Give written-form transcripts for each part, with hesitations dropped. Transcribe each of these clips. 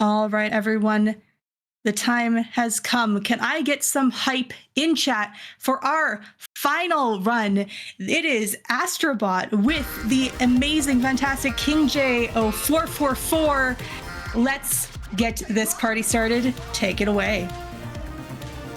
All right, everyone. The time has come. Can I get some hype in chat for our final run? It is Astrobot with the amazing, fantastic Kingj0444. Let's get this party started. Take it away.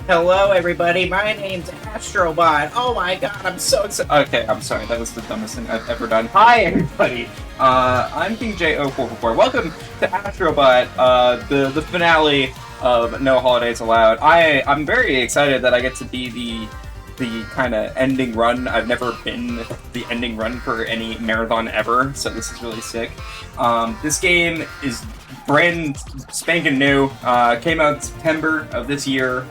Hello, everybody. My name's Astrobot. Oh my god, I'm so excited. Okay, I'm sorry. That was the dumbest thing I've ever done. Hi, everybody. I'm Kingj0444. Welcome to Astrobot, the finale of No Holidays Allowed. I'm very excited that I get to be the kind of ending run. I've never been the ending run for any marathon ever, so this is really sick. This game is brand spanking new. Came out in September of this year.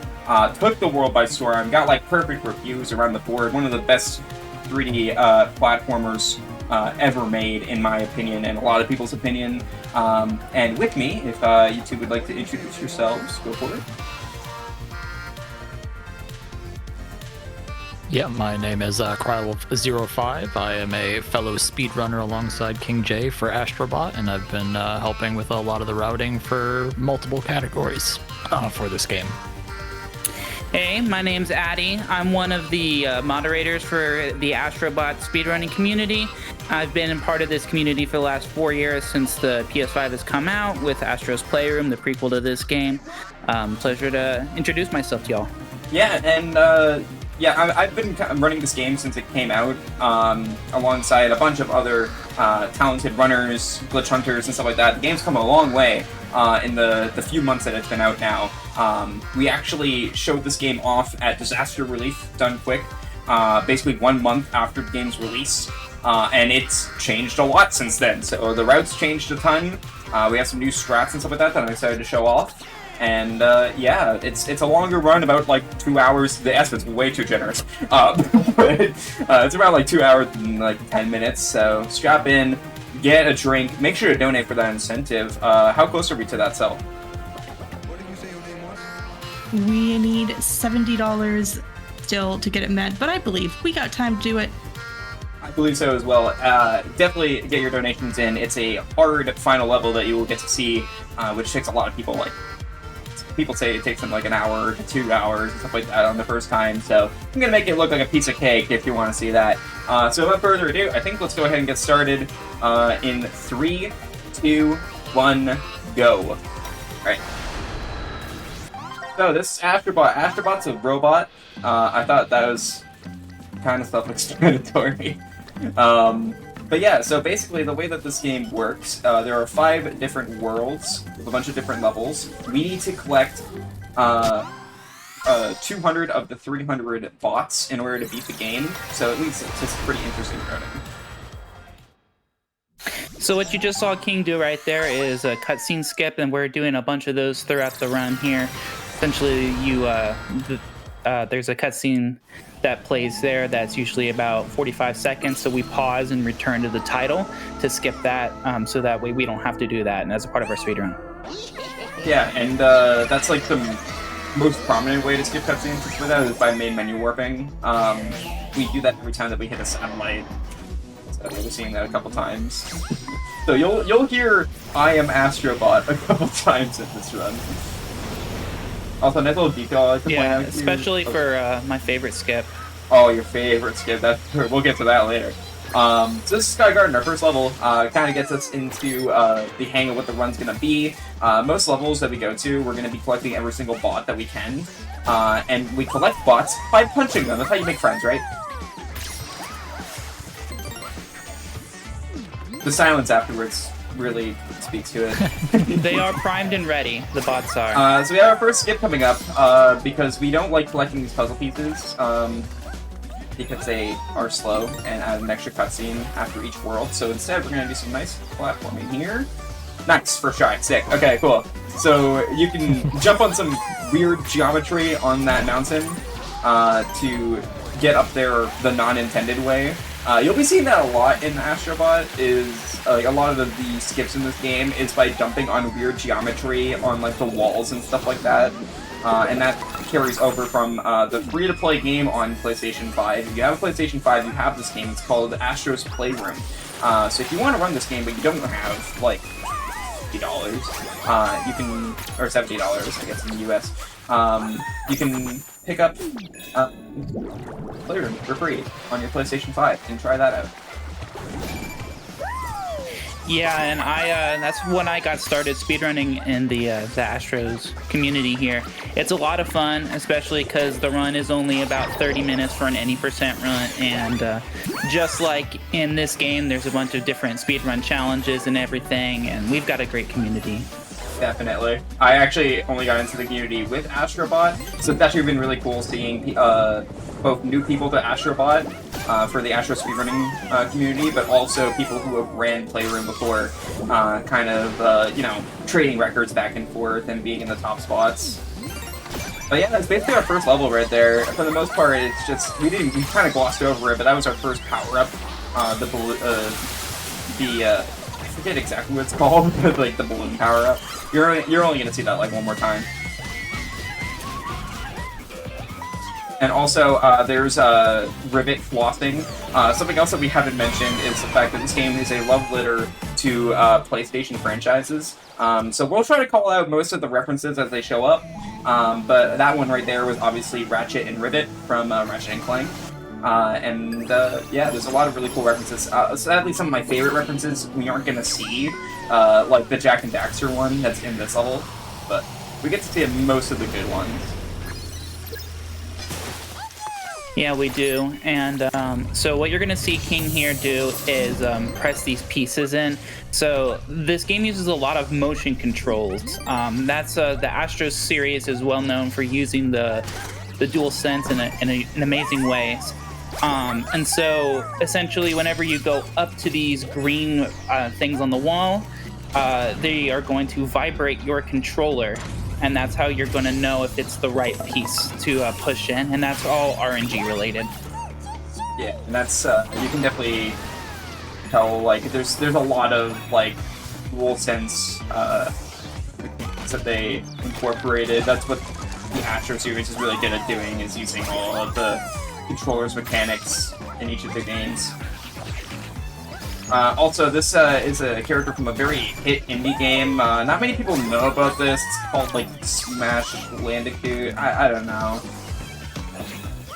Took the world by storm, got like perfect reviews around the board, one of the best 3D platformers ever made, in my opinion, and a lot of people's opinion. And with me, if you two would like to introduce yourselves, go for it. Yeah, my name is Crywolf05. I am a fellow speedrunner alongside King J for Astrobot, and I've been helping with a lot of the routing for multiple categories for this game. Hey, my name's Addy. I'm one of the moderators for the Astrobot speedrunning community. I've been a part of this community for the last 4 years since the PS5 has come out with Astro's Playroom, the prequel to this game. Pleasure to introduce myself to y'all. Yeah, and I've been running this game since it came out, alongside a bunch of other talented runners, glitch hunters, and stuff like that. The game's come a long way in the few months that it's been out now. We actually showed this game off at Disaster Relief Done Quick, basically 1 month after the game's release, and it's changed a lot since then. So the routes changed a ton. We have some new strats and stuff like that I'm excited to show off. And yeah, it's a longer run, about like 2 hours. The estimate's way too generous, but it's around like 2 hours and like 10 minutes. So strap in, get a drink, make sure to donate for that incentive. How close are we to that sell? We need $70 still to get it met, but I believe we got time to do it. I believe so as well. Definitely get your donations in. It's a hard final level that you will get to see, which takes a lot of people. Like, people say it takes them like an hour to 2 hours and stuff like that on the first time, so I'm gonna make it look like a piece of cake if you want to see that. So without further ado, I think let's go ahead and get started in 3, 2, 1, go. Alright. So this is Astrobot. Astrobot's a robot. I thought that was kind of self-explanatory. But yeah, so basically the way that this game works, there are 5 different worlds with a bunch of different levels. We need to collect 200 of the 300 bots in order to beat the game, so it leads to some pretty interesting routing. So what you just saw King do right there is a cutscene skip, and we're doing a bunch of those throughout the run here. Essentially, there's a cutscene that plays there that's usually about 45 seconds, so we pause and return to the title to skip that, so that way we don't have to do that, and that's a part of our speedrun. Yeah, and that's like the most prominent way to skip cutscenes for that is by main menu warping. We do that every time that we hit a satellite, so we've seen that a couple times. So you'll hear "I am Astrobot" a couple times in this run. Also, nice little detail I like to point out. Yeah, especially for my favorite skip. Oh, your favorite skip. We'll get to that later. So this is Sky Garden, our first level. Kind of gets us into the hang of what the run's going to be. Most levels that we go to, we're going to be collecting every single bot that we can. And we collect bots by punching them. That's how you make friends, right? The silence afterwards really speaks to it. They are primed and ready, the bots are. So we have our first skip coming up, because we don't like collecting these puzzle pieces, because they are slow and add an extra cutscene after each world. So instead, we're going to do some nice platforming here. Nice, first try, sick. Okay, cool. So you can jump on some weird geometry on that mountain to get up there the non-intended way. You'll be seeing that a lot in Astrobot, is a lot of the skips in this game is by dumping on weird geometry on like the walls and stuff like that. And that carries over from the free-to-play game on PlayStation 5. If you have a PlayStation 5, you have this game. It's called Astro's Playroom. So if you want to run this game, but you don't have like $50. You can, or $70, I guess, in the US. You can pick up Playroom for free on your PlayStation 5 and try that out. Yeah, and that's when I got started speedrunning in the Astros community here. It's a lot of fun, especially because the run is only about 30 minutes for an any percent run, and just like in this game, there's a bunch of different speedrun challenges and everything, and we've got a great community. Definitely. I actually only got into the community with Astrobot, so it's actually been really cool seeing both new people to Astrobot for the Astro speedrunning community, but also people who have ran Playroom before, kind of, you know, trading records back and forth and being in the top spots. But yeah, that's basically our first level right there. For the most part, it's just, we kind of glossed over it, but that was our first power-up. I forget exactly what it's called, but like the balloon power-up. You're only going to see that like one more time. And also, there's rivet flossing. Something else that we haven't mentioned is the fact that this game is a love letter to PlayStation franchises. So we'll try to call out most of the references as they show up. But that one right there was obviously Ratchet and Rivet from Ratchet and Clank. Yeah, there's a lot of really cool references. Sadly, some of my favorite references we aren't going to see, like the Jack and Daxter one that's in this level. But we get to see most of the good ones. Yeah, we do. And so what you're going to see King here do is press these pieces in. So this game uses a lot of motion controls. That's the Astro series is well known for using the DualSense in amazing ways. And so essentially whenever you go up to these green things on the wall, they are going to vibrate your controller. And that's how you're going to know if it's the right piece to push in, and that's all RNG related. Yeah, and that's you can definitely tell, like, there's a lot of like DualSense that they incorporated. That's what the Astro series is really good at doing, is using all of the controller's mechanics in each of the games. Also, this is a character from a very hit indie game. Not many people know about this. It's called, like, Smash Bandicoot. I don't know.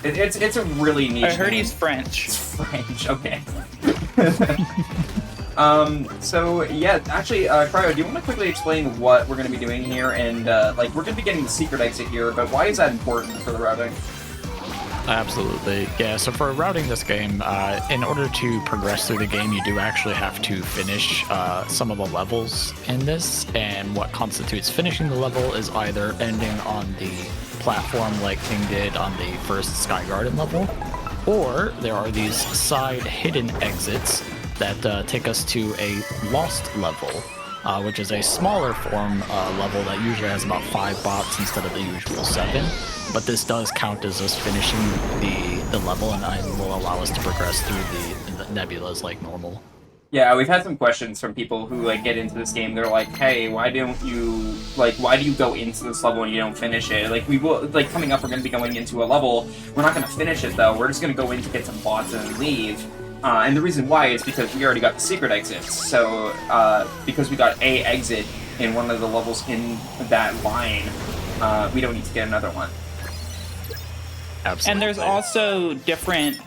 It's a really niche I heard game. he's French. It's French, okay. So, yeah, actually, Cryo, do you want to quickly explain what we're going to be doing here? And, like, we're going to be getting the secret exit here, but why is that important for the routing? Absolutely. Yeah, so for routing this game, in order to progress through the game, you do actually have to finish some of the levels in this, and what constitutes finishing the level is either ending on the platform like King did on the first Sky Garden level, or there are these side hidden exits that take us to a lost level, which is a smaller form level that usually has about 5 bots instead of the usual 7. But this does count as us finishing the level, and will allow us to progress through the nebulas like normal. Yeah, we've had some questions from people who, like, get into this game. They're like, hey, why do you go into this level and you don't finish it? Like, we will, like, coming up, we're going to be going into a level. We're not going to finish it, though. We're just going to go in to get some bots and leave. And the reason why is because we already got the secret exits. So, because we got a exit in one of the levels in that line, we don't need to get another one. Absolutely. And there's also different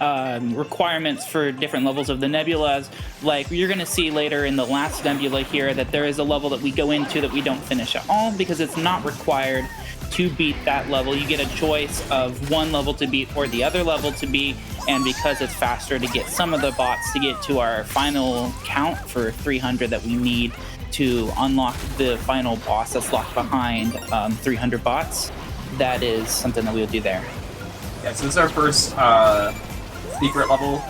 requirements for different levels of the nebulas. Like, you're going to see later in the last nebula here that there is a level that we go into that we don't finish at all because it's not required to beat that level. You get a choice of one level to beat or the other level to beat, and because it's faster to get some of the bots to get to our final count for 300 that we need to unlock the final boss that's locked behind 300 bots, that is something that we'll do there. Yeah, so this is our first secret level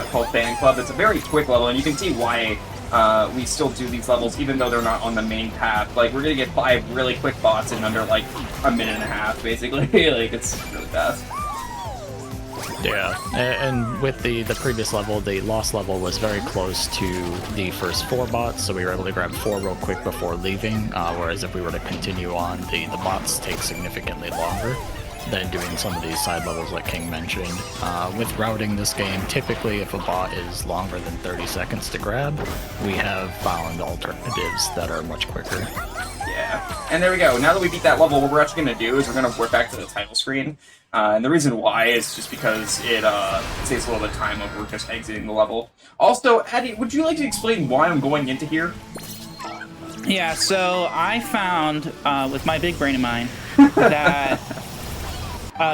called Fan Club. It's a very quick level, and you can see why we still do these levels even though they're not on the main path. Like, we're gonna get 5 really quick bots in under like a minute and a half, basically. Like, it's really fast. Yeah, and with the previous level, the lost level was very close to the first 4 bots, so we were able to grab 4 real quick before leaving, whereas if we were to continue on, the bots take significantly longer. than doing some of these side levels like King mentioned. With routing this game, typically if a bot is longer than 30 seconds to grab, we have found alternatives that are much quicker. Yeah, and there we go. Now that we beat that level, what we're actually going to do is we're going to work back to the title screen. And the reason why is just because it takes a little bit of time over just exiting the level. Also, Eddie, would you like to explain why I'm going into here? Yeah, so I found, with my big brain of mine, that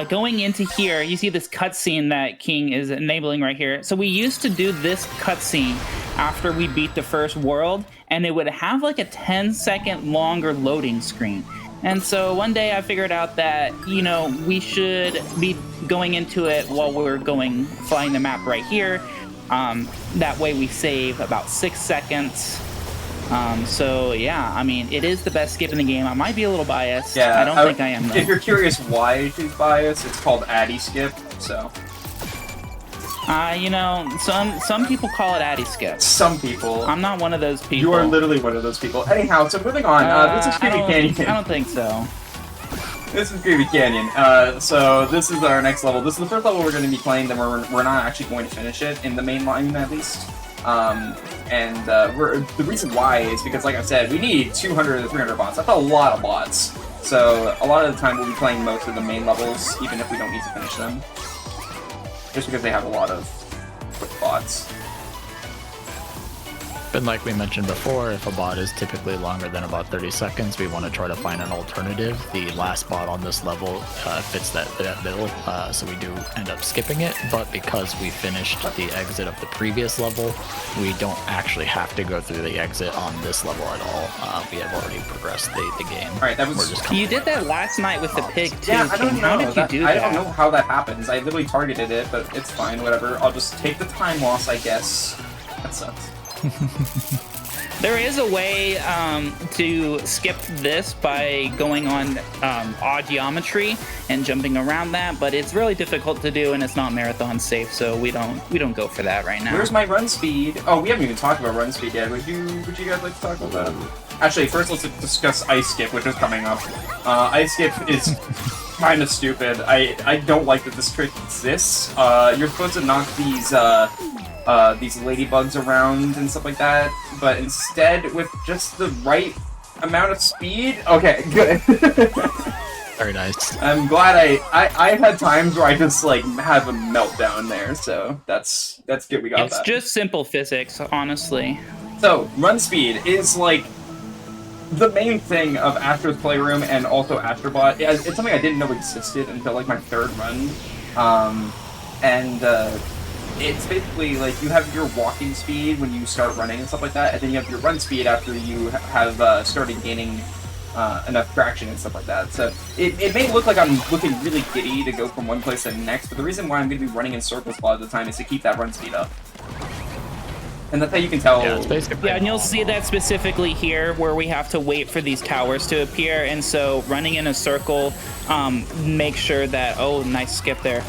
going into here, you see this cutscene that King is enabling right here. So we used to do this cutscene after we beat the first world, and it would have like a 10-second longer loading screen. And so one day I figured out that, you know, we should be going into it while we're flying the map right here. That way we save about 6 seconds. So yeah, I mean, it is the best skip in the game. I might be a little biased. Yeah, I don't think I am, though. If you're curious why she's biased, it's called Addy Skip, so... You know, some people call it Addy Skip. Some people. I'm not one of those people. You are literally one of those people. Anyhow, so moving on, this is Creepy Canyon. I don't think so. This is Creepy Canyon. So this is our next level. This is the first level we're going to be playing, then we're not actually going to finish it, in the main line at least. The reason why is because, like I said, we need 200 to 300 bots. That's a lot of bots. So a lot of the time we'll be playing most of the main levels, even if we don't need to finish them. Just because they have a lot of quick bots. But like we mentioned before, if a bot is typically longer than about 30 seconds, we want to try to find an alternative. The last bot on this level fits that bill, so we do end up skipping it. But because we finished the exit of the previous level, we don't actually have to go through the exit on this level at all. We have already progressed the game. All right, that was... You did that last night with the pig, too. Yeah, I don't know. How did you do that? I don't know how that happens. I literally targeted it, but it's fine, whatever. I'll just take the time loss, I guess. That sucks. There is a way to skip this by going on odd geometry and jumping around that, but it's really difficult to do and it's not marathon safe, so we don't go for that right now. Where's my run speed? Oh, we haven't even talked about run speed yet. Would you guys like to talk about that? Actually, first let's discuss Ice Skip, which is coming up. Ice Skip is kind of stupid. I don't like that this trick exists. You're supposed to knock these ladybugs around and stuff like that, but instead, with just the right amount of speed... Okay, good. Very nice. I'm glad I've had times where I just, like, have a meltdown there, so that's good we got that. It's just simple physics, honestly. So, run speed is, like, the main thing of Astro's Playroom and also Astrobot. It's something I didn't know existed until, like, my third run. It's basically like you have your walking speed when you start running and stuff like that, and then you have your run speed after you have started gaining enough traction and stuff like that. So it may look like I'm looking really giddy to go from one place to the next, but the reason why I'm going to be running in circles a lot of the time is to keep that run speed up. And that's how you can tell. Yeah, it's basically and you'll see that specifically here where we have to wait for these towers to appear, and so running in a circle, make sure that, oh, nice skip there.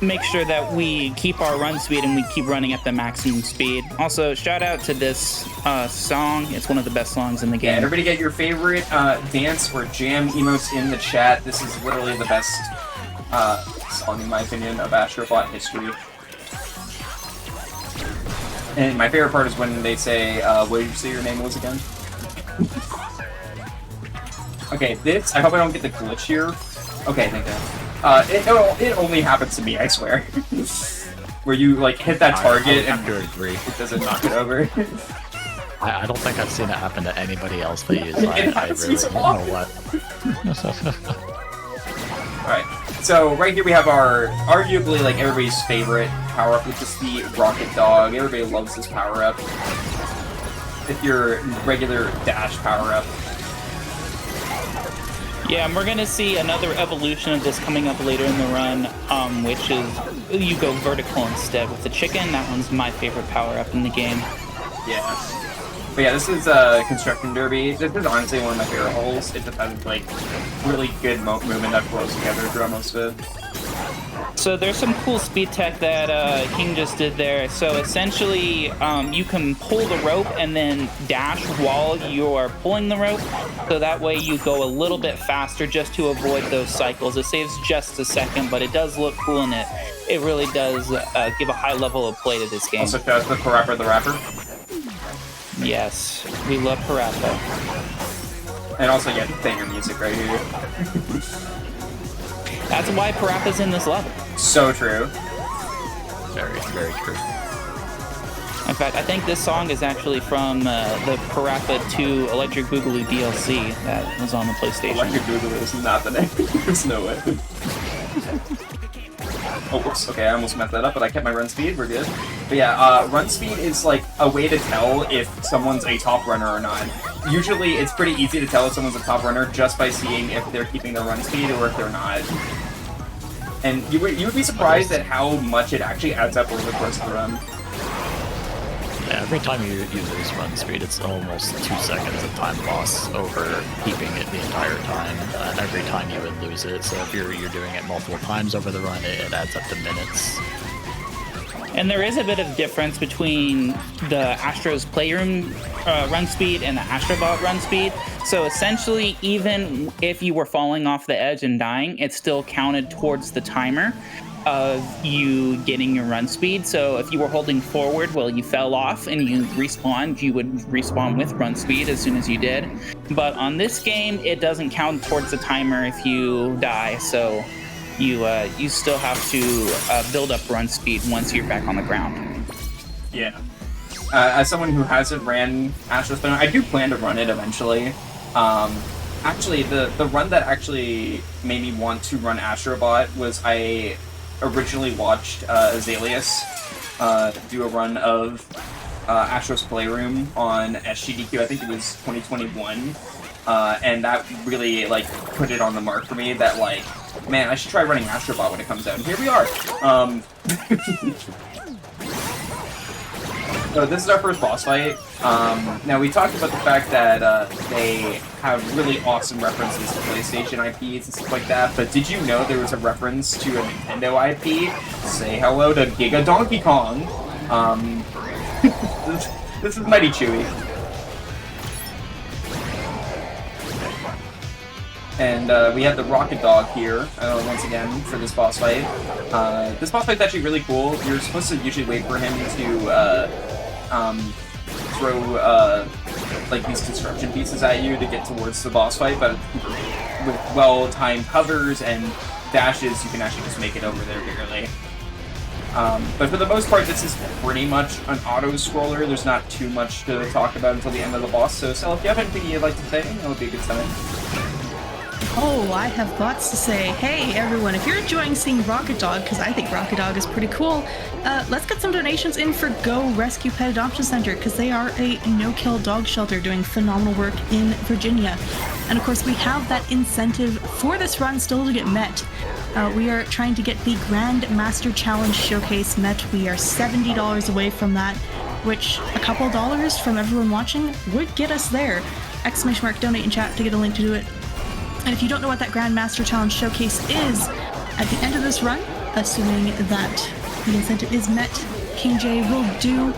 Make sure that we keep our run speed and we keep running at the maximum speed. Also, shout out to this song. It's one of the best songs in the game. Yeah, everybody get your favorite dance or jam emotes in the chat. This is literally the best song, in my opinion, of Astrobot history. And my favorite part is when they say, what did you say your name was again? Okay, this, I hope I don't get the glitch here. Okay, thank God. It only happens to me, I swear. Where you, like, hit that target and it doesn't knock it over. I don't think I've seen it happen to anybody else that uses it. I really don't know what. Alright, so right here we have our, arguably, like, everybody's favorite power-up, which is the Rocket Dog. Everybody loves this power-up. If your regular dash power-up. Yeah, and we're gonna see another evolution of this coming up later in the run, which is you go vertical instead with the chicken. That one's my favorite power-up in the game. Yeah. But yeah, this is Construction Derby. This is honestly one of my favorite holes. It just has, like, really good movement that flows together throughout most of it. So there's some cool speed tech that King just did there. So essentially, you can pull the rope and then dash while you're pulling the rope. So that way you go a little bit faster just to avoid those cycles. It saves just a second, but it does look cool and it really does give a high level of play to this game. Also, shout out to Parappa the Rapper. Yes, we love Parappa. And also, yeah, banger music right here. That's why Parappa's in this level. So true. Very, very true. In fact, I think this song is actually from the Parappa 2 Electric Boogaloo DLC that was on the PlayStation. Electric Boogaloo is not the name. There's no way. Oh, whoops. Okay, I almost messed that up, but I kept my run speed. We're good. But yeah, run speed is like a way to tell if someone's a top runner or not. Usually, it's pretty easy to tell if someone's a top runner just by seeing if they're keeping their run speed or if they're not. And you would be surprised at how much it actually adds up over the course of the run. Yeah, every time you lose run speed, it's almost 2 seconds of time loss over keeping it the entire time. Every time you would lose it, so if you're doing it multiple times over the run, it adds up to minutes. And there is a bit of difference between the Astro's Playroom run speed and the Astrobot run speed. So essentially, even if you were falling off the edge and dying, it still counted towards the timer of you getting your run speed. So if you were holding forward while you fell off and you respawned, you would respawn with run speed as soon as you did. But on this game, it doesn't count towards the timer if you die. So you still have to build up run speed once you're back on the ground. Yeah. As someone who hasn't ran Astro's Playroom, I do plan to run it eventually. Actually, the run that actually made me want to run Astrobot was I originally watched Azaleus do a run of Astro's Playroom on SGDQ. I think it was 2021. And that really, like, put it on the mark for me that, like, man, I should try running Astrobot when it comes out. And here we are! So this is our first boss fight. Now, we talked about the fact that they have really awesome references to PlayStation IPs and stuff like that, but did you know there was a reference to a Nintendo IP? Say hello to Giga Donkey Kong! This is mighty chewy. And we have the Rocket Dog here, once again, for this boss fight. This boss fight's actually really cool. You're supposed to usually wait for him to throw like these construction pieces at you to get towards the boss fight, but with well-timed hovers and dashes, you can actually just make it over there barely. But for the most part, this is pretty much an auto-scroller. There's not too much to talk about until the end of the boss, so Sel, if you have anything you'd like to say, that would be a good time. Oh, I have lots to say. Hey, everyone, if you're enjoying seeing Rocket Dog, because I think Rocket Dog is pretty cool, let's get some donations in for Go Rescue Pet Adoption Center, because they are a no-kill dog shelter doing phenomenal work in Virginia. And of course, we have that incentive for this run still to get met. We are trying to get the Grand Master Challenge Showcase met. We are $70 away from that, which a couple of dollars from everyone watching would get us there. ! Donate in chat to get a link to do it. And if you don't know what that Grandmaster Challenge Showcase is, at the end of this run, assuming that the incentive is met, King J will do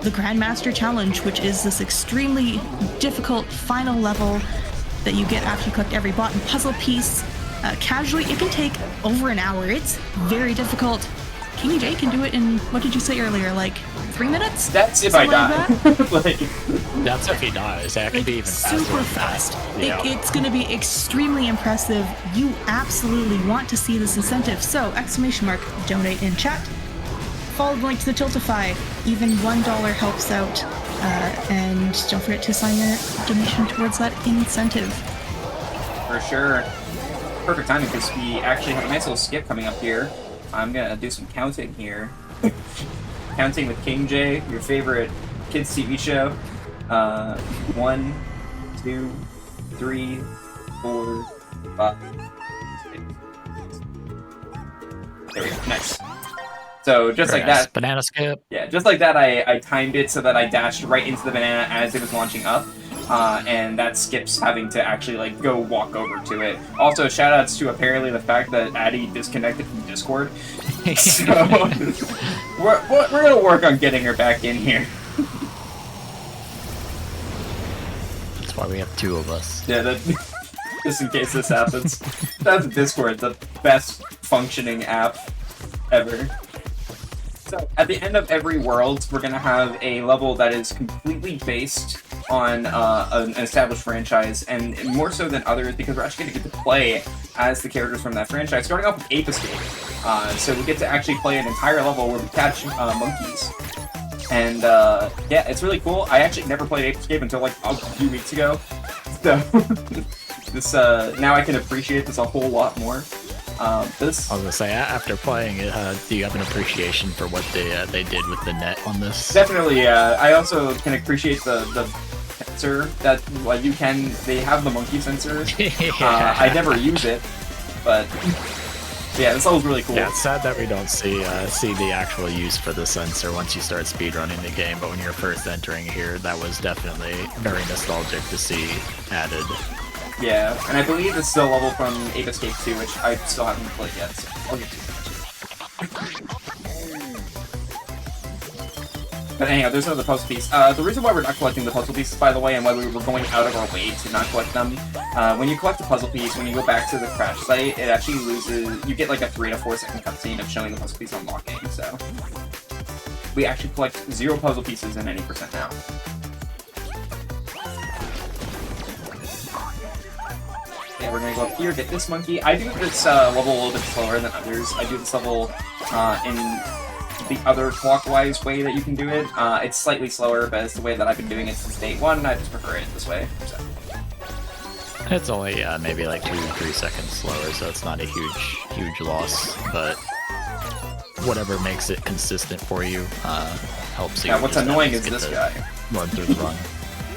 the Grandmaster Challenge, which is this extremely difficult final level that you get after you collect every bot and puzzle piece. Casually, it can take over an hour. It's very difficult. King J can do it in, what did you say earlier, like 3 minutes? That's if I die. Like, that's if he dies. That could be even faster. Super fast. Yeah. It's going to be extremely impressive. You absolutely want to see this incentive. So, ! Donate in chat. Follow the link to the Tiltify. Even $1 helps out. And don't forget to sign your donation towards that incentive. For sure. Perfect timing, because we actually have a nice little skip coming up here. I'm gonna do some counting here. Counting with King J, your favorite kids TV show. 1, 2, 3, 4, 5, 6. There we go. Nice. So just like that. Banana skip. Yeah, just like that, I timed it so that I dashed right into the banana as it was launching up. and that skips having to actually like go walk over to it. Also, shoutouts to apparently the fact that Addie disconnected from Discord. So we're gonna work on getting her back in here. That's why we have two of us. Yeah, just in case this happens. That's Discord, the best functioning app ever. So at the end of every world, we're gonna have a level that is completely based on an established franchise, and more so than others because we're actually gonna get to play as the characters from that franchise. Starting off with Ape Escape, so we get to actually play an entire level where we catch monkeys, and yeah, it's really cool. I actually never played Ape Escape until like a few weeks ago, so this now I can appreciate this a whole lot more. I was gonna say, after playing it, do you have an appreciation for what they did with the net on this? Definitely, yeah. I also can appreciate the sensor that like they have the monkey sensor. I never use it, but yeah, this level's really cool. Yeah, it's sad that we don't see the actual use for the sensor once you start speedrunning the game, but when you're first entering here, that was definitely very nostalgic to see added. Yeah, and I believe this is a level from Ape Escape 2, which I still haven't played yet, so I'll get to it. But anyhow, there's another puzzle piece. The reason why we're not collecting the puzzle pieces, by the way, and why we were going out of our way to not collect them, when you collect a puzzle piece, when you go back to the crash site, it actually loses... You get like a 3 to 4 second cutscene of showing the puzzle piece unlocking, so... We actually collect 0 puzzle pieces in any percent now. Yeah, we're gonna go up here, get this monkey. I do this level a little bit slower than others. I do this level in the other clockwise way that you can do it. It's slightly slower, but it's the way that I've been doing it since day one, and I just prefer it this way. So. It's only maybe like 2-3 seconds slower, so it's not a huge loss, but whatever makes it consistent for you helps you. Yeah, what's annoying is this guy. Run through the run.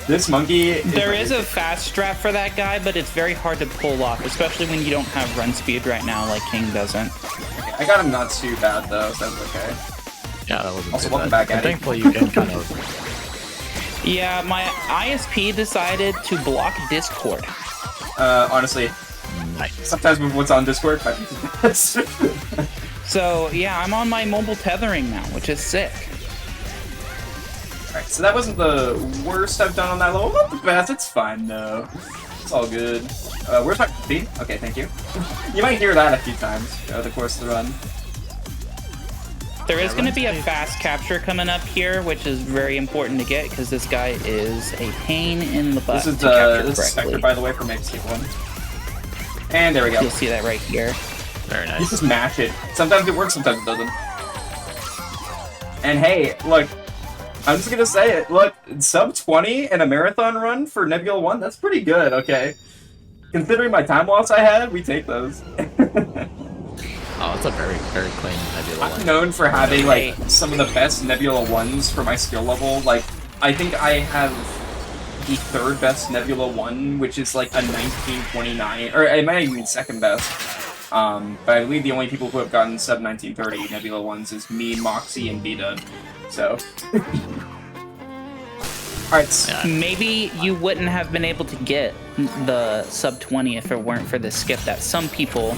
This monkey... There is a fast strap for that guy, but it's very hard to pull off, especially when you don't have run speed right now like King doesn't. Okay, I got him not too bad, though, so that's okay. Yeah, that wasn't also, too welcome bad. back, Eddie. Thankfully, you can kind of... Yeah, my ISP decided to block Discord. Honestly, Nice. sometimes with what's on Discord, So, yeah, I'm on my mobile tethering now, which is sick. Alright, so that wasn't the worst I've done on that level. Not the best, it's fine though. It's all good. Where's my speed? Okay, thank you. You might hear that a few times over the course of the run. There is going to be a fast capture coming up here, which is very important to get, because this guy is a pain in the butt This is to capture this is Spectre, by the way, from Ape Escape 1. And there we go. You'll see that right here. Very You nice. just mash it. Sometimes it works, sometimes it doesn't. And hey, look, I'm just gonna say it. Look, sub 20 in a marathon run for Nebula 1, that's pretty good, okay? Considering my time loss I had, we take those. Oh, it's a very clean Nebula I'm one. known for having, like, some of the best Nebula 1s for my skill level. Like, I think I have the 3rd best Nebula 1, which is like a 1929, or it might even be 2nd best. But I believe the only people who have gotten sub 1930 Nebula 1s is me, Moxie, and B-Dub. So. Alright. Yeah. Maybe you wouldn't have been able to get the sub 20 if it weren't for the skip that some people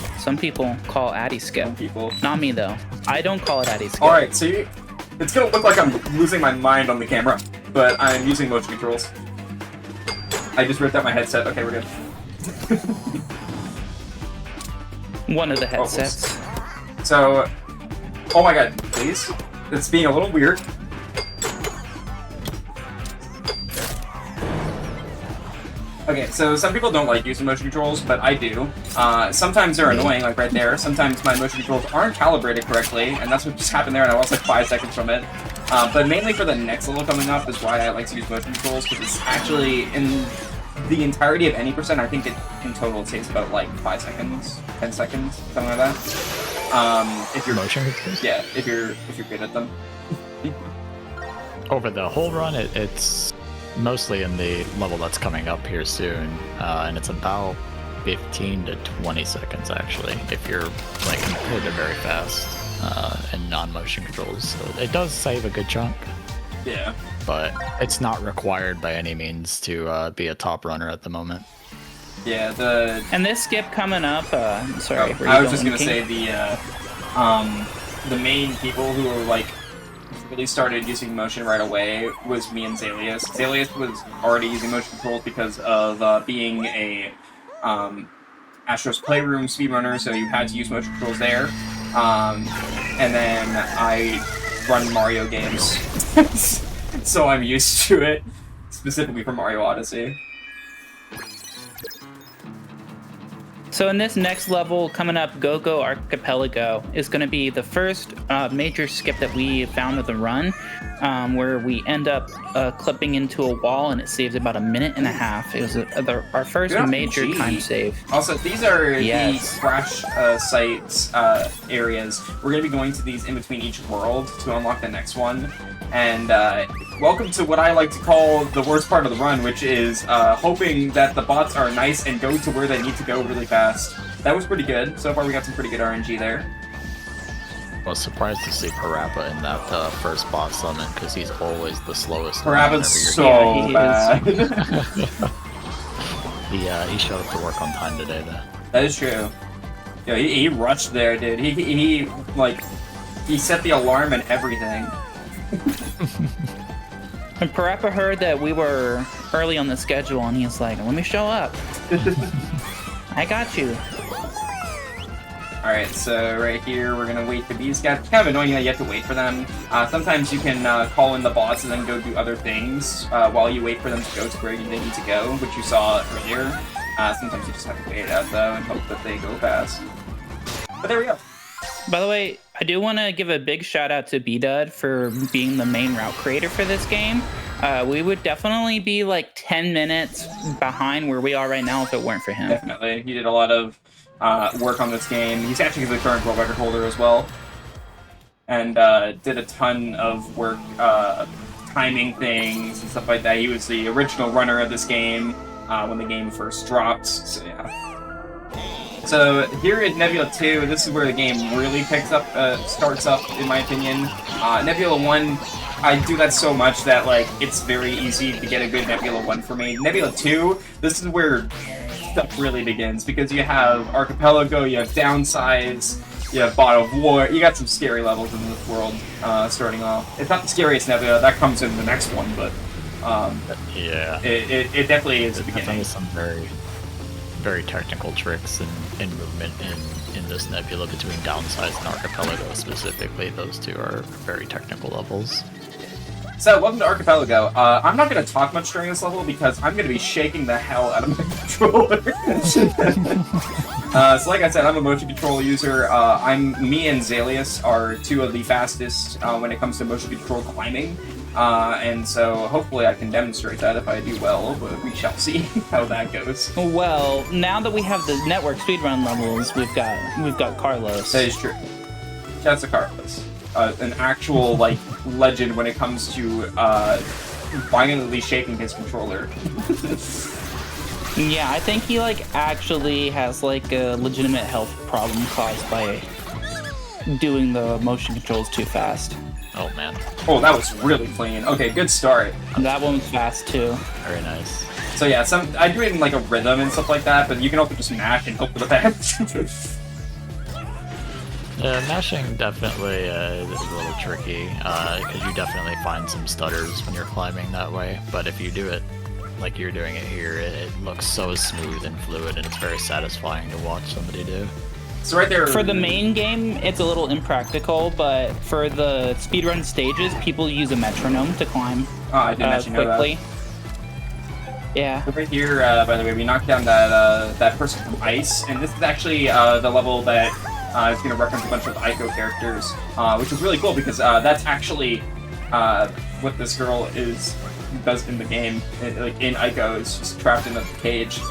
call Addy skip. People. Not me though. I don't call it Addy skip. Alright, so it's gonna look like I'm losing my mind on the camera, but I'm using motion controls. I just ripped out my headset. Okay, we're good. One of the headsets. So, oh my god, please. It's being a little weird. Okay, so some people don't like using motion controls, but I do. Sometimes they're annoying, like right there. Sometimes my motion controls aren't calibrated correctly, and that's what just happened there, and I lost like 5 seconds from it. But mainly for the next level coming up is why I like to use motion controls, because it's actually, in the entirety of any percent, I think it in total takes about like 5 seconds, 10 seconds, something like that. If you're Motion controls? yeah, if you're good at them. Over the whole run, it's mostly in the level that's coming up here soon, and it's about 15 to 20 seconds actually, if you're like they're very fast and non-motion controls. So it does save a good chunk. Yeah. but it's not required by any means to be a top runner at the moment. Yeah, And this skip coming up, sorry. where I you was just going, gonna say the main people who were like really started using motion right away was me and Zalius. Zalius was already using motion controls because of being a Astro's Playroom speedrunner, so you had to use motion controls there. And then I run Mario games, so I'm used to it, specifically for Mario Odyssey. So in this next level coming up, Go-Go Archipelago is going to be the first major skip that we found with the run, where we end up clipping into a wall and it saves about 1.5 minutes. It was our first major time save. Also, these are Yes. the crash sites areas. We're going to be going to these in between each world to unlock the next one. And welcome to what I like to call the worst part of the run, which is hoping that the bots are nice and go to where they need to go really fast. That was pretty good. So far we got some pretty good RNG there. I was surprised to see Parappa in that first bot summon, because he's always the slowest. Parappa's so Yeah, he bad. He showed up to work on time today, though. That is true. Yeah, he rushed there, dude. He set the alarm and everything. And Parappa heard that we were early on the schedule, and he was like, let me show up. I got you. Alright, so right here, we're gonna wait for these guys. It's kind of annoying that you have to wait for them. Sometimes you can call in the bots and then go do other things while you wait for them to go to where they need to go, which you saw earlier. Sometimes you just have to wait it out, though, and hope that they go fast. But there we go. By the way, I do want to give a big shout out to B-Dud for being the main route creator for this game. We would definitely be like 10 minutes behind where we are right now if it weren't for him. Definitely. He did a lot of work on this game. He's actually the current world record holder as well. And did a ton of work timing things and stuff like that. He was the original runner of this game when the game first dropped. So yeah. So here at Nebula 2, this is where the game really starts up, in my opinion. Nebula 1, I do that so much that like it's very easy to get a good Nebula 1 for me. Nebula 2, this is where stuff really begins, because you have Archipelago, you have Downsize, you have Bot of War, you got some scary levels in this world starting off. It's not the scariest Nebula, that comes in the next one, but yeah, it definitely is the beginning. Some very technical tricks and movement in this nebula between Downsize and Archipelago specifically. Those two are very technical levels. So, welcome to Archipelago. I'm not going to talk much during this level because I'm going to be shaking the hell out of my controller. So like I said, I'm a motion control user. Me and Zalius are two of the fastest when it comes to motion control climbing. And so hopefully I can demonstrate that if I do well, but we shall see how that goes. Well, now that we have the network speedrun levels, we've got Carlos. That is true. Shouts to Carlos. An actual like legend when it comes to violently shaking his controller. Yeah, I think he like actually has like a legitimate health problem caused by doing the motion controls too fast. Oh man. Oh, that was really clean. Okay, good start. That one was fast too. Very nice. So yeah, I do it in like a rhythm and stuff like that, but you can also just mash and hope for the best. Yeah, mashing definitely is a little tricky, because you definitely find some stutters when you're climbing that way, but if you do it like you're doing it here, it looks so smooth and fluid, and it's very satisfying to watch somebody do. So right there... For the main game, it's a little impractical, but for the speedrun stages, people use a metronome to climb I didn't actually know quickly. Yeah. Over here, by the way, we knocked down that person from Ice, and this is actually the level that is going to reference a bunch of Ico characters, which is really cool because that's actually what this girl does in the game. Like in Ico, is just trapped in a cage.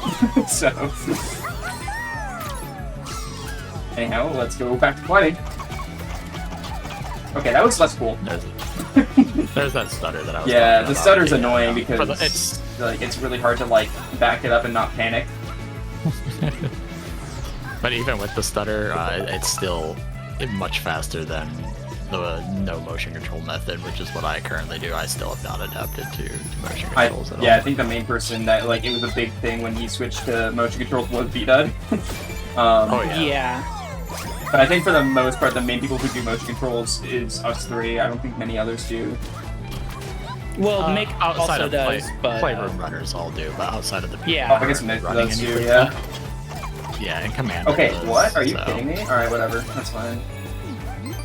So, anyhow, let's go back to climbing. Okay, that was less cool. There's that stutter that I was. Yeah, the stutter's about. annoying because it's really hard to like back it up and not panic. But even with the stutter, it's still much faster than the no motion control method, which is what I currently do. I still have not adapted to motion controls at all. Yeah, I think the main person that, like, it was a big thing when he switched to motion controls was B-Dud. Oh, yeah. Yeah. But I think for the most part, the main people who do motion controls is us three. I don't think many others do. Well, Mick outside also of does, but playroom runners all do, but outside of the Yeah. Oh, I guess Mick running does any too, of yeah. that. Yeah, and Commander Okay, does, what? Are you so. kidding me? Alright, whatever. That's fine.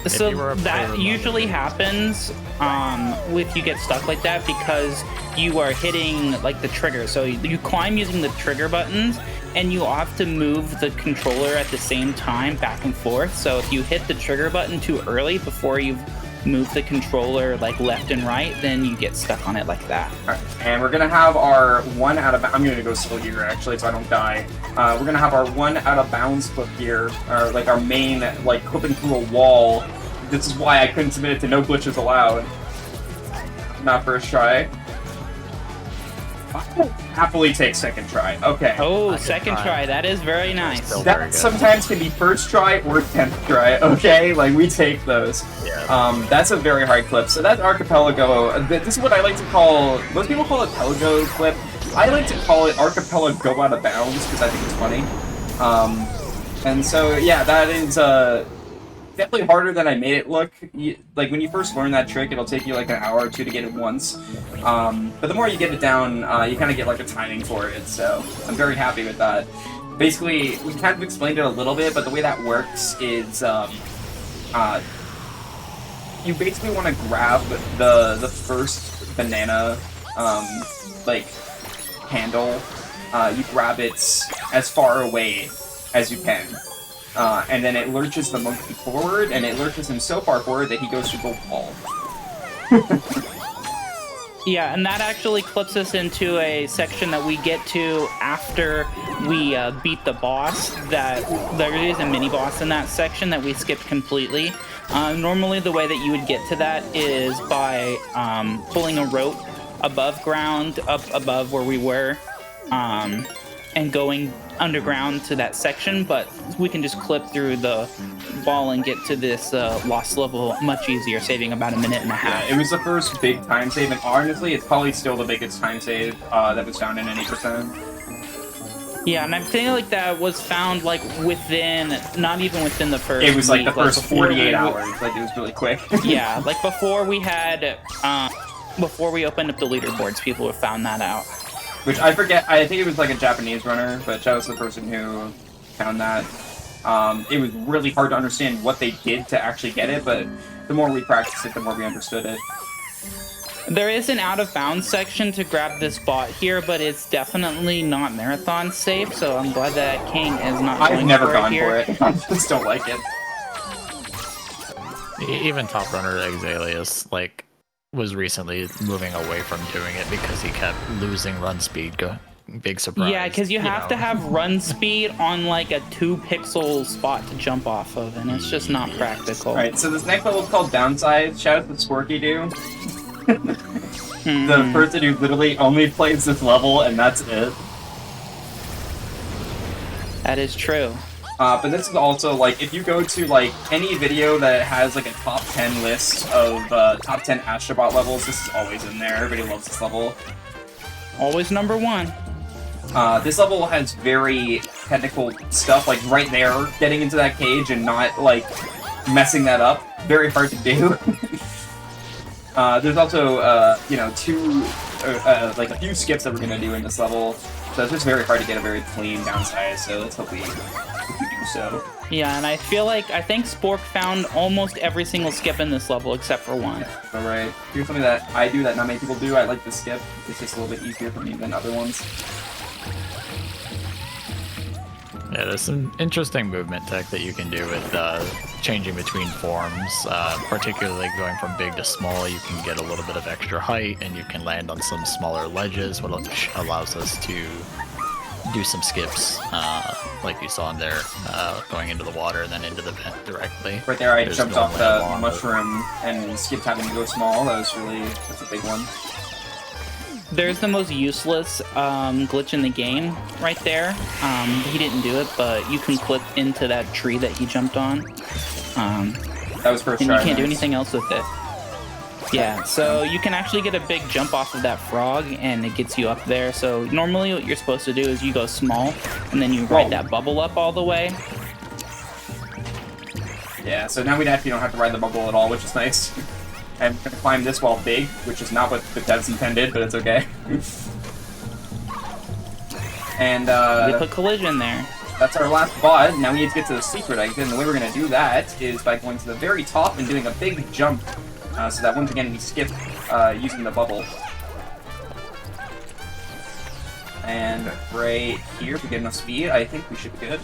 So you were a that player usually happens if you get stuck like that because you are hitting like the trigger. So you climb using the trigger buttons, and you have to move the controller at the same time back and forth. So if you hit the trigger button too early before you've moved the controller like left and right, then you get stuck on it like that. Alright, and we're gonna have our one out of... I'm gonna go slow here, actually, so I don't die. We're gonna have our one out of bounds clip here, or like our main, like, clipping through a wall. This is why I couldn't submit it to no glitches allowed. Not first try. I'll happily take second try. Okay. Oh, second try. That is very nice. Still very That good. sometimes can be first try or 10th try, okay? Like, we take those. Yeah. That's a very hard clip. So that's Archipelago. This is what I like to call... Most people call it Pelago clip. I like to call it Archipelago out of bounds, because I think it's funny. And so, yeah, that is definitely harder than I made it look. Like, when you first learn that trick, it'll take you like an hour or two to get it once. But the more you get it down, you kind of get like a timing for it, so I'm very happy with that. Basically, we kind of explained it a little bit, but the way that works is you basically want to grab the first banana, like, handle. You grab it as far away as you can. And then it lurches the monkey forward, and it lurches him so far forward that he goes through the wall. Yeah, and that actually clips us into a section that we get to after we beat the boss. That there is a mini boss in that section that we skipped completely. Normally, the way that you would get to that is by pulling a rope above ground, up above where we were, and going underground to that section, but we can just clip through the wall and get to this lost level much easier, saving about a minute and a half. Yeah, it was the first big time save, and honestly, it's probably still the biggest time save that was found in any percent. Yeah, and I'm feeling like that was found like within, not even within the first It was like week, the first before 48 hours, like it was really quick. Yeah, like before we had, before we opened up the leaderboards, people have found that out. Which I forget, I think it was like a Japanese runner, but that was the person who found that. It was really hard to understand what they did to actually get it, but the more we practiced it, the more we understood it. There is an out-of-bounds section to grab this bot here, but it's definitely not marathon safe, so I'm glad that King is not I've going never for gone it here. for it. I just don't like it. Even top runner Exalius, like, was recently moving away from doing it because he kept losing run speed. Big surprise. Yeah, because you have to have run speed on like a 2-pixel spot to jump off of, and it's just not practical. Alright, so this next level is called Downside. Shout out to Squirky Doo. The person who literally only plays this level, and that's it. That is true. But this is also, like, if you go to, like, any video that has, like, a top 10 list of top 10 Astrobot levels, this is always in there. Everybody loves this level. Always number one. This level has very technical stuff, like, right there, getting into that cage and not, like, messing that up. Very hard to do. There's also, you know, like, a few skips that we're gonna do in this level. So it's just very hard to get a very clean downside, so let's hope we do so. Yeah, and I think Spork found almost every single skip in this level except for one. Alright, here's something that I do that not many people do. I like the skip. It's just a little bit easier for me than other ones. Yeah, there's some interesting movement tech that you can do with changing between forms, particularly going from big to small. You can get a little bit of extra height, and you can land on some smaller ledges, which allows us to do some skips, like you saw in there, going into the water and then into the vent directly. Right there, I There's jumped no off way the along mushroom and skipped having to go small. That's a big one. There's the most useless glitch in the game right there. He didn't do it, but you can clip into that tree that he jumped on. That was first and try. you can't do nice. anything else with it. Yeah, so you can actually get a big jump off of that frog, and it gets you up there. So normally what you're supposed to do is you go small, and then you ride that bubble up all the way. Yeah, so now we actually don't have to ride the bubble at all, which is nice. I'm gonna climb this wall big, which is not what the devs intended, but it's okay. And We put collision there. that's our last bot. Now we need to get to the secret exit, and the way we're gonna do that is by going to the very top and doing a big jump, so that once again we skip using the bubble. And right here, if we get enough speed, I think we should be good.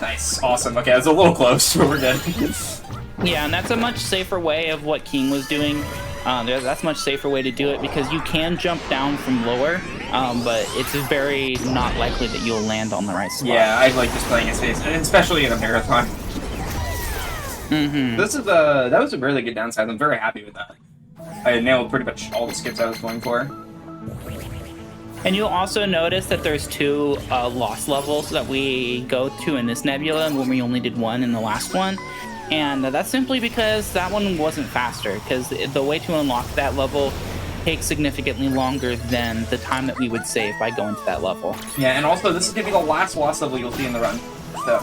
Nice, awesome. Okay, that's a little close, but we're good. Yeah, and that's a much safer way of what King was doing. That's a much safer way to do it because you can jump down from lower, but it's very not likely that you'll land on the right spot. Yeah, I like just playing his face, and especially in a marathon. This is that was a really good downside. I'm very happy with that. I nailed pretty much all the skips I was going for. And you'll also notice that there's 2 lost levels that we go to in this nebula, when we only did 1 in the last one. And that's simply because that one wasn't faster, because the way to unlock that level takes significantly longer than the time that we would save by going to that level. Yeah, and also this is gonna be the last lost level you'll see in the run. So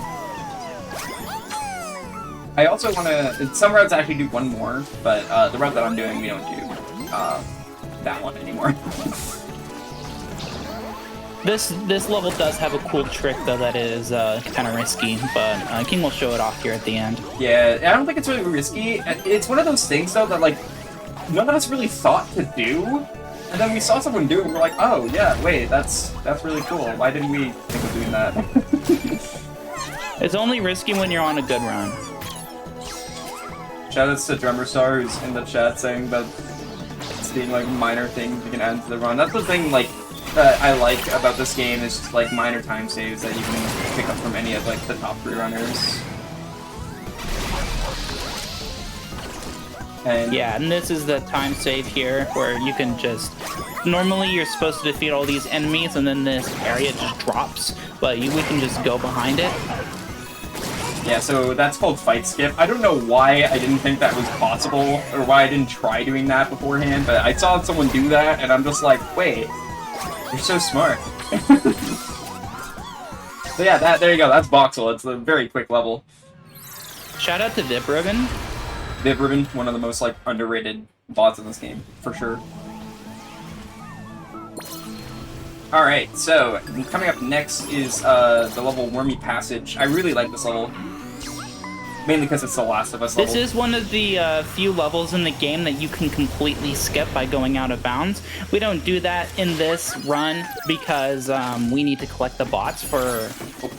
I also wanna some routes actually do 1 more, but the route that I'm doing we don't do that one anymore. This level does have a cool trick, though, that is kind of risky, but King will show it off here at the end. Yeah, I don't think it's really risky. It's one of those things, though, that, like, none of us really thought to do, and then we saw someone do it, and we're like, oh, yeah, wait, that's really cool. Why didn't we think of doing that? It's only risky when you're on a good run. Shoutouts to Drummer Star, who's in the chat saying that it's being, like, minor things you can add to the run. That's the thing, like, that I like about this game is just like minor time saves that you can pick up from any of like the top 3 runners. And yeah, and this is the time save here where you can just normally you're supposed to defeat all these enemies and then this area just drops, but we can just go behind it. Yeah, so that's called fight skip. I don't know why I didn't think that was possible or why I didn't try doing that beforehand, but I saw someone do that and I'm just like, wait. You're so smart. So yeah, there you go. That's Voxel. It's a very quick level. Shout out to Vip Ribbon. Vip Ribbon, one of the most like underrated bots in this game, for sure. All right, so coming up next is the level Wormy Passage. I really like this level. Mainly because it's the Last of Us level. This is one of the few levels in the game that you can completely skip by going out of bounds. We don't do that in this run because we need to collect the bots for...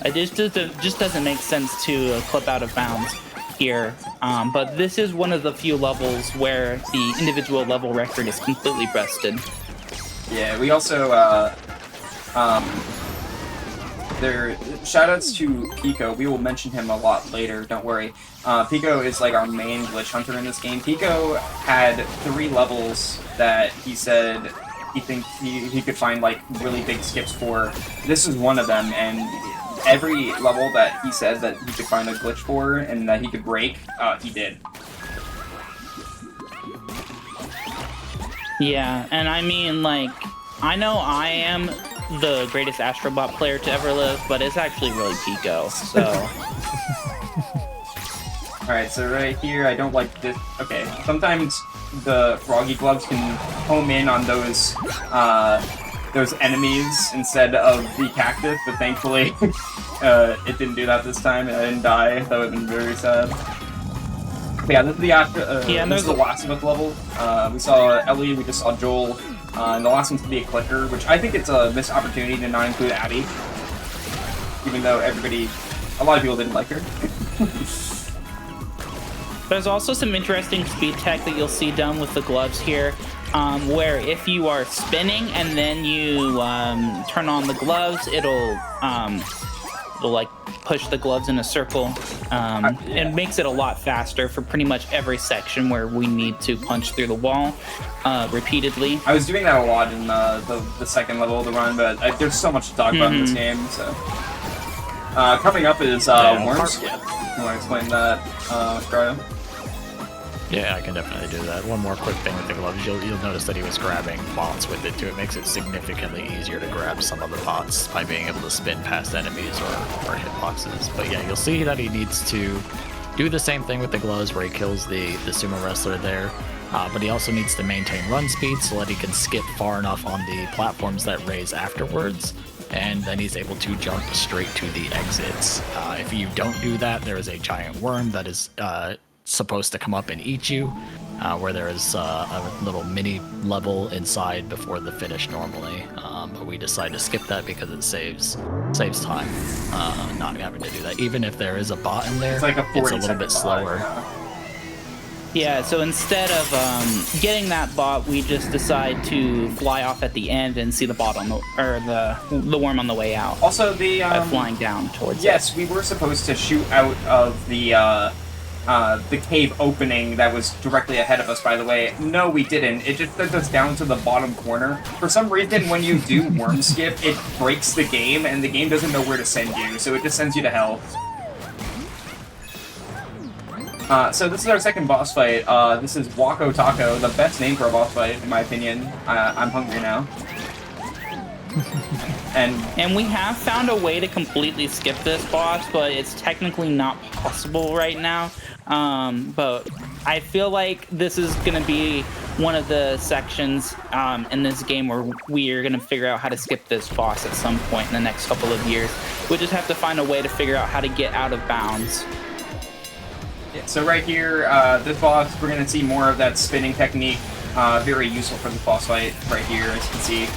It just doesn't make sense to clip out of bounds here. But this is one of the few levels where the individual level record is completely bested. Yeah, we also... shoutouts to Pico. We will mention him a lot later, don't worry. Pico is like our main glitch hunter in this game. Pico had 3 levels that he said he thinks he could find like really big skips for. This is one of them, and every level that he said that he could find a glitch for and that he could break, he did. Yeah, and I mean, like, I know I am the greatest Astrobot player to ever live, but it's actually really Pico, so... Alright, so right here, I don't like this... Okay, sometimes the Froggy Gloves can home in on those enemies instead of the cactus, but thankfully it didn't do that this time, and I didn't die. That would have been very sad. But yeah, this is the this is the Last of Us level. We saw Ellie, we just saw Joel, and the last one's gonna be a clicker, which I think it's a missed opportunity to not include Abby, even though a lot of people didn't like her. There's also some interesting speed tech that you'll see done with the gloves here, where if you are spinning and then you turn on the gloves, it'll like push the gloves in a circle. It makes it a lot faster for pretty much every section where we need to punch through the wall repeatedly. I was doing that a lot in the second level of the run, but there's so much to talk about in this game, so... Coming up is Worm Skip. You want to explain that, Cryo? Yeah, I can definitely do that. One more quick thing with the gloves, you'll notice that he was grabbing bots with it too. It makes it significantly easier to grab some of the bots by being able to spin past enemies or hitboxes. But yeah, you'll see that he needs to do the same thing with the gloves where he kills the sumo wrestler there. But he also needs to maintain run speed so that he can skip far enough on the platforms that raise afterwards. And then he's able to jump straight to the exits. If you don't do that, there is a giant worm that is supposed to come up and eat you, where there is a little mini level inside before the finish normally. But we decide to skip that because it saves time not having to do that. Even if there is a bot in there, It's like a little bit slower. Yeah, so instead of getting that bot, we just decide to fly off at the end and see the bot on the worm on the way out. Also, the flying down towards yes, we were supposed to shoot out of the cave opening that was directly ahead of us, by the way. No, we didn't. It just sent us down to the bottom corner. For some reason, when you do worm skip, it breaks the game, and the game doesn't know where to send you, so it just sends you to hell. So this is our second boss fight. This is Wako Taco, the best name for a boss fight, in my opinion. I'm hungry now. And we have found a way to completely skip this boss, but it's technically not possible right now. But I feel like this is going to be one of the sections in this game where we are going to figure out how to skip this boss at some point in the next couple of years. We just have to find a way to figure out how to get out of bounds. so right here, this boss, we're going to see more of that spinning technique. Very useful for the boss fight right here, as you can see.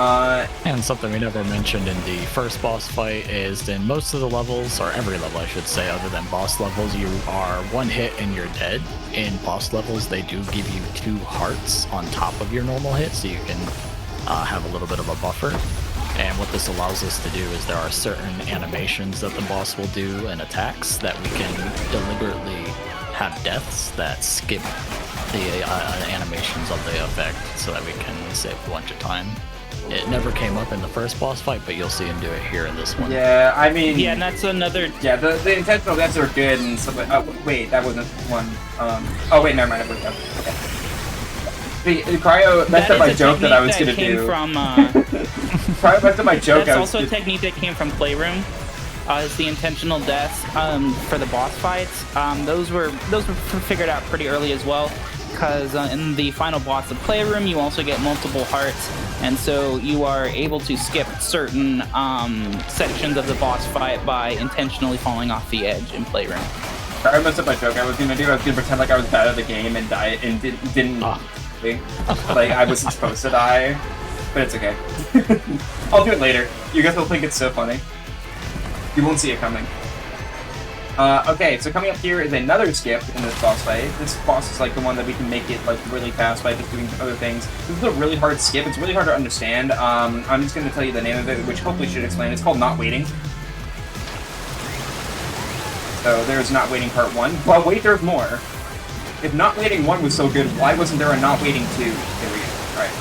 And something we never mentioned in the first boss fight is in most of the levels, or every level I should say, other than boss levels, you are one hit and you're dead. In boss levels, they do give you 2 hearts on top of your normal hit, so you can have a little bit of a buffer. And what this allows us to do is there are certain animations that the boss will do and attacks that we can deliberately have deaths that skip the animations of the effect so that we can save a bunch of time. It never came up in the first boss fight, but you'll see him do it here in this one. Yeah, I mean... Yeah, and that's another... Yeah, the intentional deaths are good and stuff like... Oh, wait, that wasn't one. Oh, wait, never mind, I forgot. Okay. The Cryo messed up my joke that I was going to do. Cryo messed up my joke. That's also a technique that came from Playroom. Is the intentional deaths for the boss fights. Those were figured out pretty early as well, because in the final boss of Playroom, you also get multiple hearts, and so you are able to skip certain sections of the boss fight by intentionally falling off the edge in Playroom. I messed up my joke. I was gonna pretend like I was bad at the game and die and didn't like I wasn't supposed to die, but it's okay. I'll do it later. You guys will think it's so funny. You won't see it coming. Okay, so coming up here is another skip in this boss fight. This boss is like the one that we can make it like really fast by just doing other things. This is a really hard skip. It's really hard to understand. I'm just gonna tell you the name of it, which hopefully should explain. It's called Not Waiting. So there's Not Waiting Part 1. But wait, there's more. If Not Waiting 1 was so good, why wasn't there a Not Waiting 2? There we go. Alright.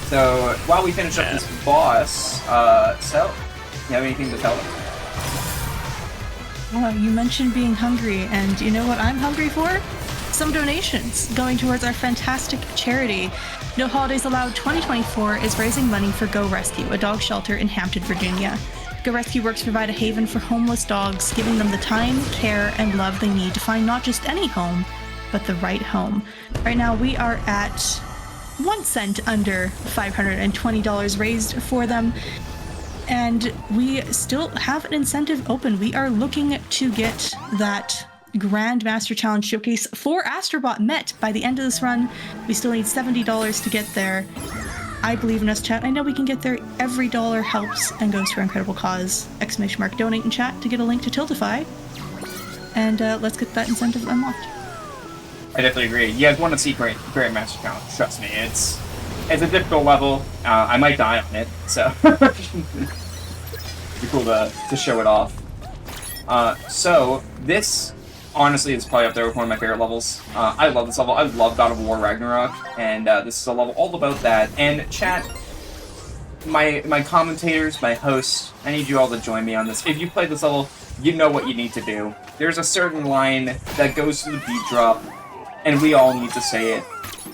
So, while we finish up this boss, so, you have anything to tell them? Well, you mentioned being hungry, and you know what I'm hungry for? Some donations going towards our fantastic charity. No Holidays Allowed 2024 is raising money for Go Rescue, a dog shelter in Hampton, Virginia. Go Rescue works to provide a haven for homeless dogs, giving them the time, care, and love they need to find not just any home, but the right home. Right now, we are at 1 cent under $520 raised for them, and we still have an incentive open. We are looking to get that Grandmaster Challenge Showcase for Astrobot met by the end of this run. We still need $70 to get there. I believe in us, chat. I know we can get there. Every dollar helps and goes to our incredible cause. ! Donate in chat to get a link to Tiltify. And let's get that incentive unlocked. I definitely agree. You guys want to see Grandmaster Challenge. Trust me, it's a difficult level. I might die on it, so be cool to show it off. So this honestly, it's probably up there with one of my favorite levels. I love this level. I love God of War Ragnarok, and this is a level all about that. And chat, my commentators, my hosts, I need you all to join me on this. If you play this level, you know what you need to do. There's a certain line that goes to the beat drop, and we all need to say it.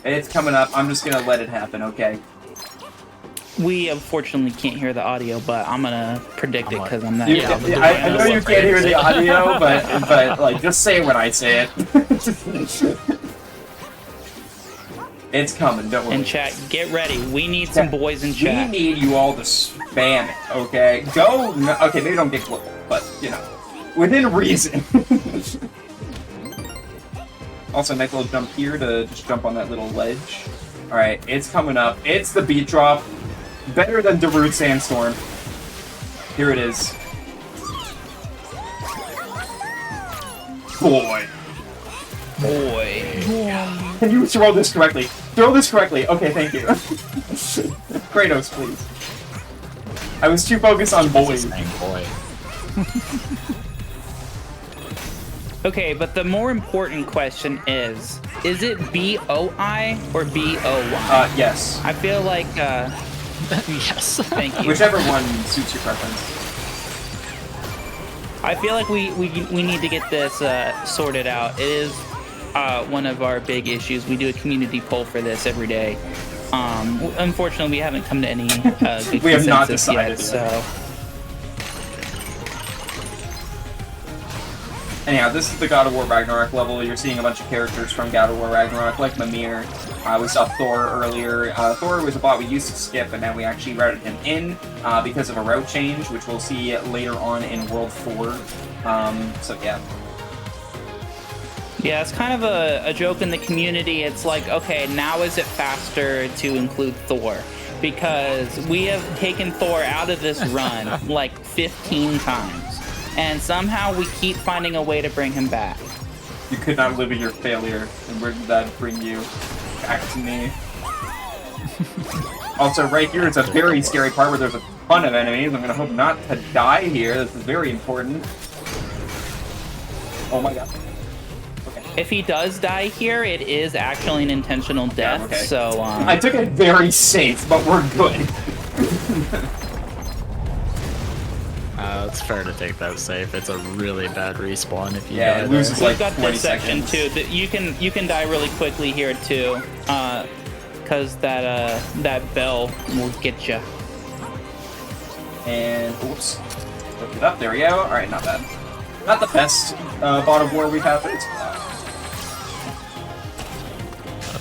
It's coming up. I'm just gonna let it happen, okay? We unfortunately can't hear the audio, but I'm gonna predict it because I'm not. I know you can't hear the audio, but like, just say it when I say it. It's coming, don't worry. And chat, get ready. We need some boys in chat. We need you all to spam it, okay? Go. No, okay, maybe don't get close, but you know, within reason. Also, nice little jump here to just jump on that little ledge. All right, it's coming up. It's the beat drop. Better than Darude Sandstorm. Here it is. Boy. Can you throw this correctly? Throw this correctly. Okay, thank you. Kratos, please. I was too focused on boy. Boy. Okay, but the more important question is it B-O-I or B-O-Y? Yes. I feel like, Yes. thank you. Whichever one suits your preference. I feel like we need to get this sorted out. It is one of our big issues. We do a community poll for this every day. Unfortunately, we haven't come to any good We have not consensus decided yet, so... Anyhow, this is the God of War Ragnarok level. You're seeing a bunch of characters from God of War Ragnarok, like Mimir. We saw Thor earlier. Thor was a bot we used to skip, but now we actually routed him in because of a route change, which we'll see later on in World 4. So yeah. Yeah, it's kind of a joke in the community. It's like, okay, now is it faster to include Thor? Because we have taken Thor out of this run like 15 times. And somehow we keep finding a way to bring him back. You could not live with your failure, and where did that bring you? Back to me. Also, right here, it's a very scary part where there's a ton of enemies. I'm gonna hope not to die here. This is very important. Oh my god. Okay. If he does die here, it is actually an intentional death, okay. so... I took it very safe, but we're good. It's fair to take that safe. It's a really bad respawn if you Yeah, die it loses there. like We've got 20 this section seconds. too. You can die really quickly here too, because that bell will get you. And oops, look it up. There we go. All right, not bad. Not the best bot of war we've had, but it's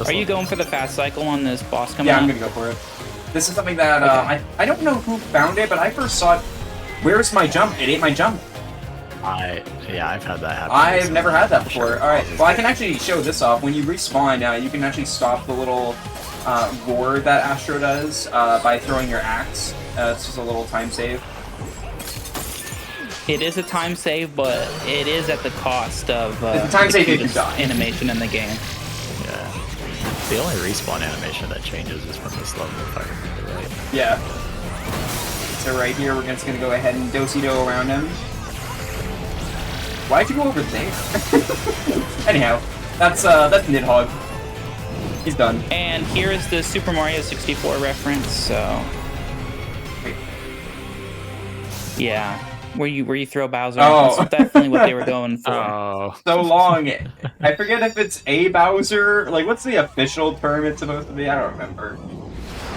Are you going for the fast cycle on this boss coming yeah, up? I'm gonna go for it. This is something that I don't know who found it, but I first saw it. Where's my jump? It ate my jump. Yeah, I've had that happen. I've never had that before. All right, well I can actually show this off. When you respawn, you can actually stop the little roar that Astro does by throwing your axe. It's just a little time save. It is a time save, but it is at the cost of It's a time save if you cutest die. animation in the game. Yeah. The only respawn animation that changes is from this level, if I remember right. Yeah. So right here, we're just gonna go ahead and do-si-do around him. Why'd you go over there? Anyhow, that's Nidhogg. He's done. And here is the Super Mario 64 reference. So, Wait. yeah, where you throw Bowser. Oh. That's definitely what they were going for. Oh. So long. I forget if it's a Bowser. Like, what's the official term it's supposed to be? I don't remember.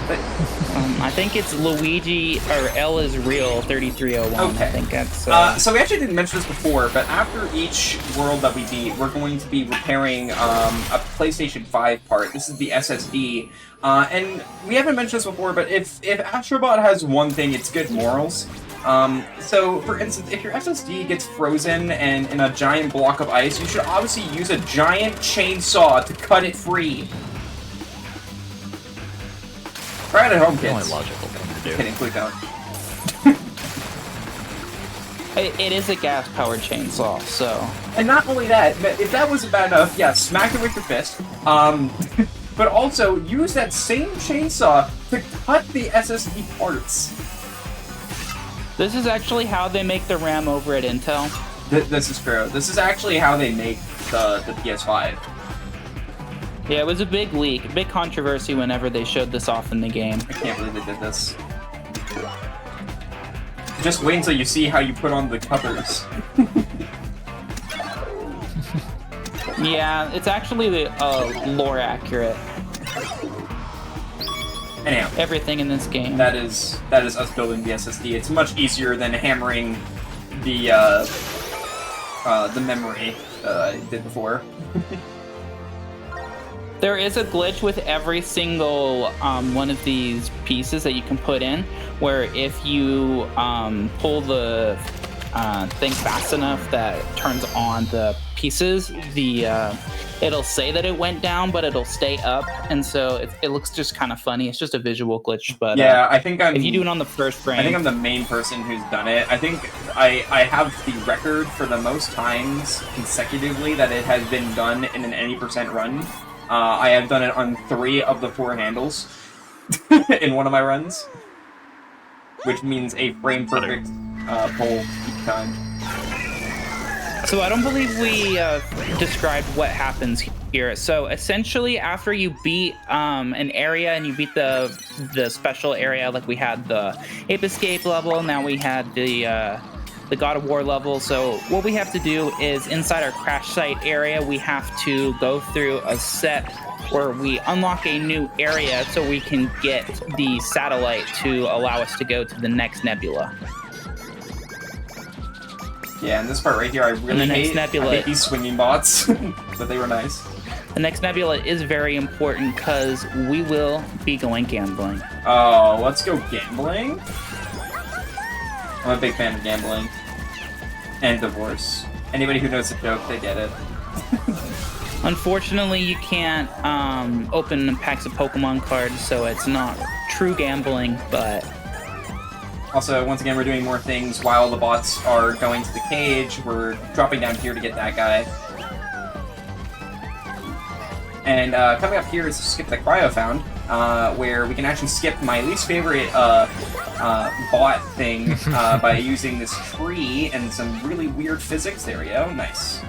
But, I think it's Luigi, or L is real 3301. Okay. I think that's. so we actually didn't mention this before, but after each world that we beat, we're going to be repairing a PlayStation 5 part. This is the SSD. And we haven't mentioned this before, but if Astrobot has one thing, it's good morals. So, for instance, if your SSD gets frozen and in a giant block of ice, you should obviously use a giant chainsaw to cut it free. Try it at home, The only kids. logical thing to do. Kidding, please don't. it is a gas-powered chainsaw, so. And not only that, but if that wasn't bad enough, yeah, smack it with your fist. But also use that same chainsaw to cut the SSD parts. This is actually how they make the RAM over at Intel. This is true. This is actually how they make the PS5. Yeah, it was a big leak, a big controversy whenever they showed this off in the game. I can't believe they did this. Just wait until you see how you put on the covers. Yeah, it's actually lore accurate. Anyhow, Everything in this game. that is us building the SSD. It's much easier than hammering the memory I did before. There is a glitch with every single one of these pieces that you can put in, where if you pull the thing fast enough that turns on the pieces, it'll say that it went down, but it'll stay up, and so it looks just kind of funny. It's just a visual glitch, but Yeah, I think if you do it on the first frame, I think I'm the main person who's done it. I think I have the record for the most times consecutively that it has been done in an any % run. I have done it on 3 of the 4 handles in one of my runs, which means a frame perfect pull each time. So I don't believe we described what happens here. So essentially, after you beat an area and you beat the special area, like we had the Ape Escape level, now we had the God of War level. So what we have to do is inside our crash site area, we have to go through a set where we unlock a new area so we can get the satellite to allow us to go to the next nebula. Yeah, and this part right here, I really hate these swinging bots, but they were nice. The next nebula is very important because we will be going gambling. Oh, let's go gambling? I'm a big fan of gambling. And divorce. Anybody who knows the joke, they get it. Unfortunately, you can't open packs of Pokemon cards, so it's not true gambling, but... Also, once again, we're doing more things while the bots are going to the cage. We're dropping down here to get that guy. And coming up here is Skip the Cryo Found, where we can actually skip my least favorite bot thing by using this tree and some really weird physics. There we go. Nice.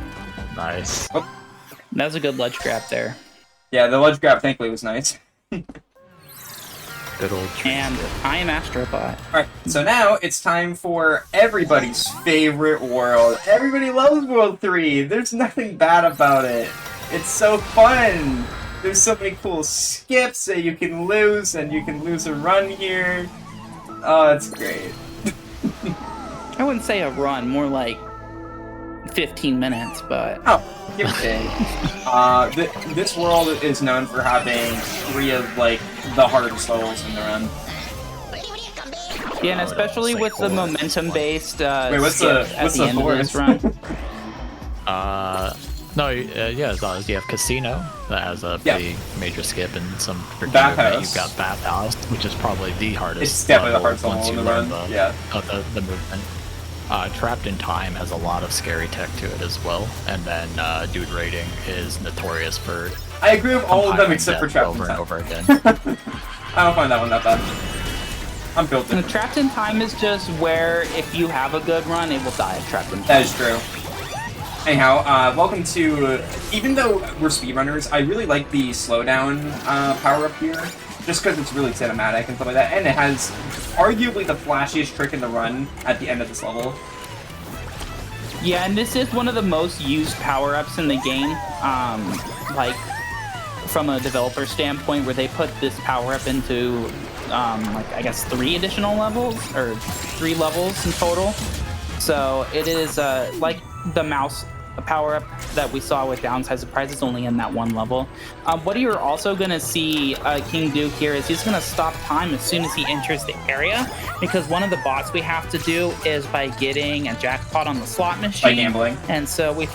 Nice. Oh. That was a good ledge grab there. Yeah, the ledge grab, thankfully, was nice. Good old tree. And I am Astrobot. Alright, so now it's time for everybody's favorite world. Everybody loves World 3. There's nothing bad about it. It's so fun. There's so many cool skips that you can lose, and you can lose a run here. Oh, it's great. I wouldn't say a run, more like 15 minutes, but... Oh, give or take. This world is known for having 3 of, like, the hardest levels in the run. Yeah, and especially with the momentum-based Wait, what's skip the, at what's the the end of this fourth? run. No, yeah, you have Casino that has a pretty major skip and some Bathhouse. You've got Bathhouse, which is probably the hardest. It's definitely the level hardest level once in you the learn run. the movement. Trapped in Time has a lot of scary tech to it as well, and then Dude Rating is notorious for. I agree with all of them except for Trapped in over Time. and over again. I don't find that one that bad. I'm built And in. the Trapped in Time is just where if you have a good run, it will die at Trapped in Time. That is true. Anyhow, welcome to... Even though we're speedrunners, I really like the slowdown power-up here, just because it's really cinematic and stuff like that, and it has arguably the flashiest trick in the run at the end of this level. Yeah, and this is one of the most used power-ups in the game, like, from a developer standpoint, where they put this power-up into, like, I guess 3 additional levels, or 3 levels in total. So it is, like the mouse power-up that we saw with Downside Surprise is only in that 1 level. What you're also going to see King do here is he's going to stop time as soon as he enters the area, because one of the bots we have to do is by getting a jackpot on the slot machine. By gambling. And so we...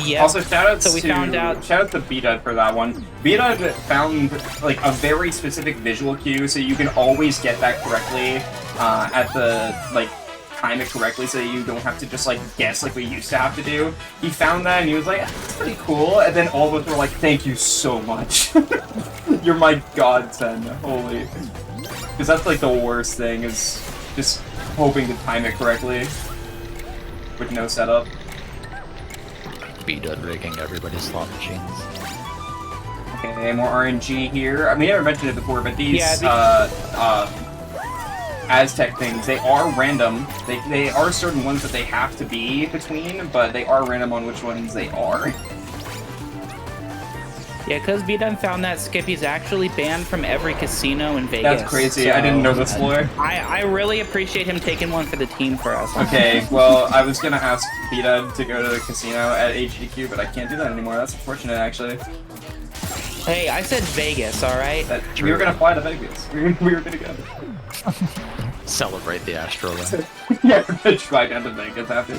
Yeah. Also, shout out to B-Dud for that one. B-Dud found like a very specific visual cue, so you can always get that correctly at the time it correctly, so you don't have to just like guess like we used to have to do. He found that and he was like, "That's pretty cool." And then all of us were like, "Thank you so much. You're my godsend." Holy, because that's like the worst thing is just hoping to time it correctly with no setup. speed rigging everybody's slot machines. Okay, more RNG here. I mean, I never mentioned it before, but these Aztec things, they are random. They are certain ones that they have to be between, but they are random on which ones they are. Yeah, because B-Done found that Skippy's actually banned from every casino in Vegas. That's crazy. I didn't know this lore. I really appreciate him taking one for the team for us. Okay, well, I was gonna ask B-Done to go to the casino at HDQ, but I can't do that anymore. That's unfortunate, actually. Hey, I said Vegas, alright? We were gonna fly to Vegas. We were gonna go. Celebrate the Astro run. Yeah, we're gonna fly down to Vegas after.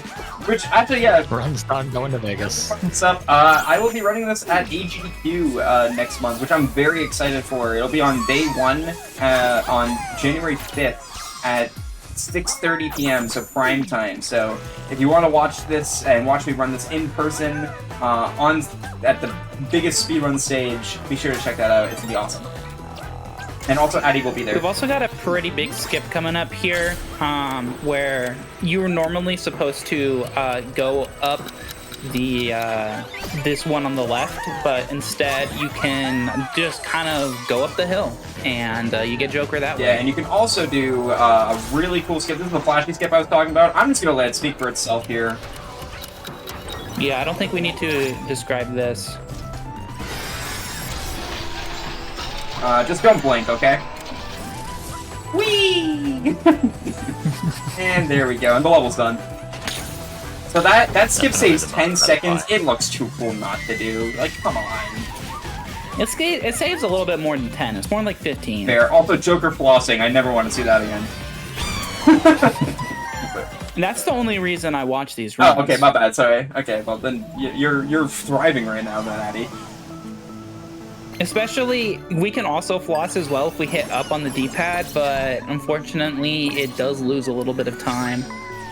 Which, actually, yeah. Run's done, going to Vegas. What's up? I will be running this at AGDQ next month, which I'm very excited for. It'll be on day 1 on January 5th at 6:30 p.m., so prime time. So if you want to watch this and watch me run this in person at the biggest speedrun stage, be sure to check that out. It's gonna be awesome. And also, Addy will be there. We've also got a pretty big skip coming up here, where you were normally supposed to go up the this one on the left, but instead you can just kind of go up the hill, and you get Joker that way. Yeah, and you can also do a really cool skip. This is the flashy skip I was talking about. I'm just gonna let it speak for itself here. Yeah, I don't think we need to describe this. Just don't blink, okay? Whee! And there we go, and the level's done. So that skip saves 10 seconds. It looks too cool not to do. Like, come on. It saves a little bit more than 10. It's more like 15. Fair. Also, Joker flossing. I never want to see that again. And that's the only reason I watch these runs. Oh, okay, my bad. Sorry. Okay, well then you're thriving right now, then, Addy. Especially, we can also floss as well if we hit up on the D-pad, but unfortunately, it does lose a little bit of time.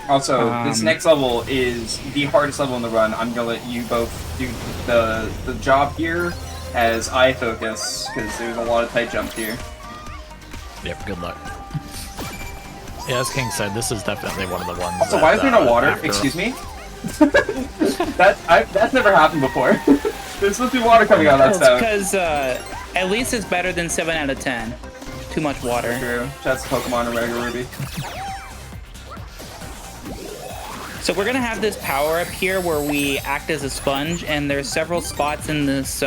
Also, this next level is the hardest level in the run. I'm gonna let you both do the job here as I focus, because there's a lot of tight jumps here. Yep, good luck. Yeah, as King said, this is definitely one of the ones. Also, why is there no water? Excuse me? That's never happened before. There's supposed to be water coming out of that stuff. Because at least it's better than 7 out of 10. Too much water. True. That's Pokemon and regular Ruby. So we're gonna have this power up here where we act as a sponge, and there's several spots in this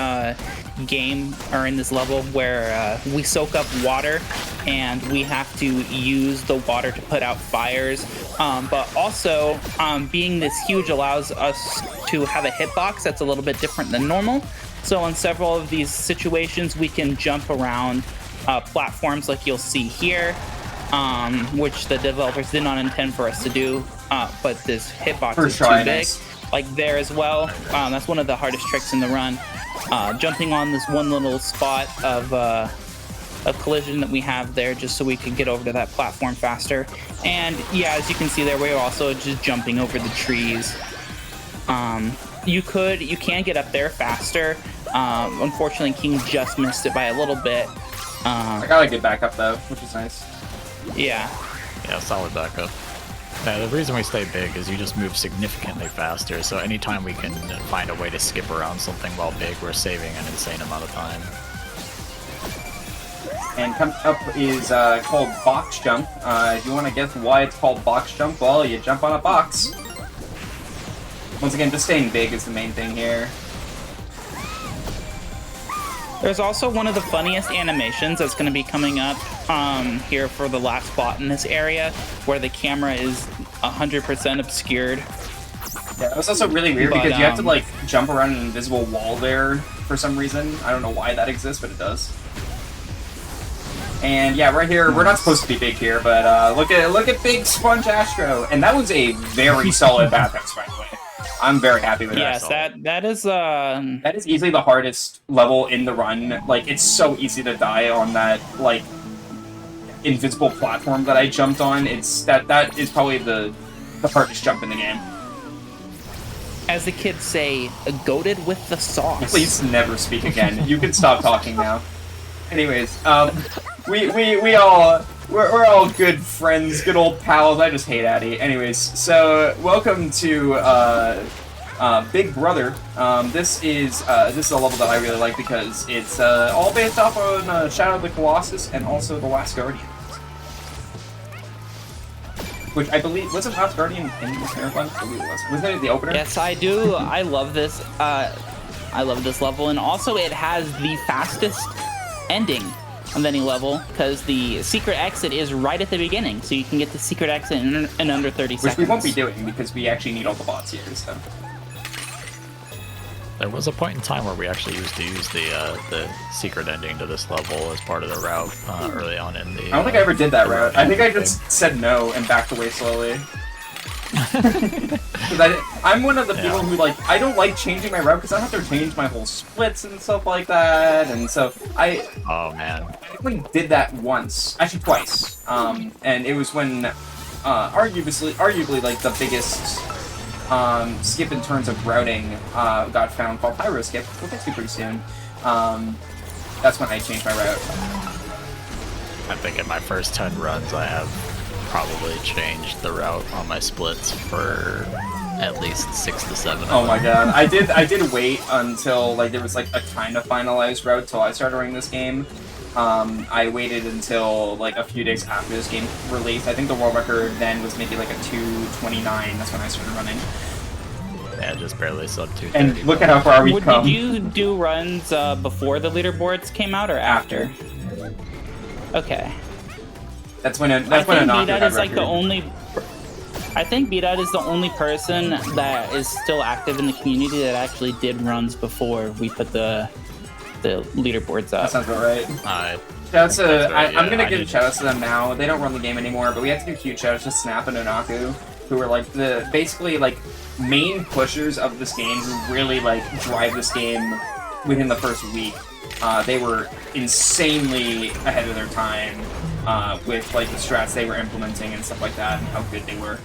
game or in this level where we soak up water, and we have to use the water to put out fires. But also, being this huge allows us to have a hitbox that's a little bit different than normal. So on several of these situations, we can jump around platforms like you'll see here, which the developers did not intend for us to do. But this hitbox is too big. Like there as well. That's one of the hardest tricks in the run. Jumping on this one little spot of a collision that we have there, just so we can get over to that platform faster. And yeah, as you can see there, we're also just jumping over the trees. You can get up there faster. Unfortunately, King just missed it by a little bit. I gotta get back up though, which is nice. Yeah. Yeah, solid backup. Yeah, the reason we stay big is you just move significantly faster, so anytime we can find a way to skip around something while big, we're saving an insane amount of time. And coming up is called Box Jump. If you want to guess why it's called Box Jump, well, you jump on a box. Once again, just staying big is the main thing here. There's also one of the funniest animations that's going to be coming up here for the last spot in this area, where the camera is 100% obscured. Yeah, that was also really weird because you have to like jump around an invisible wall there for some reason. I don't know why that exists, but it does. And yeah, right here, we're not supposed to be big here, but look at Big Sponge Astro, and that was a very solid Bathhouse, by the way. I'm very happy with that. Yes, that is easily the hardest level in the run. Like, it's so easy to die on that like invisible platform that I jumped on. That is probably the hardest jump in the game. As the kids say, goated with the sauce. Please never speak again. You can stop talking now. Anyways, we're all good friends, good old pals. I just hate Addy. Anyways, so welcome to Big Brother. This is a level that I really like because it's all based off on Shadow of the Colossus and also The Last Guardian. Which I believe wasn't Last Guardian in this marathon? I believe it was. Wasn't it the opener? Yes, I do. I love this. I love this level, and also it has the fastest ending of any level because the secret exit is right at the beginning, so you can get the secret exit in under 30 seconds. Which we won't be doing because we actually need all the bots here. So. There was a point in time where we actually used to use the secret ending to this level as part of the route early on in the. I don't think I ever did that route. I think I just said no and backed away slowly. I'm one of the people who I don't like changing my route because I have to change my whole splits and stuff like that, and so I. Oh man. I only did that once, actually twice, and it was when arguably like the biggest. Skip in terms of routing got found called Pyro Skip. We'll get to pretty soon. That's when I changed my route. I think in my first 10 runs I have probably changed the route on my splits for at least 6 to 7. Oh my god, I did wait until there was a kind of finalized route till I started running this game. I waited until a few days after this game released. I think the world record then was maybe a 2:29. That's when I started running. Yeah, just barely sub 2:30. And look at how far we've come. Did you do runs before the leaderboards came out or after? Okay. That's when I think BDOT is the only. I think BDOT is the only person that is still active in the community that actually did runs before we put the leaderboards up. That sounds about right. Shouts to I'm gonna give shoutouts to them now. They don't run the game anymore, but we have to give huge shoutouts to Snap and Onaku, who are the basically main pushers of this game, who really drive this game within the first week. They were insanely ahead of their time with the strats they were implementing and stuff like that, and how good they were,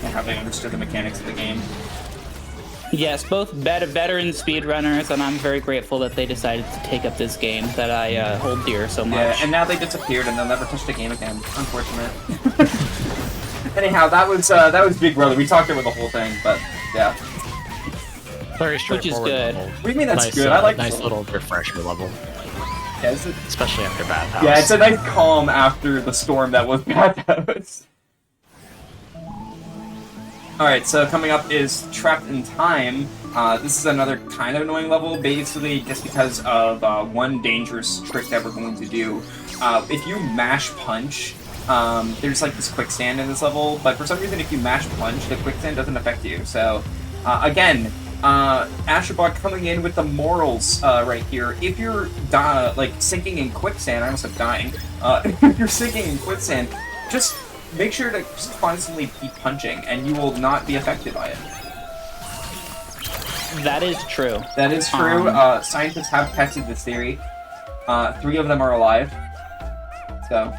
and how they understood the mechanics of the game. Yes, both veteran speedrunners, and I'm very grateful that they decided to take up this game that I hold dear so much. Yeah, and now they disappeared and they'll never touch the game again. Unfortunate. Anyhow, that was Big Brother. We talked over the whole thing, but yeah. Very straightforward. Which is good. Level. What do you mean that's nice, good? I like nice little refresher level. Yeah, especially after Bathhouse. Yeah, it's a nice calm after the storm that was Bathhouse. Alright, so coming up is Trapped in Time. This is another kind of annoying level, basically just because of one dangerous trick that we're going to do. If you mash punch, there's this quicksand in this level, but for some reason if you mash punch, the quicksand doesn't affect you. So, again, Astrobot coming in with the morals right here. If you're sinking in quicksand, I almost said dying, if you're sinking in quicksand, just make sure to just constantly be punching, and you will not be affected by it. That is true. That is true. Scientists have tested this theory. 3 of them are alive. So.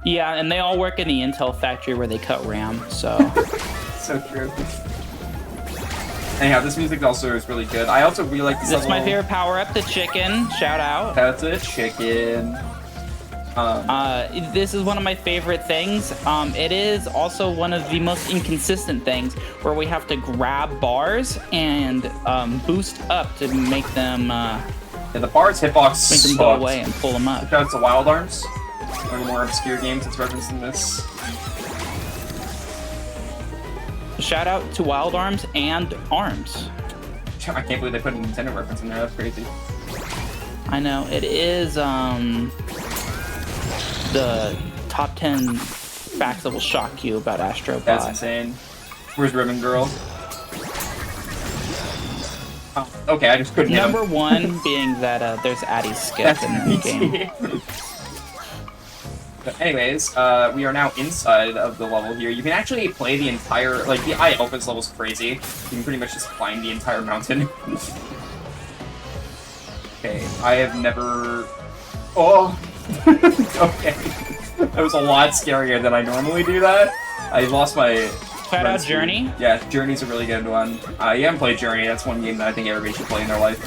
Yeah, and they all work in the Intel factory where they cut RAM, so. So true. Anyhow, this music also is really good. I also really like this level. This is my favorite power-up, the chicken. Shout out. That's it, chicken. This is one of my favorite things. It is also one of the most inconsistent things where we have to grab bars and boost up to make them yeah, the bars hitbox make them go away and pull them up. Shout out to Wild Arms, one of the more obscure games that's referenced in this. Shout out to Wild Arms and Arms. I can't believe they put a Nintendo reference in there. That's crazy. I know. It is the top 10 facts that will shock you about Astro Bot. That's insane. Where's Ribbon Girl? Oh, okay, I just couldn't hit him. Number 1 being that there's Addie's skip in the game. But anyways, we are now inside of the level here. You can actually play the entire, the Eye Opens level's crazy. You can pretty much just climb the entire mountain. Okay, I have never... Oh! Okay. That was a lot scarier than I normally do that. I lost my... Shout out Journey? Yeah, Journey's a really good one. You haven't played Journey, that's one game that I think everybody should play in their life.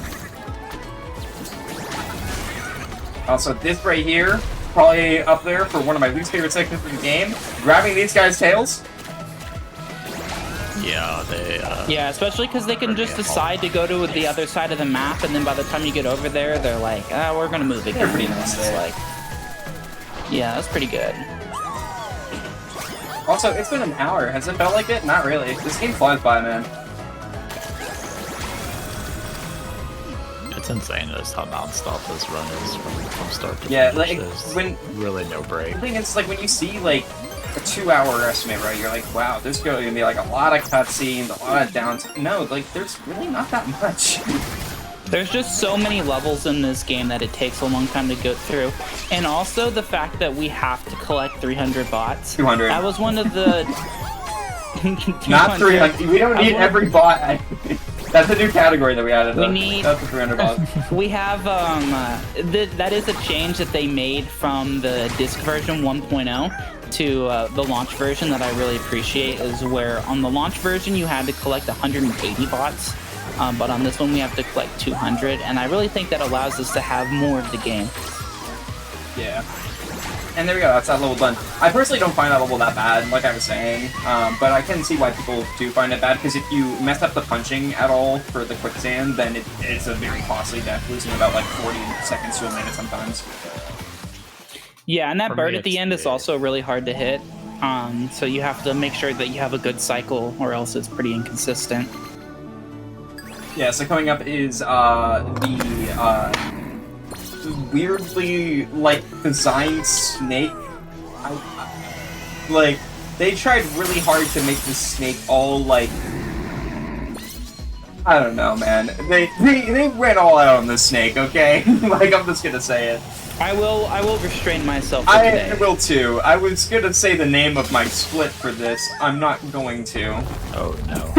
Also, this right here, probably up there for one of my least favorite sections of the game. Grabbing these guys' tails. Yeah, they. Yeah, especially because they can just decide to go to the other side of the map, and then by the time you get over there, they're like, "Ah, we're gonna move again." They're pretty And nice it's there. like, yeah, that's pretty good. Also, it's been an hour. Has it felt like it? Not really. This game flies by, man. It's insane just how non-stop this run is from start to Yeah, finish. like, There's when- really no break. The thing is, like, when you see, like, a 2-hour estimate, right, you're like, wow, there's going to be, like, a lot of cutscenes, a lot of downtime. No, like, there's really not that much. There's just so many levels in this game that it takes a long time to go through. And also the fact that we have to collect 300 bots. 200. That was one of the... Not 300. We don't need every bot. That's a new category that we added. We need- That's the 300 bot. We have, that is a change that they made from the disc version 1.0 to the launch version that I really appreciate, is where on the launch version you had to collect 180 bots. But on this one we have to collect 200, and I really think that allows us to have more of the game. Yeah. And there we go, that's that level done. I personally don't find that level that bad, like I was saying, but I can see why people do find it bad, because if you mess up the punching at all for the quicksand, then it's a very costly death, losing about like 40 seconds to a minute sometimes. Yeah, and that For bird me, at the it's end is the- also really hard to hit. So you have to make sure that you have a good cycle, or else it's pretty inconsistent. Yeah, so coming up is the weirdly, like, designed snake. Like, they tried really hard to make this snake all, like, I don't know, man. They went all out on this snake, okay? Like, I'm just gonna say it. I will restrain myself for I today. will too. I was gonna say the name of my split for this. I'm not going to. Oh no.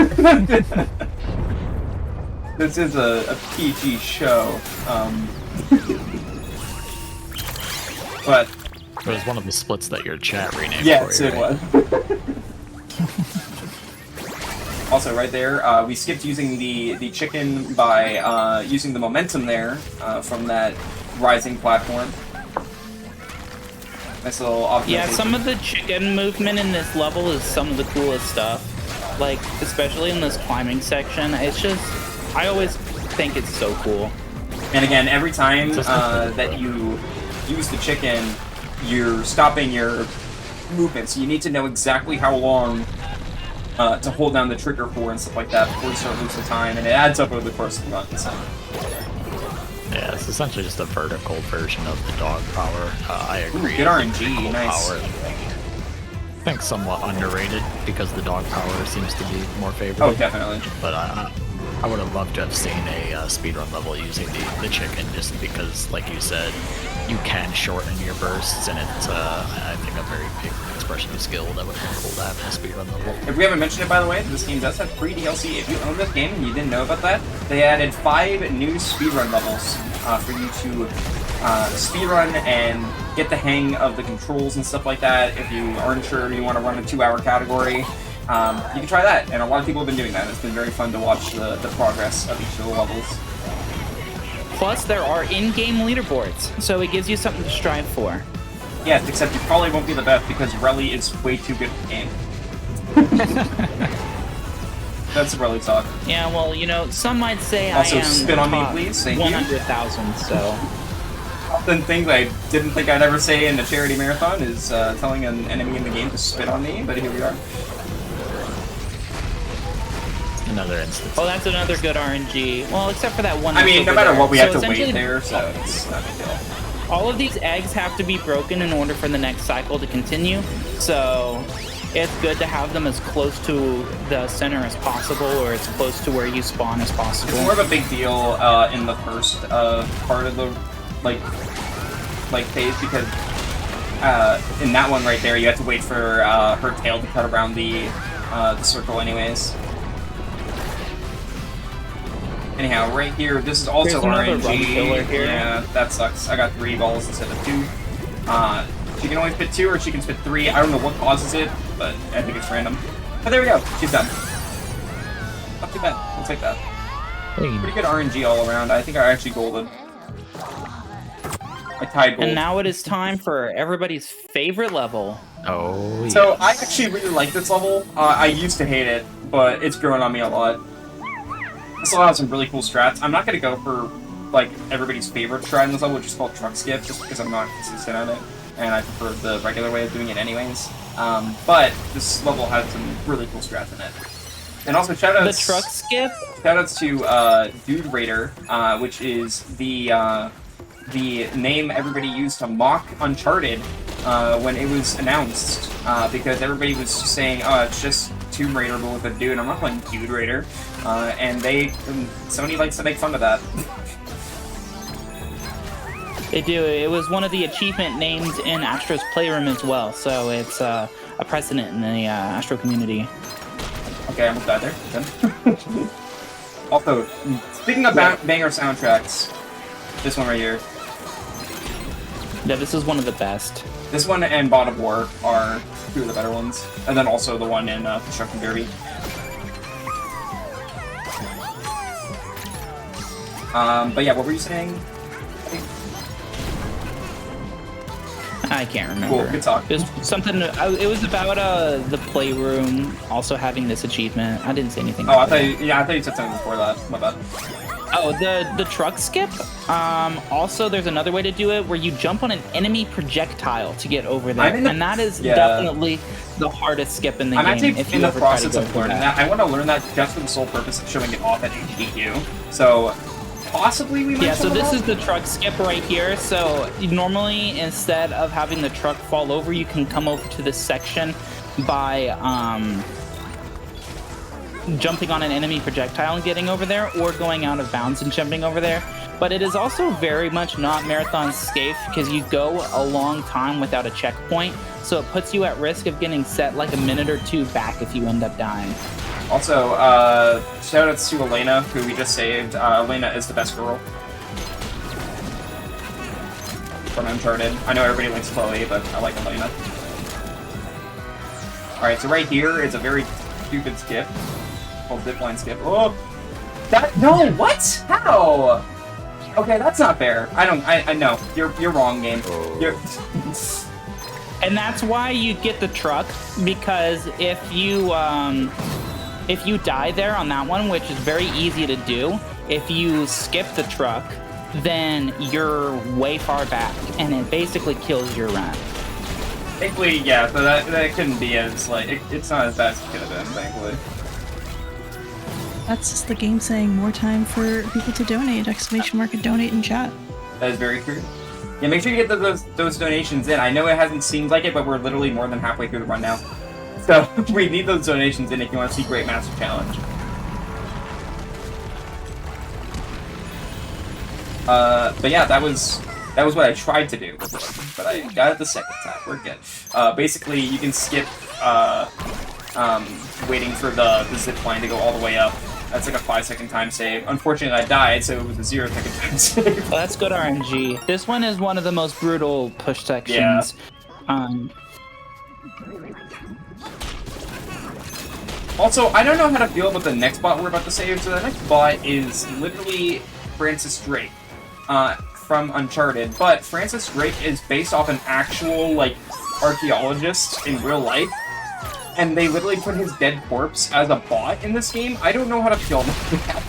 This is a PG show. But It was one of the splits that your chat renamed yes, for you, it right? was. Also, right there, we skipped using the chicken by using the momentum there from that rising platform. Nice little optimization. Yeah, some of the chicken movement in this level is some of the coolest stuff. Like, especially in this climbing section. It's just, I always think it's so cool. And again, every time Just- that you use the chicken, you're stopping your movement, so you need to know exactly how long to hold down the trigger for and stuff like that before you start losing time, and it adds up over the course of the run. So. Yeah, it's essentially just a vertical version of the dog power. I agree. good it's a RNG, pretty cool nice. power. I think somewhat underrated because the dog power seems to be more favorable. Oh, definitely. But I would have loved to have seen a speedrun level using the chicken, just because, like you said, you can shorten your bursts, and it's, I think, a very big expression of skill that would be cool to have in a speedrun level. If we haven't mentioned it, by the way, this game does have free DLC. If you own this game and you didn't know about that, they added 5 new speedrun levels for you to speedrun and get the hang of the controls and stuff like that. If you aren't sure you want to run a 2-hour category, you can try that. And a lot of people have been doing that. It's been very fun to watch the progress of each of the levels. Plus, there are in-game leaderboards, so it gives you something to strive for. Yes, except you probably won't be the best because Relly is way too good at the game. That's Relly talk. Yeah, well, you know, some might say Also, I am spit on me, top please. Thank you. 100,000, so... Often things I didn't think I'd ever say in a charity marathon is telling an enemy in the game to spit on me, but here we are. Another instance. Oh, that's another good RNG. Well, except for that one. I mean, that's no over matter there. what, we So have to wait essentially, there, so it's not a big deal. All of these eggs have to be broken in order for the next cycle to continue. So it's good to have them as close to the center as possible, or as close to where you spawn as possible. It's more of a big deal in the first part of the like phase because in that one right there, you have to wait for her tail to cut around the circle, anyways. Anyhow, right here, this is also There's another RNG. run filler here. Yeah, that sucks. I got 3 balls instead of 2. She can only fit 2 or she can fit 3. I don't know what causes it, but I think it's random. But there we go. She's done. Not too bad. We'll take that. Pretty good RNG all around. I think I actually golded. I tied gold. And now it is time for everybody's favorite level. Oh, So yes. I actually really like this level. I used to hate it, but it's growing on me a lot. This will have some really cool strats. I'm not gonna go for like everybody's favorite strat in this level, which is called truck skip, just because I'm not consistent on it, and I prefer the regular way of doing it anyways. But this level has some really cool strats in it. And also shoutouts. The truck skip. Shoutouts to Dude Raider, which is the name everybody used to mock Uncharted when it was announced, because everybody was saying, "Oh, it's just Tomb Raider but with a dude." I'm not playing Dude Raider, and Sony likes to make fun of that. They do. It was one of the achievement names in Astro's Playroom as well, so it's a precedent in the Astro community. Okay, I almost died there. Good. Also, speaking of banger soundtracks, this one right here. Yeah, this is one of the best. This one and God of War are two of the better ones, and then also the one in Construction Derby. But yeah, what were you saying? I can't remember. Cool, good talk. It was something. It was about the Playroom also having this achievement. I didn't say anything. Oh, I thought you said something before that. My bad. Oh, the truck skip. Also, there's another way to do it where you jump on an enemy projectile to get over there, and that is definitely the hardest skip in the game. I'm actually if in you the ever try process to go of through learning that. I want to learn that just for the sole purpose of showing it off at HDQ. So possibly we might. Yeah. So this is the truck skip right here. So normally, instead of having the truck fall over, you can come over to this section by jumping on an enemy projectile and getting over there, or going out of bounds and jumping over there. But it is also very much not marathon safe because you go a long time without a checkpoint, so it puts you at risk of getting set like a minute or two back if you end up dying. Also, shoutouts to Elena, who we just saved. Elena is the best girl from Uncharted. I know everybody likes Chloe, but I like Elena. Alright, so right here is a very stupid skip. Called zipline skip. Oh! No! What? How? Okay, that's not fair. I know. You're wrong, game. And that's why you get the truck, because if you die there on that one, which is very easy to do, if you skip the truck, then you're way far back, and it basically kills your run. Thankfully, yeah, so that couldn't be as, like, it's not as bad as it could have been, thankfully. That's just the game saying more time for people to donate. Exclamation mark and donate in chat. That is very true. Yeah, make sure you get those donations in. I know it hasn't seemed like it, but we're literally more than halfway through the run now. So we need those donations in if you want to see Great Master Challenge. But yeah, that was what I tried to do, but I got it the second time. We're good. Basically, you can skip waiting for the zip line to go all the way up. That's like a 5-second time save. Unfortunately, I died, so it was a 0-second time save. Well, that's good RNG. This one is one of the most brutal push sections. Yeah. Also, I don't know how to feel about the next bot we're about to save. So the next bot is literally Francis Drake from Uncharted. But Francis Drake is based off an actual, like, archaeologist in real life. And they literally put his dead corpse as a bot in this game. I don't know how to feel about that.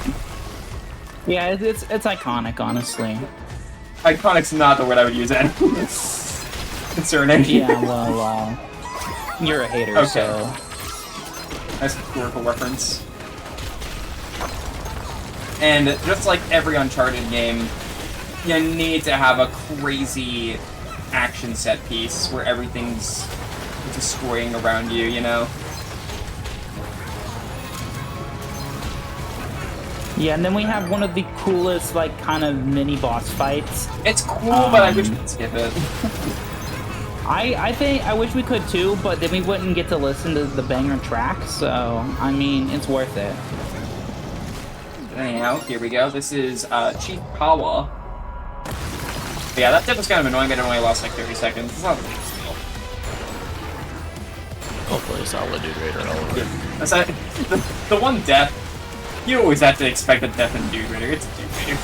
Yeah, it's iconic, honestly. Iconic's not the word I would use, Ed. Concerning. Yeah, well, you're a hater, okay. So... Nice historical reference. And just like every Uncharted game, you need to have a crazy action set piece where everything's destroying around you, you know? Yeah, and then we have one of the coolest, like, kind of mini boss fights. It's cool, but I wish we could skip it. I wish we could too, but then we wouldn't get to listen to the banger track, so, I mean, it's worth it. Anyhow, here we go. This is Chief Kawa. But yeah, that tip was kind of annoying, but it only lost like 30 seconds. It's not a big deal. Hopefully it's solid Dude Raider all over. That's not, the one death, you always have to expect a death in Dude Raider. It's a Dude Raider.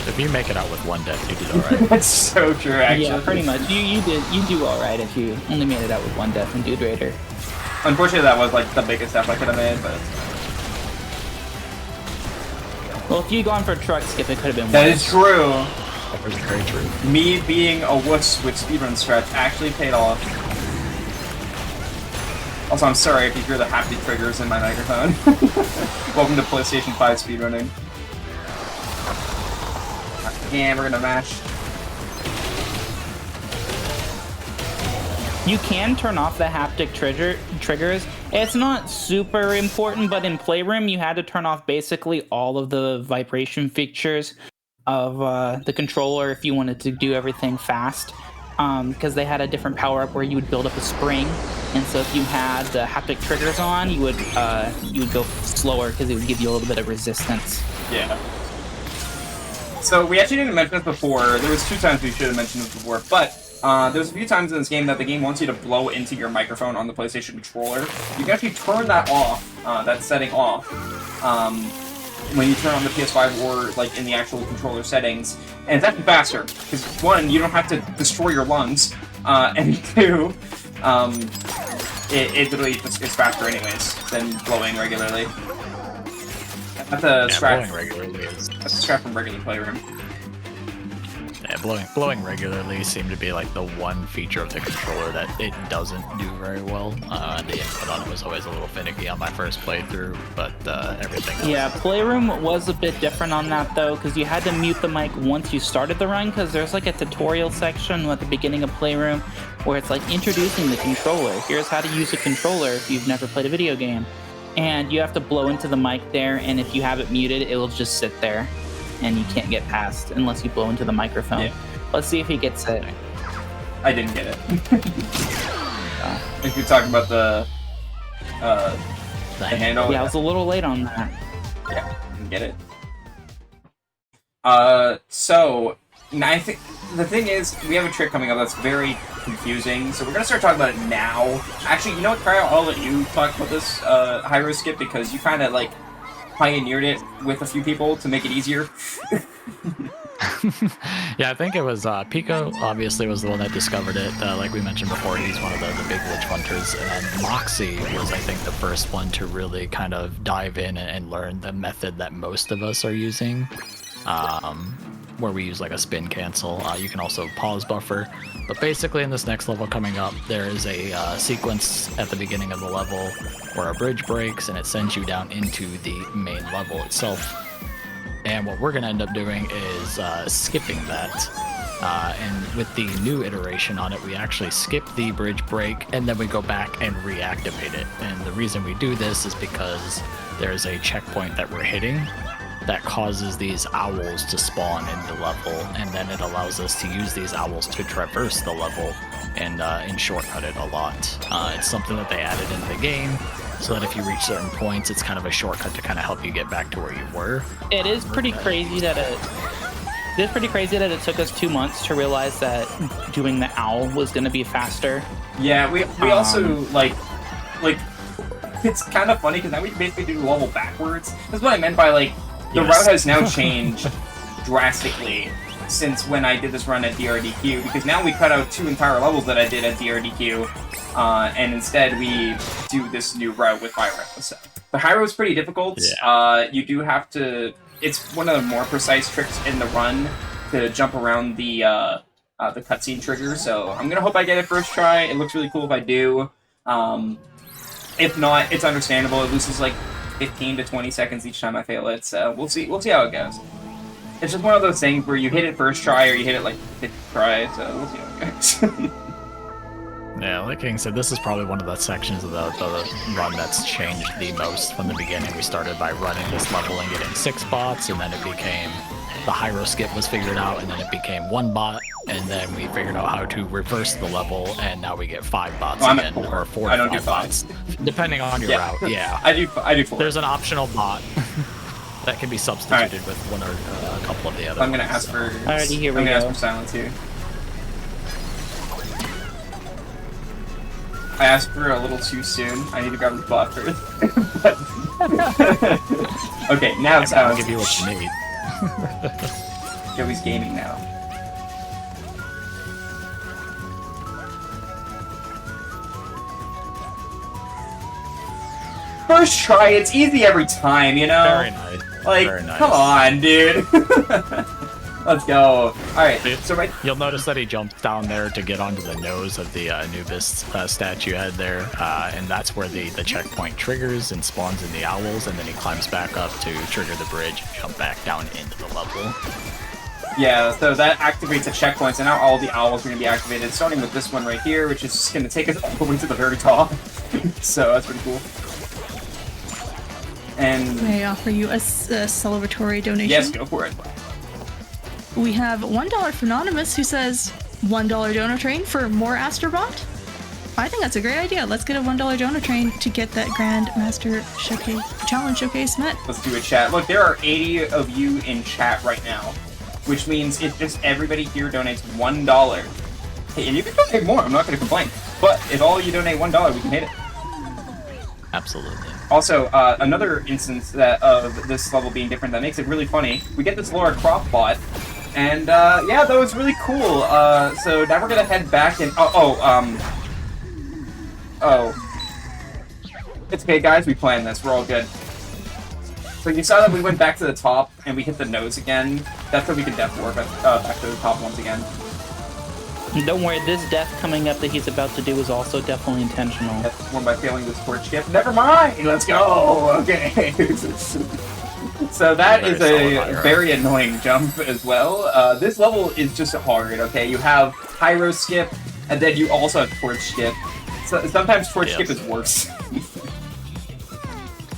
If you make it out with one death, you did alright. That's so true, actually. Yeah, pretty much. You do alright if you only made it out with one death in Dude Raider. Unfortunately, that was like the biggest step I could have made, but Well, if you'd gone for a truck skip, it could have been worse. that is true. That was very true. Me being a wuss with speedrun stretch actually paid off. Also, I'm sorry if you hear the haptic triggers in my microphone. Welcome to PlayStation 5 speedrunning. Yeah, we're gonna mash. You can turn off the haptic triggers. It's not super important, but in Playroom, you had to turn off basically all of the vibration features of the controller if you wanted to do everything fast. Because they had a different power-up where you would build up a spring, and so if you had the haptic triggers on, you would go slower because it would give you a little bit of resistance. Yeah. So we actually didn't mention this before. There was 2 times we should have mentioned this before, but there's a few times in this game that the game wants you to blow into your microphone on the PlayStation controller. You can actually turn that off, that setting off, when you turn on the PS5 or like in the actual controller settings, and it's actually faster because 1, you don't have to destroy your lungs, and 2, it literally just is faster anyways than blowing regularly. I have to scrap. Blowing regularly is... I have to scrap from regular Playroom. Yeah, blowing regularly seemed to be like the one feature of the controller that it doesn't do very well. The input on it was always a little finicky on my first playthrough, but everything else... Yeah, Playroom was a bit different on that though, because you had to mute the mic once you started the run, because there's like a tutorial section at the beginning of Playroom where it's like introducing the controller. Here's how to use a controller if you've never played a video game. And you have to blow into the mic there, and if you have it muted, it will just sit there. And you can't get past unless you blow into the microphone. Yeah. Let's see if he gets it. I didn't get it. If you're talking about the handle. Yeah, I was a little late on that. Yeah, didn't get it. So I think the thing is, we have a trick coming up that's very confusing. So we're gonna start talking about it now. Actually, you know what, Kyle? I'll let you talk about this high-row skip because you kind of like pioneered it with a few people to make it easier. Yeah, I think it was Pico, obviously, was the one that discovered it. Like we mentioned before, he's one of the big witch hunters. And then Moxie was, I think, the first one to really kind of dive in and learn the method that most of us are using, where we use like a spin cancel. You can also pause buffer. But basically, in this next level coming up, there is a sequence at the beginning of the level where a bridge breaks and it sends you down into the main level itself. And what we're going to end up doing is skipping that. And with the new iteration on it, we actually skip the bridge break and then we go back and reactivate it. And the reason we do this is because there's a checkpoint that we're hitting that causes these owls to spawn in the level, and then it allows us to use these owls to traverse the level and shortcut it a lot. It's something that they added into the game, so that if you reach certain points, it's kind of a shortcut to kind of help you get back to where you were. It is pretty crazy that it took us 2 months to realize that doing the owl was going to be faster. Yeah, we also like it's kind of funny because now we basically do the level backwards. That's what I meant by like the route has now changed drastically since when I did this run at DRDQ, because now we cut out 2 entire levels that I did at DRDQ, and instead we do this new route with high row. So the high row is pretty difficult. Yeah. You do have to. It's one of the more precise tricks in the run to jump around the cutscene trigger. So I'm gonna hope I get it first try. It looks really cool if I do. If not, it's understandable. It loses like 15 to 20 seconds each time I fail it. So we'll see how it goes. It's just one of those things where you hit it first try or you hit it like 5th try. So we'll see how it goes. Yeah, like King said, this is probably one of the sections of the run that's changed the most from the beginning. We started by running this level and getting 6 bots, and then it became the high-row skip was figured out, and then it became 1 bot, and then we figured out how to reverse the level, and now we get 5 bots again, or 4 I don't to do 5 bots, depending on your route. Yeah, I do 4. There's an optional bot that can be substituted with one or a couple of the other. I'm gonna ask for. Alrighty, here we go. I'm gonna ask for silence here. I asked for a little too soon. I need to grab the bot first. Okay, now it's I'll give you what you need. Joey's gaming now. first try, it's easy every time, you know? Very nice. Like, Very nice. come on, dude. Let's go. Alright, so right... You'll notice that he jumps down there to get onto the nose of the Anubis statue head there, and that's where the checkpoint triggers and spawns in the owls, and then he climbs back up to trigger the bridge and jump back down into the level. Yeah, so that activates a checkpoint, so now all the owls are going to be activated, starting with this one right here, which is just going to take us all the way to the very top. So that's pretty cool. And... May I offer you a celebratory donation? Yes, go for it. We have $1 for Anonymous, who says, $1 donor train for more Astrobot? I think that's a great idea. Let's get a $1 donor train to get that Grandmaster Showcase Challenge Showcase met. Let's do a chat. Look, there are 80 of you in chat right now, which means if just everybody here donates $1, hey, and you can donate more, I'm not going to complain, but if all you donate $1, we can hit it. Absolutely. Also, another instance of this level being different that makes it really funny, we get this Laura Croft bot, and yeah, that was really cool. So now we're gonna head back and it's okay, guys. We planned this. We're all good. So you saw that we went back to the top and we hit the nose again. That's how we can death warp back to the top once again. Don't worry, this death coming up that he's about to do is also definitely intentional. That's one by failing this torch gift. Never mind. Let's go. Okay. So that is a very annoying jump as well. This level is just hard, okay? You have Pyro skip, and then you also have Torch skip. So sometimes Torch skip is worse.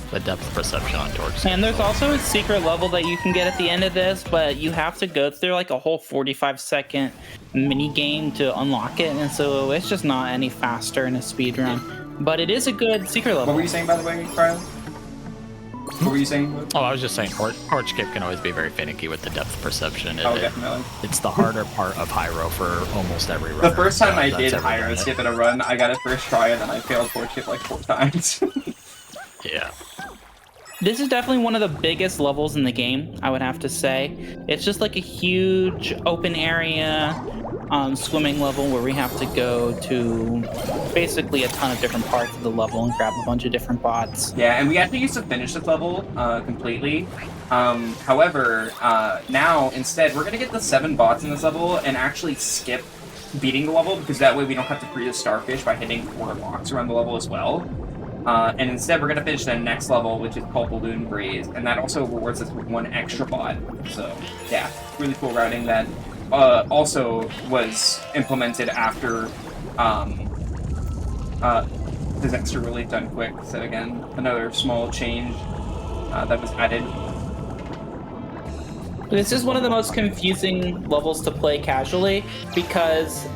The depth perception on Torch. And there's also a secret level that you can get at the end of this, but you have to go through like a whole 45-second mini game to unlock it, and so it's just not any faster in a speed run. But it is a good secret level. What were you saying, by the way, Kyle? What were you saying? Oh, I was just saying, Torch skip can always be very finicky with the depth perception. Definitely. It's the harder part of Hyro for almost every run. The first time I did Hyro skip in a run, I got it first try, and then I failed Torch skip like 4 times. Yeah. This is definitely one of the biggest levels in the game, I would have to say. It's just like a huge open area swimming level where we have to go to basically a ton of different parts of the level and grab a bunch of different bots. Yeah, and we actually used to finish this level completely. However, now instead we're gonna get the 7 bots in this level and actually skip beating the level, because that way we don't have to free the starfish by hitting 4 blocks around the level as well. And instead we're gonna finish the next level, which is called Balloon Breeze, and that also rewards us with 1 extra bot. So yeah, really cool routing that also was implemented after Disaster Relief Done Quick. So again, another small change that was added. This is one of the most confusing levels to play casually, because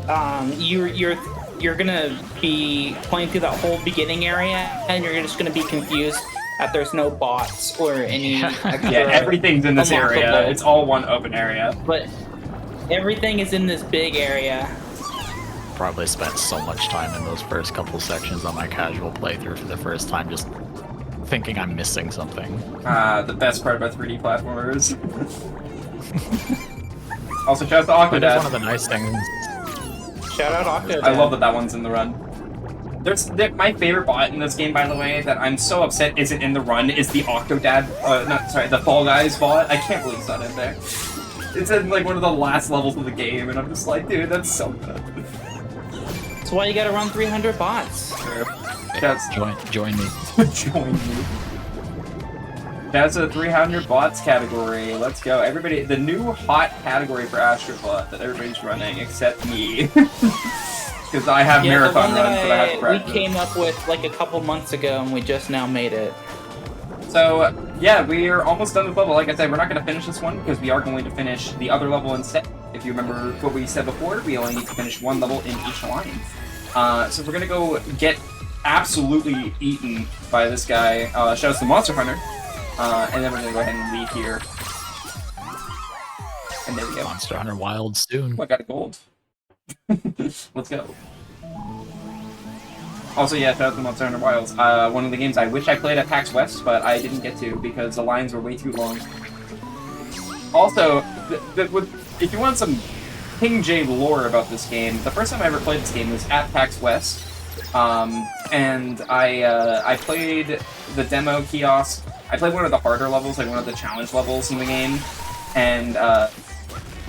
you're gonna be playing through that whole beginning area, and you're just gonna be confused that there's no bots or any extra. Yeah, everything's in this area. unlockable. It's all one open area. But everything is in this big area. Probably spent so much time in those first couple sections on my casual playthrough for the first time, just thinking I'm missing something. The best part about 3D platformers. Also, shout out to But it's Octodad. one of the nice things. Shout out Octodad. I love that that one's in the run. My favorite bot in this game, by the way, that I'm so upset isn't in the run, is the Octodad, the Fall Guys bot. I can't believe it's not in there. It's in like one of the last levels of the game, and I'm just like, dude, that's so good. That's why you gotta run 300 bots. Sure. Join me. Join me. That's a 300 bots category. Let's go. Everybody, the new hot category for Astrobot that everybody's running, except me. Because I have marathon runs that I have to practice. We came up with like a couple months ago, and we just now made it. So, yeah, we are almost done with level. Like I said, we're not going to finish this one, because we are going to finish the other level instead. If you remember what we said before, we only need to finish 1 level in each alliance. So we're going to go get absolutely eaten by this guy. Shout out to Monster Hunter. And then we're going to go ahead and leave here. And there we go. Monster Hunter Wild soon. Oh, I got a gold. Let's go. Also, yeah, shout out to Monster Hunter Wilds. One of the games I wish I played at PAX West, but I didn't get to because the lines were way too long. Also, if you want some King J lore about this game, the first time I ever played this game was at PAX West. And I played the demo kiosk. I played one of the harder levels, like one of the challenge levels in the game, and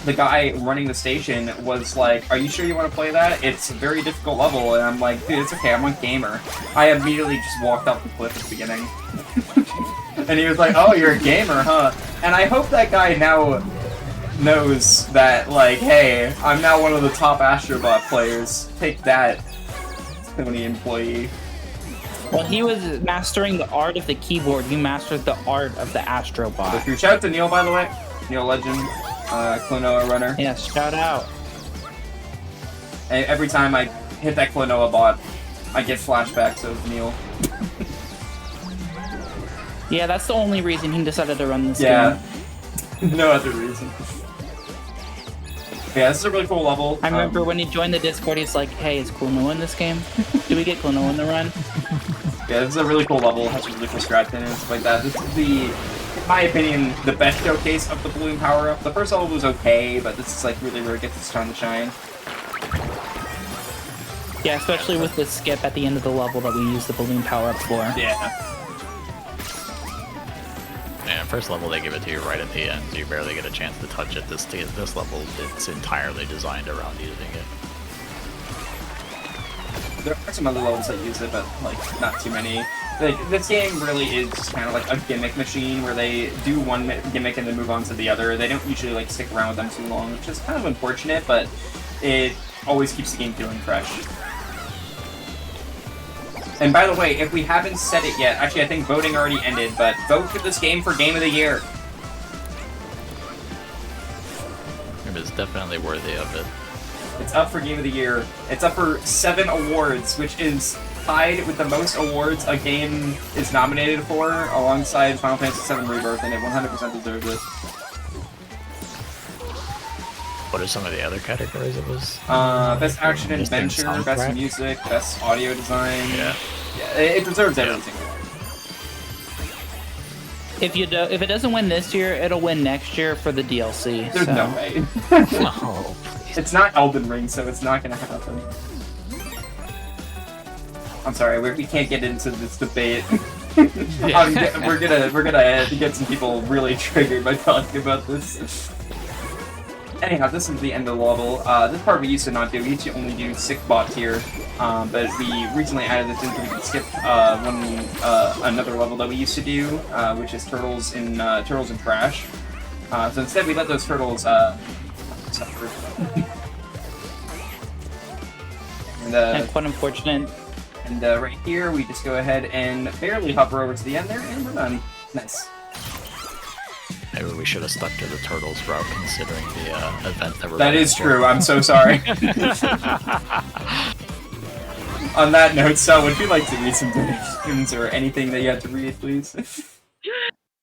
the guy running the station was like, "Are you sure you want to play that? It's a very difficult level." And I'm like, "Dude, it's okay. I'm a gamer." I immediately just walked off the cliff at the beginning. And he was like, "Oh, you're a gamer, huh?" And I hope that guy now knows that, like, hey, I'm now one of the top Astrobot players. Take that, Tony employee. When he was mastering the art of the keyboard, you mastered the art of the Astrobot. So, shout out to Neil, by the way. Neil Legend, Klonoa runner. Yes, shout out. And every time I hit that Klonoa bot, I get flashbacks of Neil. Yeah, that's the only reason he decided to run this Yeah, game. no other reason. Yeah, this is a really cool level. I remember when he joined the Discord, he's like, "Hey, is Klonoa in this game? Do we get Klonoa in the run?" Yeah, this is a really cool level. It has a really cool scratch in it and stuff like that. This is the, in my opinion, the best showcase of the balloon power-up. The first level was okay, but this is like really where it gets its time to shine. Yeah, especially with the skip at the end of the level that we use the balloon power-up for. Yeah. Yeah, first level they give it to you right at the end, so you barely get a chance to touch it. This level, it's entirely designed around using it. There are some other levels that use it, but like not too many. Like this game really is just kind of like a gimmick machine where they do one gimmick and then move on to the other. They don't usually like stick around with them too long, which is kind of unfortunate, but it always keeps the game feeling fresh. And by the way, if we haven't said it yet, actually I think voting already ended, but vote for this game for Game of the Year. It is definitely worthy of it. It's up for Game of the Year. It's up for 7 awards, which is tied with the most awards a game is nominated for, alongside Final Fantasy VII Rebirth, and it 100% deserves it. What are some of the other categories it was? Best Action and Adventure, Best Soundtrack? Music, Best Audio Design. Yeah. Yeah, it deserves everything. If it doesn't win this year, it'll win next year for the DLC. There's so. no way. Oh, please. It's not Elden Ring, so it's not gonna happen. I'm sorry, we can't get into this debate. We're gonna get some people really triggered by talking about this. Anyhow, this is the end of the level. This part we used to not do. We used to only do 6 bots here, but we recently added this in so we can skip another level that we used to do, which is turtles in trash. So instead, we let those turtles suffer. And quite unfortunate. And right here, we just go ahead and barely hover over to the end there, and we're done. Nice. Maybe we should have stuck to the turtles route, considering the event that we're. That is true. I'm so sorry. On that note, Sal, would you like to read some donations or anything that you have to read, please?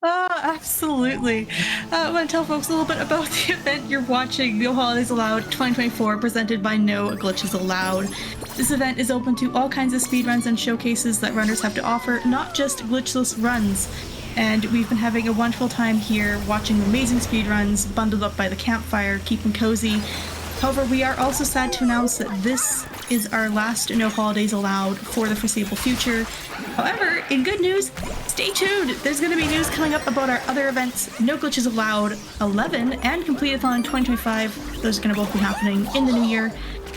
Absolutely. I want to tell folks a little bit about the event you're watching, No Holidays Allowed 2024, presented by No Glitches Allowed. This event is open to all kinds of speedruns and showcases that runners have to offer, not just glitchless runs. And we've been having a wonderful time here watching amazing speedruns, bundled up by the campfire, keeping cozy. However, we are also sad to announce that this is our last No Holidays Allowed for the foreseeable future. However, in good news, stay tuned! There's going to be news coming up about our other events, No Glitches Allowed 11 and Complete-a-thon 2025. Those are going to both be happening in the new year.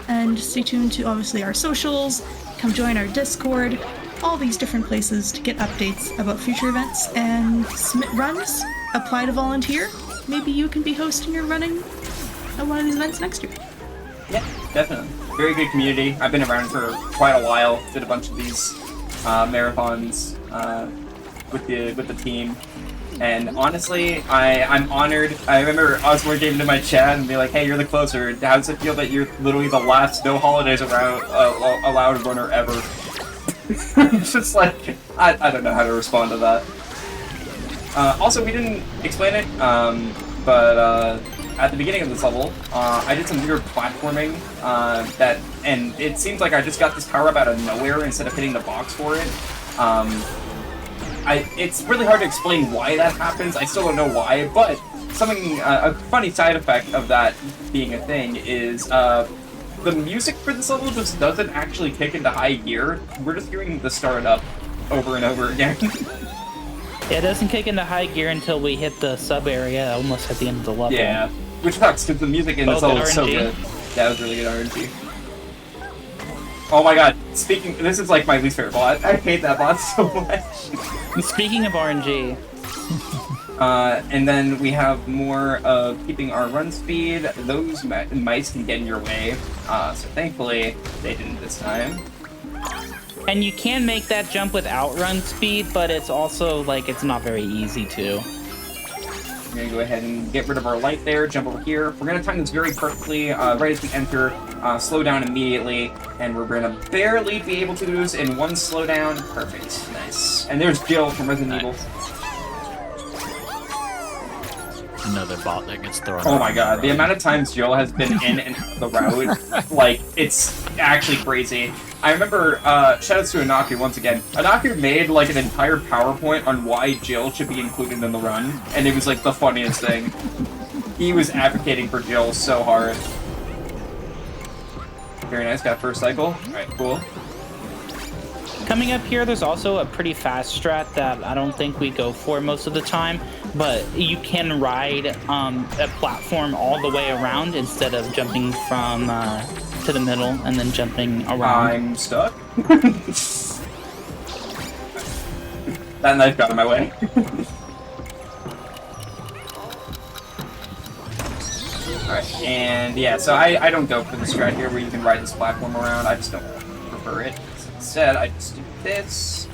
And stay tuned to, obviously, our socials. Come join our Discord. All these different places to get updates about future events and submit runs, apply to volunteer. Maybe you can be hosting or running at one of these events next year. Yeah, definitely. Very good community. I've been around for quite a while. Did a bunch of these marathons with the team. And honestly, I'm honored. I remember Osborne came into my chat and be like, "Hey, you're the closer. How does it feel that you're literally the last No Holidays allowed runner ever?" It's just like, I don't know how to respond to that. Also, we didn't explain it, but at the beginning of this level, I did some weird platforming, and it seems like I just got this power-up out of nowhere instead of hitting the box for it. It's really hard to explain why that happens. I still don't know why, but a funny side effect of that being a thing is, the music for this level just doesn't actually kick into high gear. We're just hearing the start up over and over again. Yeah, it doesn't kick into high gear until we hit the sub area almost at the end of the level. Yeah, which sucks because the music in this level is so RNG. good. That was really good RNG. Oh my god, this is like my least favorite bot. I hate that bot so much. Speaking of RNG, and then we have more of keeping our run speed. Those mice can get in your way, so thankfully they didn't this time. and you can make that jump without run speed, but it's also like it's not very easy to. We're gonna go ahead and get rid of our light there, jump over here. We're gonna time this very perfectly, right as we enter, slow down immediately, and we're gonna barely be able to do this in one slowdown. Perfect, nice. And there's Jill from Resident Evil. Another bot that gets thrown. Oh out. my god, the amount of times Jill has been in and out of the route, like, it's actually crazy. I remember, shoutouts to Anaku once again. Anaku made, like, an entire PowerPoint on why Jill should be included in the run, and it was, like, the funniest thing. He was advocating for Jill so hard. Very nice, got first cycle. Alright, cool. Coming up here, there's also a pretty fast strat that I don't think we go for most of the time, but you can ride a platform all the way around instead of jumping from to the middle and then jumping around. I'm stuck. That knife got in my way. Alright, and yeah, so I don't go for the strat here where you can ride this platform around. I just don't prefer it. Instead, I just do this.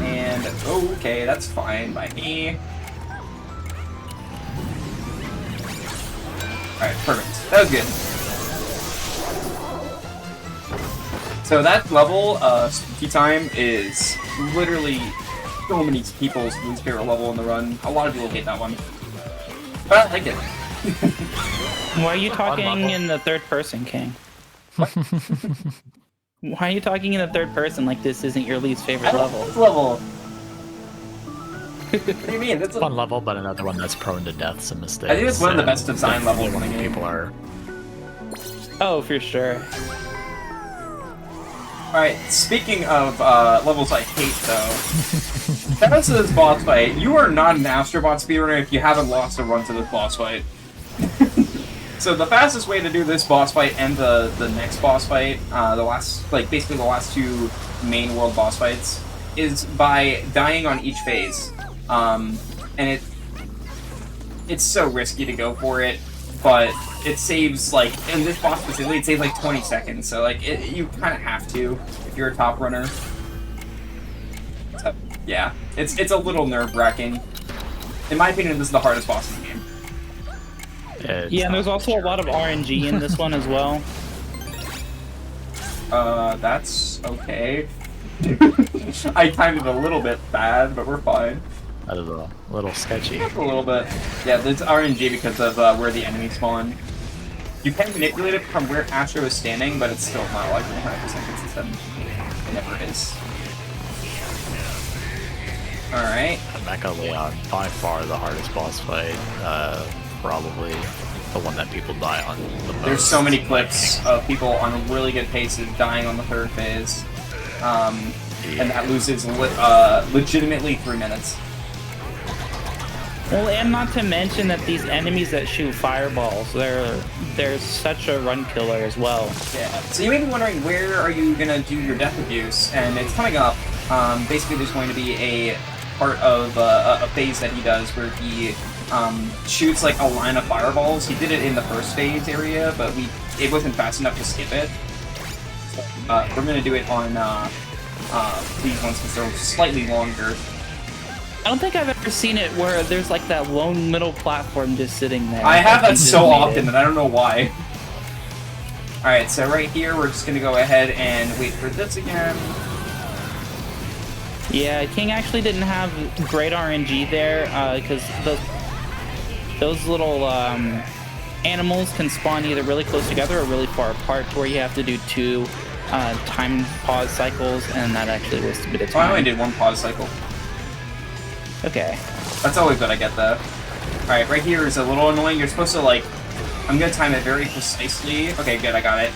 And, okay, that's fine by me. Alright, perfect. That was good. So that level, Spooky Time, is literally so many people's least favorite level in the run. A lot of people hate that one. But I like it. Why are you talking in the third person, King? Why are you talking in the third person like this isn't your least favorite level? This level. What do you mean? It's Fun level, but another one that's prone to deaths and mistakes. I think it's one of the and best design levels in the game. People are. Oh, for sure. Alright, speaking of levels I hate, though, shout out to this boss fight. You are not an Astrobot speedrunner if you haven't lost a run to this boss fight. So the fastest way to do this boss fight and the next boss fight, basically the last two main world boss fights, is by dying on each phase. And it's so risky to go for it, but it saves, like, in this boss specifically, it saves like 20 seconds, so like, you kind of have to if you're a top runner. So, yeah, it's a little nerve-wracking. In my opinion, this is the hardest boss in the game. Yeah, and there's also a lot of RNG in this one as well. That's okay. I timed it a little bit bad, but we're fine. That is a little sketchy. A little bit. Yeah, there's RNG because of where the enemies spawn. You can manipulate it from where Astro is standing, but it's still not like 100% consistent. It never is. Alright. Mecha Leon, by far the hardest boss fight. Probably the one that people die on the most. There's so many clips of people on really good paces dying on the third phase. And that loses legitimately 3 minutes. Well, and not to mention that these enemies that shoot fireballs, they're such a run killer as well. Yeah. So you may be wondering, where are you gonna do your death abuse? And it's coming up. Basically, there's going to be a part of a phase that he does where he shoots like a line of fireballs. He did it in the first phase area, but it wasn't fast enough to skip it. So, we're gonna do it on these ones because they're slightly longer. I don't think I've ever seen it where there's like that lone middle platform just sitting there. I have he that just so made often, it. and I don't know why. Alright, so right here, we're just gonna go ahead and wait for this again. Yeah, King actually didn't have great RNG there, because those little animals can spawn either really close together or really far apart, to where you have to do 2 time pause cycles, and that actually wastes a bit of Oh, I time. only did 1 pause cycle. Okay. That's always what I get, though. Alright, right here is a little annoying. You're supposed to, like, I'm gonna time it very precisely. Okay, good, I got it.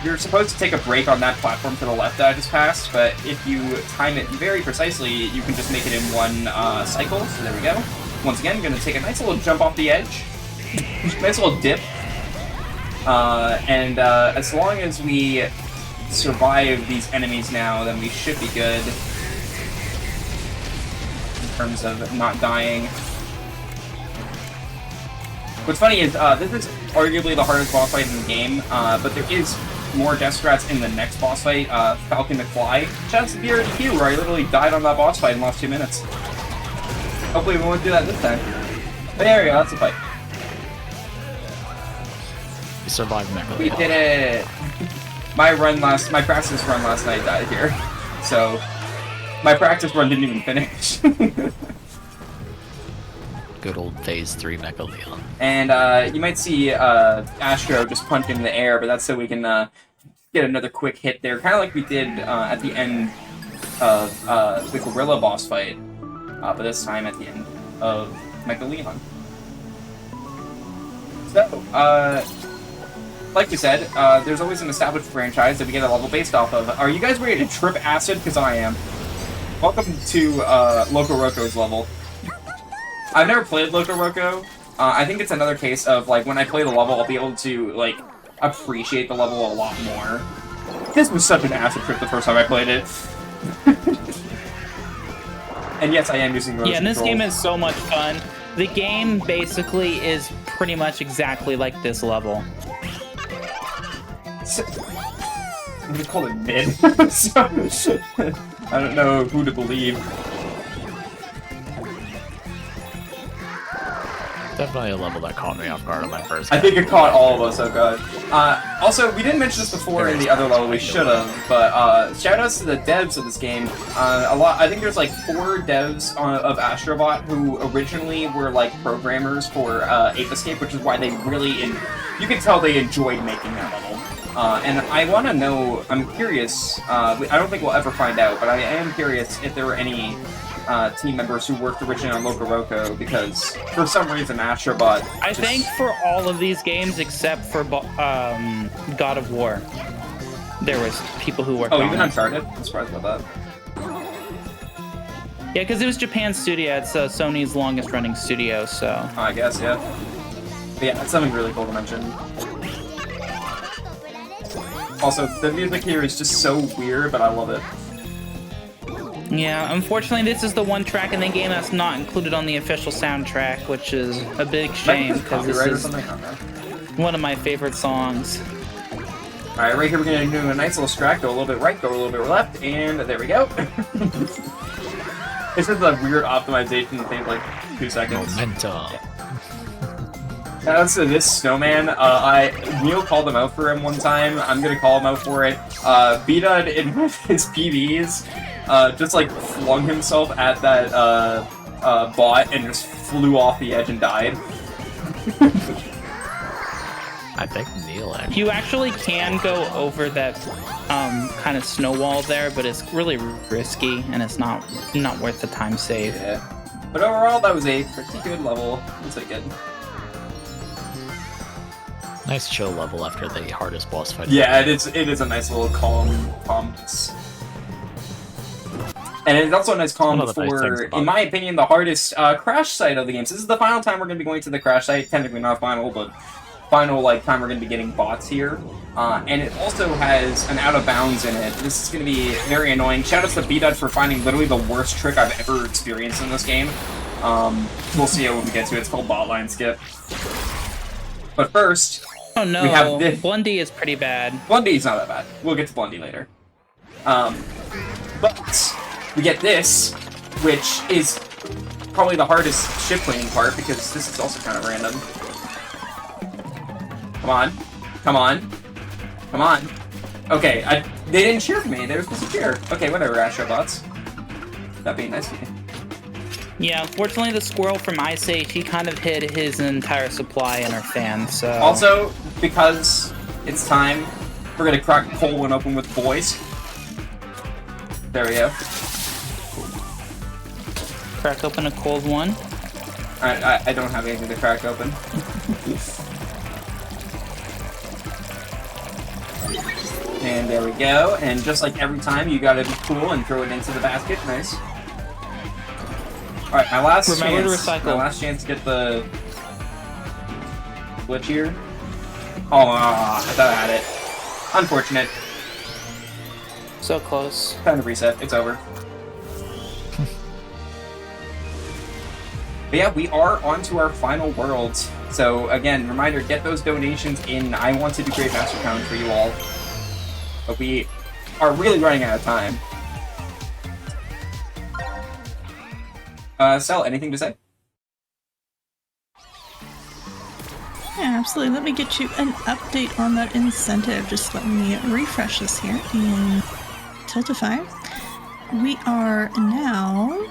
You're supposed to take a break on that platform to the left that I just passed, but if you time it very precisely, you can just make it in one cycle. So there we go. Once again, I'm gonna take a nice little jump off the edge. Nice little dip. And as long as we survive these enemies now, then we should be good in terms of not dying. What's funny is this is arguably the hardest boss fight in the game, but there is more death strats in the next boss fight, Falcon McFly. Shout out to BRDQ, where I literally died on that boss fight in the last 2 minutes. Hopefully we won't do that this time. But there we go, that's the fight. We survived Mecha. We did it! My practice run last night died here. So, my practice run didn't even finish. Good old Phase 3 Mecha Leon. And you might see Astro just punch in the air, but that's so we can get another quick hit there, kind of like we did at the end of the Gorilla boss fight, but this time at the end of Mecha Leon. So, like we said, there's always an established franchise that we get a level based off of. Are you guys ready to trip acid? Because I am. Welcome to Loco Roco's level. I've never played Loco Roco. I think it's another case of, like, when I play the level, I'll be able to, like, appreciate the level a lot more. This was such an acid trip the first time I played it. And yes, I am using motion Yeah, and this control. game is so much fun. The game basically is pretty much exactly like this level. I'm gonna call it mid. So, I don't know who to believe. Definitely a level that caught me off guard on my first game. I think it caught all of us, oh god. Also, we didn't mention this before in the other level, we should have, but shoutouts to the devs of this game. I think there's like 4 devs of Astrobot who originally were like programmers for Ape Escape, which is why they really, you can tell they enjoyed making that level. And I want to know, I'm curious, I don't think we'll ever find out, but I am curious if there were any team members who worked originally on Loco Roco, because for some reason Astrobot I think for all of these games except for God of War, there was people who worked on even it. Uncharted? I'm surprised about that. Yeah, because it was Japan's studio. It's Sony's longest running studio, so... Oh, I guess, yeah. But yeah, it's something really cool to mention. Also, the music here is just so weird, but I love it. Yeah, unfortunately, this is the one track in the game that's not included on the official soundtrack, which is a big shame, because this is one of my favorite songs. Alright, right here we're going to do a nice little strat, go a little bit right, go a little bit left, and there we go. It's just a weird optimization that takes like 2 seconds. Momentum. As to this snowman, Neil called him out for him one time. I'm gonna call him out for it. B-Dud in his PVs just like flung himself at that bot and just flew off the edge and died. I think Neil actually. You actually can go over that kind of snow wall there, but it's really risky and it's not worth the time save. Yeah. But overall, that was a pretty good level. It's a good. Nice chill level after the hardest boss fight. Yeah, it is a nice little calm. And it's also a nice calm One of the nice things for, about in it. my opinion, the hardest crash site of the game. So this is the final time we're going to be going to the crash site. Technically not final, but final time we're going to be getting bots here. And it also has an out of bounds in it. This is going to be very annoying. Shoutouts to B-Dud for finding literally the worst trick I've ever experienced in this game. We'll see it when we get to it. It's called bot line skip. But first, Oh no, we have this. Blondie is pretty bad. Blondie's not that bad. We'll get to Blondie later. But we get this, which is probably the hardest ship cleaning part, because this is also kind of random. Come on. Come on. Come on. Okay, they didn't cheer for me. They were supposed to cheer. Okay, whatever, Astrobots. That'd be nice of you. Yeah, unfortunately the squirrel from Ice Age, he kind of hid his entire supply in our fan, so... Also, because it's time, we're gonna crack the cold one open with the boys. There we go. Crack open a cold one. I don't have anything to crack open. And there we go. And just like every time, you gotta be cool and throw it into the basket. Nice. Alright, my last Remember chance. to recycle. My last chance to get the glitch here. Oh, I thought I had it. Unfortunate. So close. Time to reset. It's over. But yeah, we are on to our final worlds. So again, reminder, get those donations in. I want to do Great Master Challenge for you all. But we are really running out of time. Sel, anything to say? Yeah, absolutely. Let me get you an update on that incentive. Just let me refresh this here in Tiltify. We are now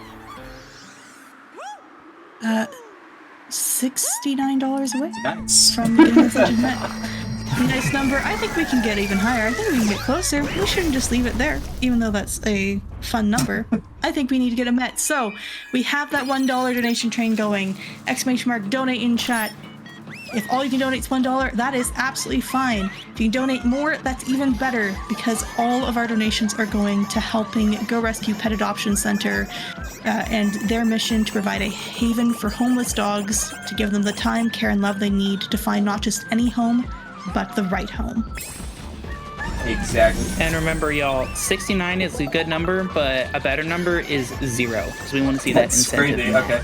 $69 away Nice. from getting this engine met. Nice number. I think we can get even higher. I think we can get closer. We shouldn't just leave it there, even though that's a fun number. I think we need to get it met. So we have that $1 donation train going. ! Donate in chat. If all you can donate is $1, that is absolutely fine. If you can donate more, that's even better, because all of our donations are going to helping Go Rescue Pet Adoption Center and their mission to provide a haven for homeless dogs, to give them the time, care, and love they need to find not just any home, but the right home. Exactly. And remember, y'all, 69 is a good number, but a better number is 0, because we want to see that That's incentive. crazy. Okay.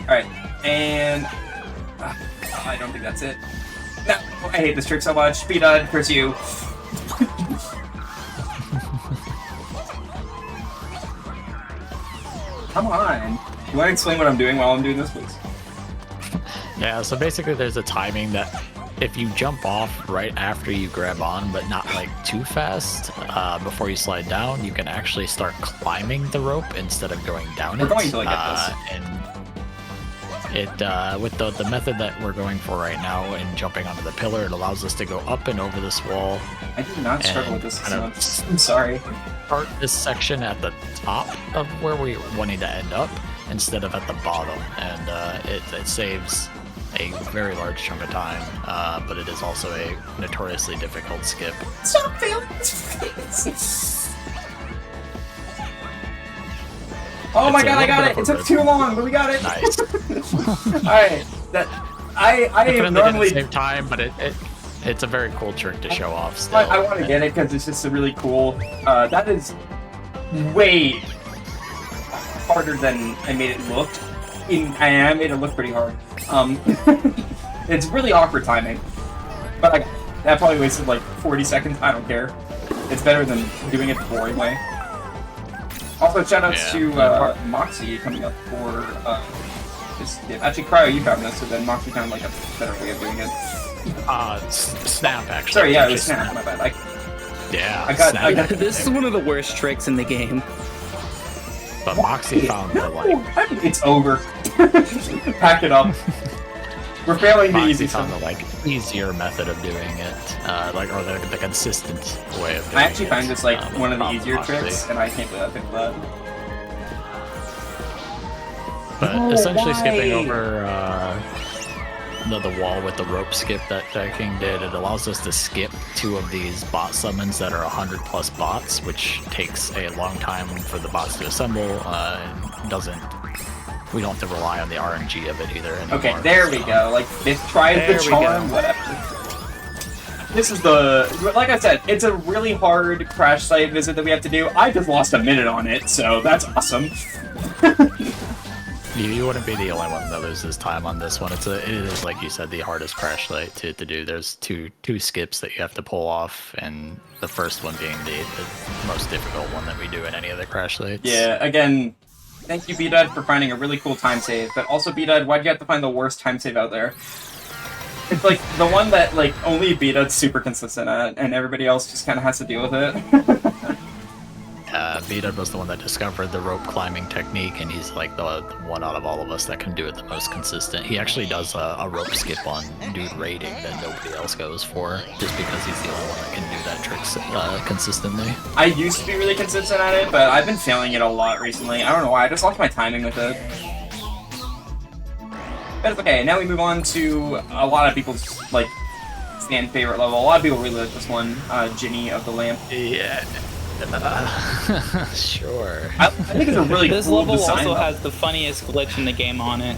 Alright, and... I don't think that's it. No, I hate this trick so much. B-Dud, curse you. Come on. You want to explain what I'm doing while I'm doing this, please? Yeah, so basically there's a timing that if you jump off right after you grab on, but not like too fast, before you slide down, you can actually start climbing the rope instead of going down We're it. going to get this. And it, with the method that we're going for right now and jumping onto the pillar, it allows us to go up and over this wall. I do not struggle with this kind so of much. I'm sorry. Start this section at the top of where we wanting to end up instead of at the bottom, and it saves a very large chunk of time, but it is also a notoriously difficult skip. Stop failing! Oh my It's a god, I little got bit it! of a It took rhythm. too long, but we got it! Nice. Alright, that... I Definitely normally... didn't save time, but it's a very cool trick to show off still. I want to get it because it's just a really cool... that is way harder than I made it look. I made it look pretty hard. It's really awkward timing. But that probably wasted like 40 seconds, I don't care. It's better than doing it the boring way. Also, shoutouts to Moxie coming up for this. Actually, Cryo, you found this, so then Moxie found like a better way of doing it. Snap actually. Sorry, yeah, it was Snap. My bad. Yeah, I got- Snap. This is one of the worst tricks in the game. But Moxie found the like. It's over. Pack it up. We're failing the Moxie easy found stuff. the like easier method of doing it, or the consistent way of doing it. I actually find this like one of the from easier Moxie. tricks, and I can't believe I picked that. But Oh, essentially why? skipping over the wall with the rope skip that King did, it allows us to skip 2 of these bot summons that are 100+ bots, which takes a long time for the bots to assemble. And we don't have to rely on the RNG of it either anymore. Okay, there we go. Like, fifth try is There the we charm, go. whatever. This is like I said, it's a really hard crash site visit that we have to do. I just lost a minute on it, so that's awesome. You wouldn't be the only one that loses time on this one. It is, like you said, the hardest crash light to do. There's two skips that you have to pull off, and the first one being the most difficult one that we do in any of the crash lights. Yeah, again, thank you, B-Dud, for finding a really cool time save. But also, B-Dud, why'd you have to find the worst time save out there? It's like the one that like only B-Dud's super consistent at, and everybody else just kind of has to deal with it. B-Dud was the one that discovered the rope climbing technique, and he's like the one out of all of us that can do it the most consistent. He actually does a rope skip on dude raiding that nobody else goes for, just because he's the only one that can do that trick consistently. I used to be really consistent at it, but I've been failing it a lot recently. I don't know why, I just lost my timing with it. But it's okay, now we move on to a lot of people's, like, fan favorite level. A lot of people really like this one, Ginny of the Lamp. Yeah. Sure. I think it's a really This cool level design. also has the funniest glitch in the game on it.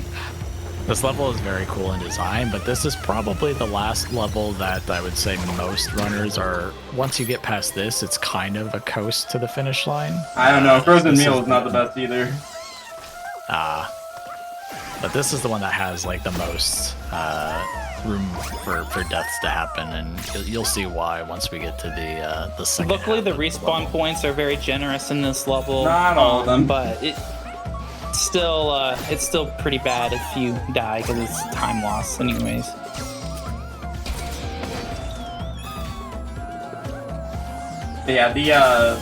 This level is very cool in design, but this is probably the last level that I would say most runners are. Once you get past this, it's kind of a coast to the finish line. I don't know. Frozen This Meal is not the best either. But this is the one that has like the most room for deaths to happen, and you'll see why once we get to the second. Luckily, half the of respawn level. points are very generous in this level. Not all of them. But it's still pretty bad if you die because it's time loss anyways. But yeah,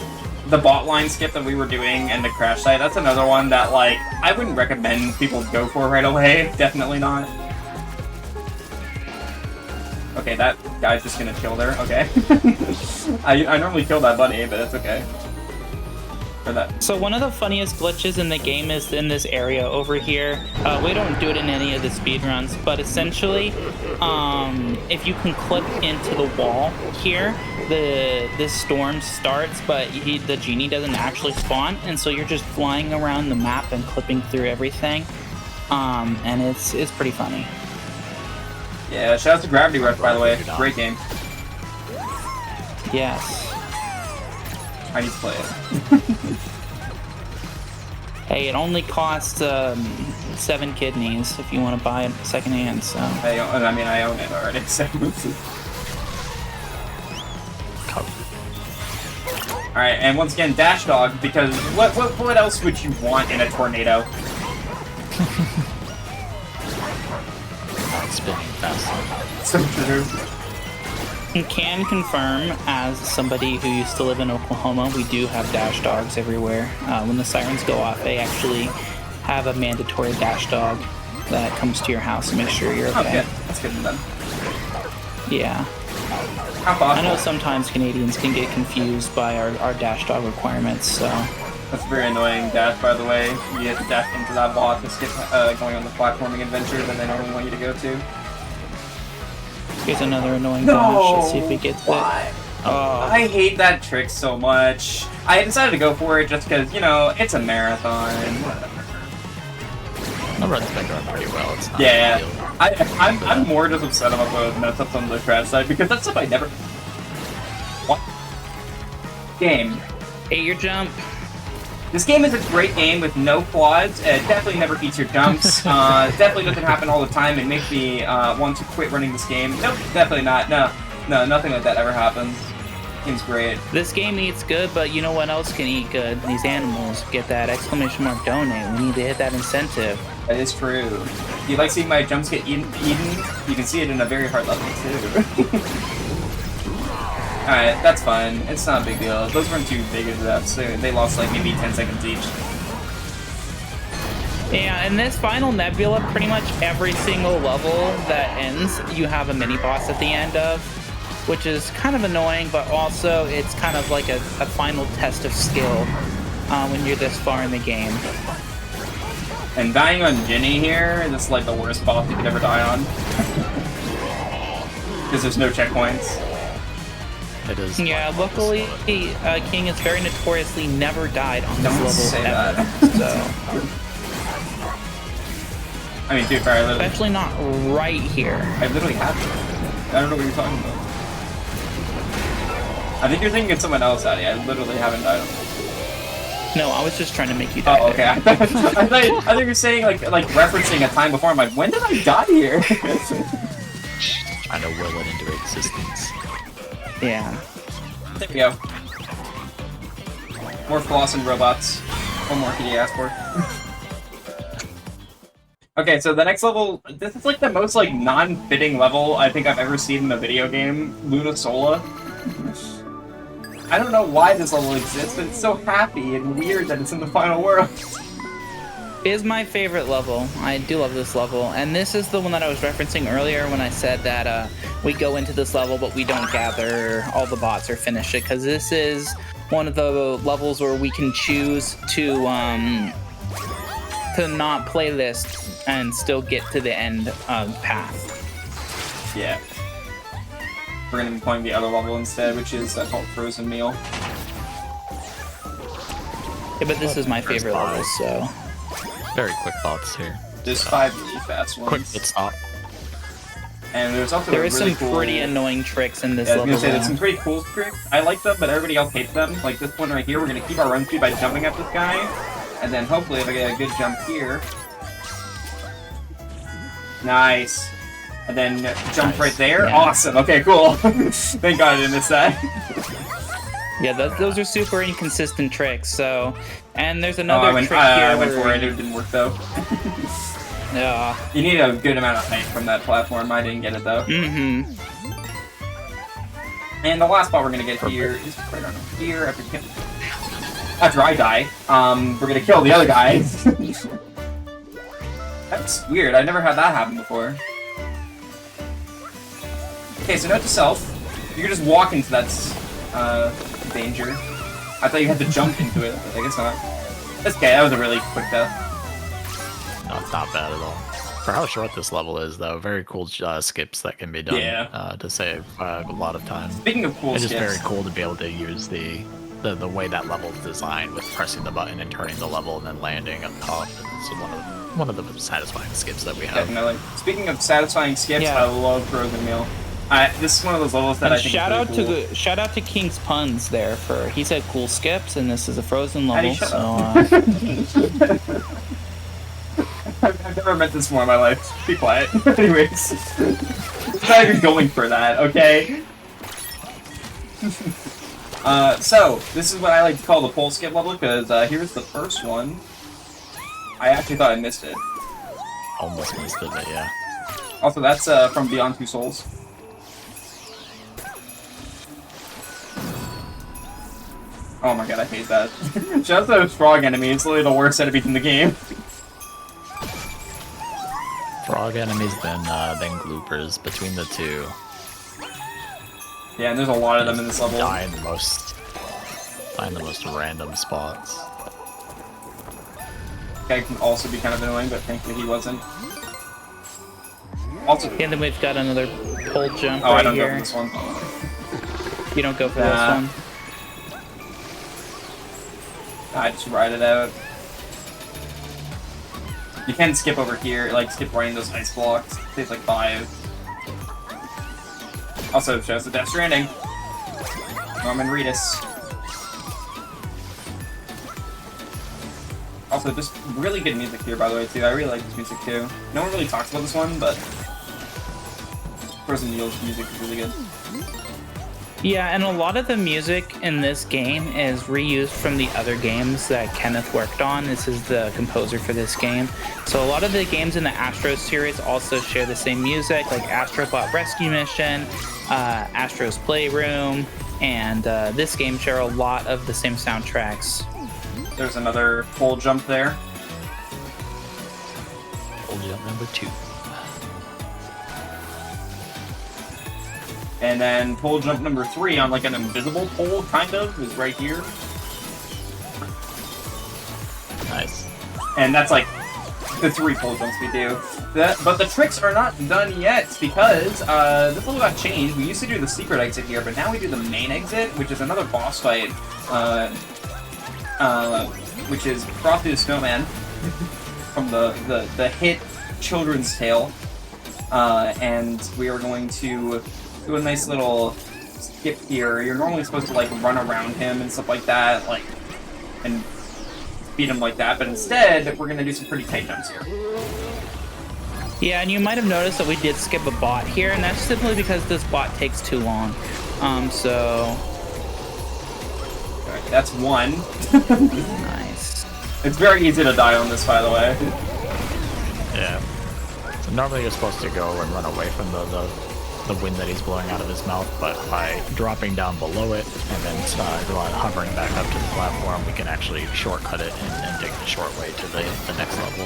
the bot line skip that we were doing and the crash site, that's another one that, like, I wouldn't recommend people go for right away. Definitely not. Okay, that guy's just gonna kill there. Okay. I normally kill that bunny, but it's okay. For that. So one of the funniest glitches in the game is in this area over here. We don't do it in any of the speedruns, but essentially, if you can clip into the wall here, this storm starts, but the genie doesn't actually spawn, and so you're just flying around the map and clipping through everything, and it's pretty funny. Yeah, shout out to Gravity Rush, by the way. Great game. Yes. I need to play it. Hey, it only costs 7 kidneys if you want to buy it secondhand. So I own it already, so. Alright, and once again, Dash Dog, because what else would you want in a tornado? Not spinning fast. So true. I can confirm, as somebody who used to live in Oklahoma, we do have dash dogs everywhere. When the sirens go off, they actually have a mandatory dash dog that comes to your house to make sure you're okay. Oh, good. That's good to them. Yeah. How thoughtful. I know sometimes Canadians can get confused by our dash dog requirements, so... That's very annoying dash, by the way. You have to dash into that bot to skip going on the platforming adventure that they normally want you to go to. Here's another annoying dash. Let's see if we get it. Why? Oh. I hate that trick so much. I decided to go for it just because, you know, it's a marathon. The run's been going pretty well. It's not Yeah, a big deal. I'm more just upset about the mess ups on the crash side because that's stuff I never. What? Game. Hey, your jump. This game is a great game with no flaws. It definitely never eats your jumps. Definitely doesn't happen all the time. It makes me want to quit running this game. Nope, definitely not. No, nothing like that ever happens. Game's great. This game eats good, but you know what else can eat good? These animals. Get that exclamation mark donate. We need to hit that incentive. That is true. If you like seeing my jumps get eaten, you can see it in a very hard level too. Alright, that's fine. It's not a big deal. Those weren't too big of deaths. They lost like maybe 10 seconds each. Yeah, in this final nebula, pretty much every single level that ends, you have a mini-boss at the end of, which is kind of annoying, but also it's kind of like a final test of skill when you're this far in the game. And dying on Ginny here, this is like the worst boss you could ever die on. Because there's no checkpoints. It is. Yeah, luckily, King has very notoriously never died on this Don't level say ever. that. So, I mean, dude, I literally, especially not right here. I literally have to. I don't know what you're talking about. I think you're thinking of someone else, Addy. I literally haven't died on this. No, I was just trying to make you die. Oh, okay. I thought you were saying like referencing a time before. I'm like, when did I die here? Trying to will it into existence. Yeah. There we go. More floss and robots. One more could you ask for? Okay, so the next level, this is like the most like non-fitting level I think I've ever seen in a video game, Luna Sola. I don't know why this level exists, but it's so happy and weird that it's in the final world. It is my favorite level. I do love this level, and this is the one that I was referencing earlier when I said that we go into this level but we don't gather all the bots or finish it, because this is one of the levels where we can choose to not play this and still get to the end path. Yeah. we're going to be playing the other level instead, which is called Frozen Meal. Yeah, but this is my favorite level, so... Very quick thoughts here. There's 5 really fast ones. Quick pit stop. And there's also There is really some cool... pretty annoying tricks in this Yeah, I was level. gonna say, there's some pretty cool tricks. I like them, but everybody else hates them. Like this one right here, we're gonna keep our run speed by jumping at this guy. And then hopefully if I get a good jump here... Nice. And then jump right there. Yeah. Awesome. Okay, cool. Thank God I didn't miss that. Yeah, those are super inconsistent tricks, so... And there's Oh, another I went trick here for where... it. It didn't work though. Yeah. You need a good amount of height from that platform. I didn't get it though. Mm-hmm. And the last spot we're gonna get here is right around here after I die. We're gonna kill the other guy. That's weird. I never had that happen before. Okay, so note to self: you can just walk into that danger. I thought you had to jump into it, but I guess not. That's okay. That was a really quick death. No, it's not bad at all. For how short this level is, though, very cool skips that can be done to save a lot of time. Speaking of cool It's skips, just very cool to be able to use the way that level is designed with pressing the button and turning the level and then landing up top. It's one of the satisfying skips that we have. definitely. Speaking of satisfying skips, Yeah. I love Frozen Meal. This is one of those levels that And I think shout is out really cool. shout out to King's puns there for he said cool skips and this is a Frozen How do you level, shut so I've never met this more in my life. Be quiet. Anyways. Not even going for that, okay? So, this is what I like to call the pole skip level, because here's the first one. I actually thought I missed it. Almost missed it, but yeah. Also, that's from Beyond Two Souls. Oh my god, I hate that. Just those frog enemies, it's literally the worst enemies in the game. Frog enemies, then gloopers between the two. Yeah, and there's a lot of them in this level. Die in the most random spots. Guy can also be kind of annoying, but thankfully he wasn't. Also, and then we've got another pole jump oh, I right don't go here. for this one. You don't go for Nah. this one. I just ride it out. You can skip over here, like skip right in those ice blocks. It takes like 5. Also shows the Death Stranding. Norman Reedus. Also, just really good music here, by the way, too. I really like this music, too. No one really talks about this one, but Frozen Meal's music is really good. Yeah, and a lot of the music in this game is reused from the other games that Kenneth worked on. This is the composer for this game. So a lot of the games in the Astro series also share the same music, like Astrobot Rescue Mission, Astro's Playroom, and this game share a lot of the same soundtracks. There's another pole jump there. Pole jump number 2. And then pole jump number 3 on like an invisible pole, kind of, is right here. Nice. And that's like the 3 pole jumps we do. But the tricks are not done yet because this level got changed. We used to do the secret exit here, but now we do the main exit, which is another boss fight, which is Frosty the Snowman from the hit Children's Tale. And we are going to do a nice little skip here. You're normally supposed to like run around him and stuff like that, like, and beat him like that, but instead we're gonna do some pretty tight jumps here. Yeah, and you might have noticed that we did skip a bot here, and that's simply because this bot takes too long. So... Alright, that's 1. Nice. It's very easy to die on this, by the way. Yeah. So normally you're supposed to go and run away from the wind that he's blowing out of his mouth, but by dropping down below it and then hovering back up to the platform, we can actually shortcut it and take the short way to the next level.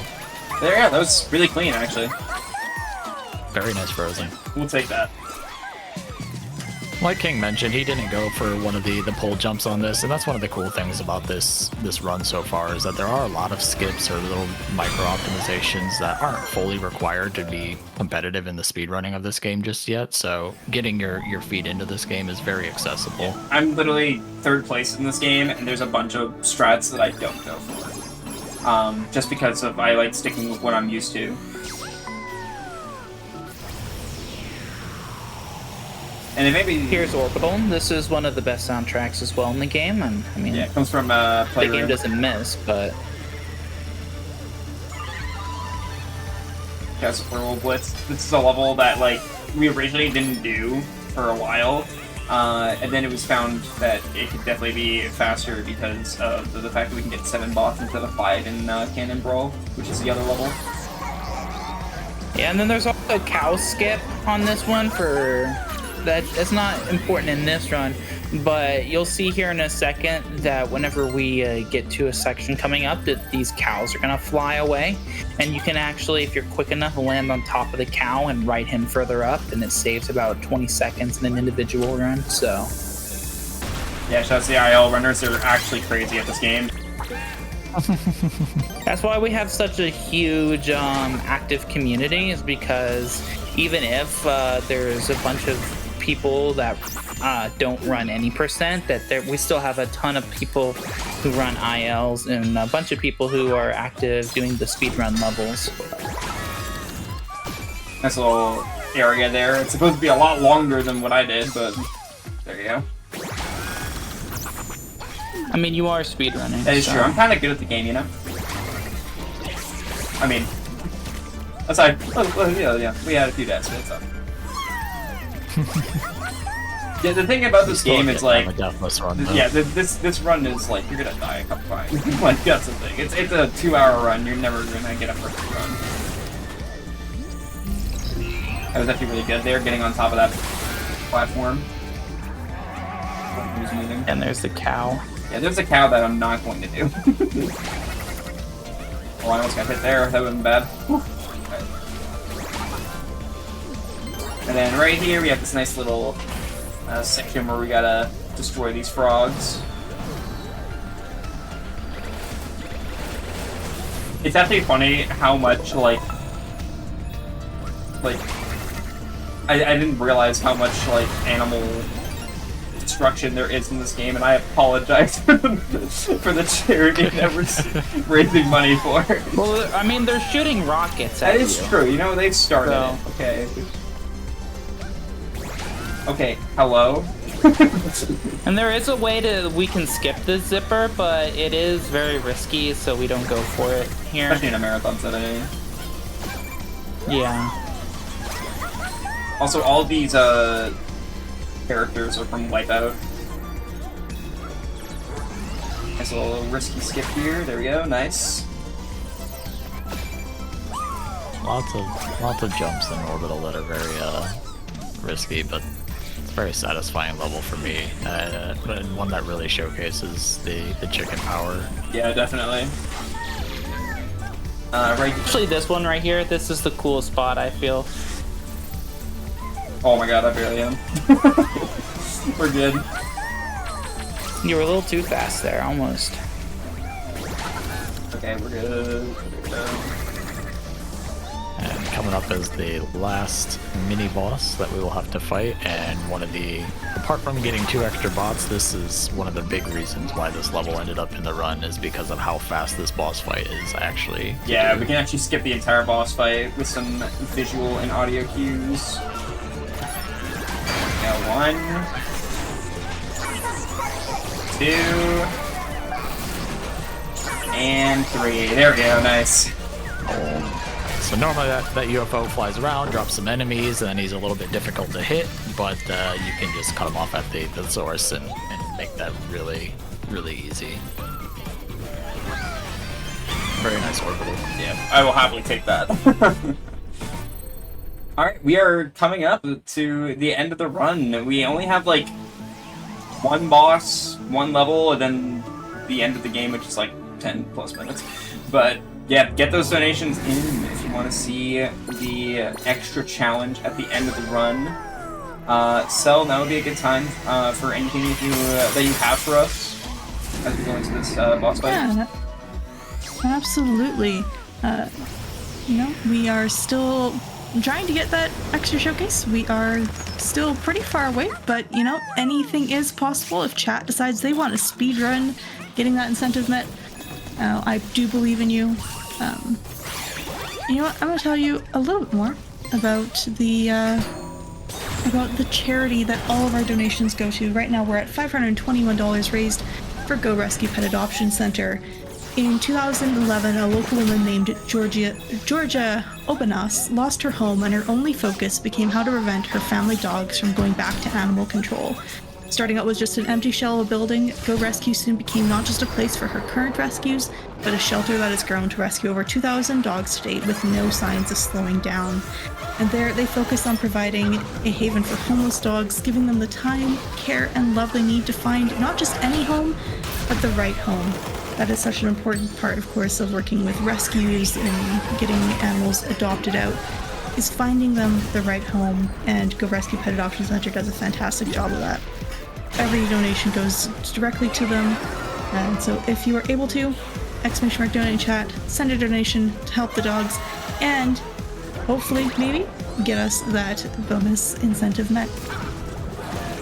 There, yeah, that was really clean, actually. Very nice Frozen. We'll take that. Like King mentioned, he didn't go for one of the pole jumps on this, and that's one of the cool things about this run so far, is that there are a lot of skips or little micro optimizations that aren't fully required to be competitive in the speedrunning of this game just yet. So getting your feet into this game is very accessible. I'm literally 3rd place in this game, and there's a bunch of strats that I don't go for. Just because I like sticking with what I'm used to. And it maybe Here's Orbital. This is one of the best soundtracks as well in the game, and I mean, yeah, it comes from the Playroom. game doesn't miss, but Kingj0444 Blitz. This is a level that like we originally didn't do for a while, and then it was found that it could definitely be faster because of the fact that we can get 7 bots instead of 5 in Cannon Brawl, which is the other level. yeah. And then there's also a cow skip on this one for. That's not important in this run, but you'll see here in a second that whenever we get to a section coming up, that these cows are gonna fly away, and you can actually, if you're quick enough, land on top of the cow and ride him further up, and it saves about 20 seconds in an individual run. So Yeah, shout out to the IL runners. They're actually crazy at this game. that's why we have such a huge active community, is because even if there's a bunch of people that don't run any percent, we still have a ton of people who run ILs and a bunch of people who are active doing the speedrun levels. Nice little area there. It's supposed to be a lot longer than what I did, but there you go. I mean, you are speedrunning. That is true. I'm kind of good at the game, you know? I mean, aside, yeah, we had a few deaths, but it's up. Yeah, the thing about this game is like, yeah, this run is like you're gonna die a couple times. Like that's the thing. It's a 2-hour run. You're never gonna get a perfect run. I was actually really good there, getting on top of that platform. And there's the cow. Yeah, there's a cow that I'm not going to do. Oh, I almost got hit there. That would've been bad. Okay. And then right here we have this nice little section where we gotta destroy these frogs. It's actually funny how much like I didn't realize how much like animal destruction there is in this game, and I apologize for the charity that we're raising money for. Well, I mean, they're shooting rockets at That is true. You know, they started So- it. Okay. Okay, hello? And there is a way we can skip the zipper, but it is very risky, so we don't go for it here. Especially in a marathon setting. Yeah. Also, all these characters are from Wipeout. Nice little risky skip here. There we go. Nice. Lots of jumps in Orbital that are very risky, but it's a very satisfying level for me, and one that really showcases the chicken power. Yeah, definitely. Right. Actually, this one right here, this is the coolest spot, I feel. Oh my god, I barely am. We're good. You were a little too fast there, almost. Okay, we're good. And coming up is the last mini boss that we will have to fight, and apart from getting 2 extra bots, this is one of the big reasons why this level ended up in the run, is because of how fast this boss fight is actually. Yeah, we can actually skip the entire boss fight with some visual and audio cues. Now 1, 2, and 3. There we go, nice. So normally that UFO flies around, drops some enemies, and then he's a little bit difficult to hit, but you can just cut him off at the source and make that really, really easy. Very nice orbital. Yeah, I will happily take that. Alright, we are coming up to the end of the run. We only have like 1 boss, 1 level, and then the end of the game, which is like 10 plus minutes. But yeah, get those donations in if you want to see the extra challenge at the end of the run. Cell, now would be a good time for anything that you have for us as we go into this boss fight. Yeah, absolutely. We are still trying to get that extra showcase. We are still pretty far away, but anything is possible if chat decides they want to speed run getting that incentive met. I do believe in you. You know what? I'm gonna tell you a little bit more about the charity that all of our donations go to. Right now, we're at $521 raised for Go Rescue Pet Adoption Center. In 2011, a local woman named Georgia Obanas lost her home, and her only focus became how to prevent her family dogs from going back to animal control. Starting out with just an empty shell of a building, Go Rescue soon became not just a place for her current rescues, but a shelter that has grown to rescue over 2,000 dogs to date with no signs of slowing down. And there, they focus on providing a haven for homeless dogs, giving them the time, care, and love they need to find not just any home, but the right home. That is such an important part, of course, of working with rescues and getting animals adopted out, is finding them the right home, and Go Rescue Pet Adoption Center does a fantastic job of that. Every donation goes directly to them, and so if you are able to, !donate in chat, send a donation to help the dogs, and hopefully, maybe, get us that bonus incentive met.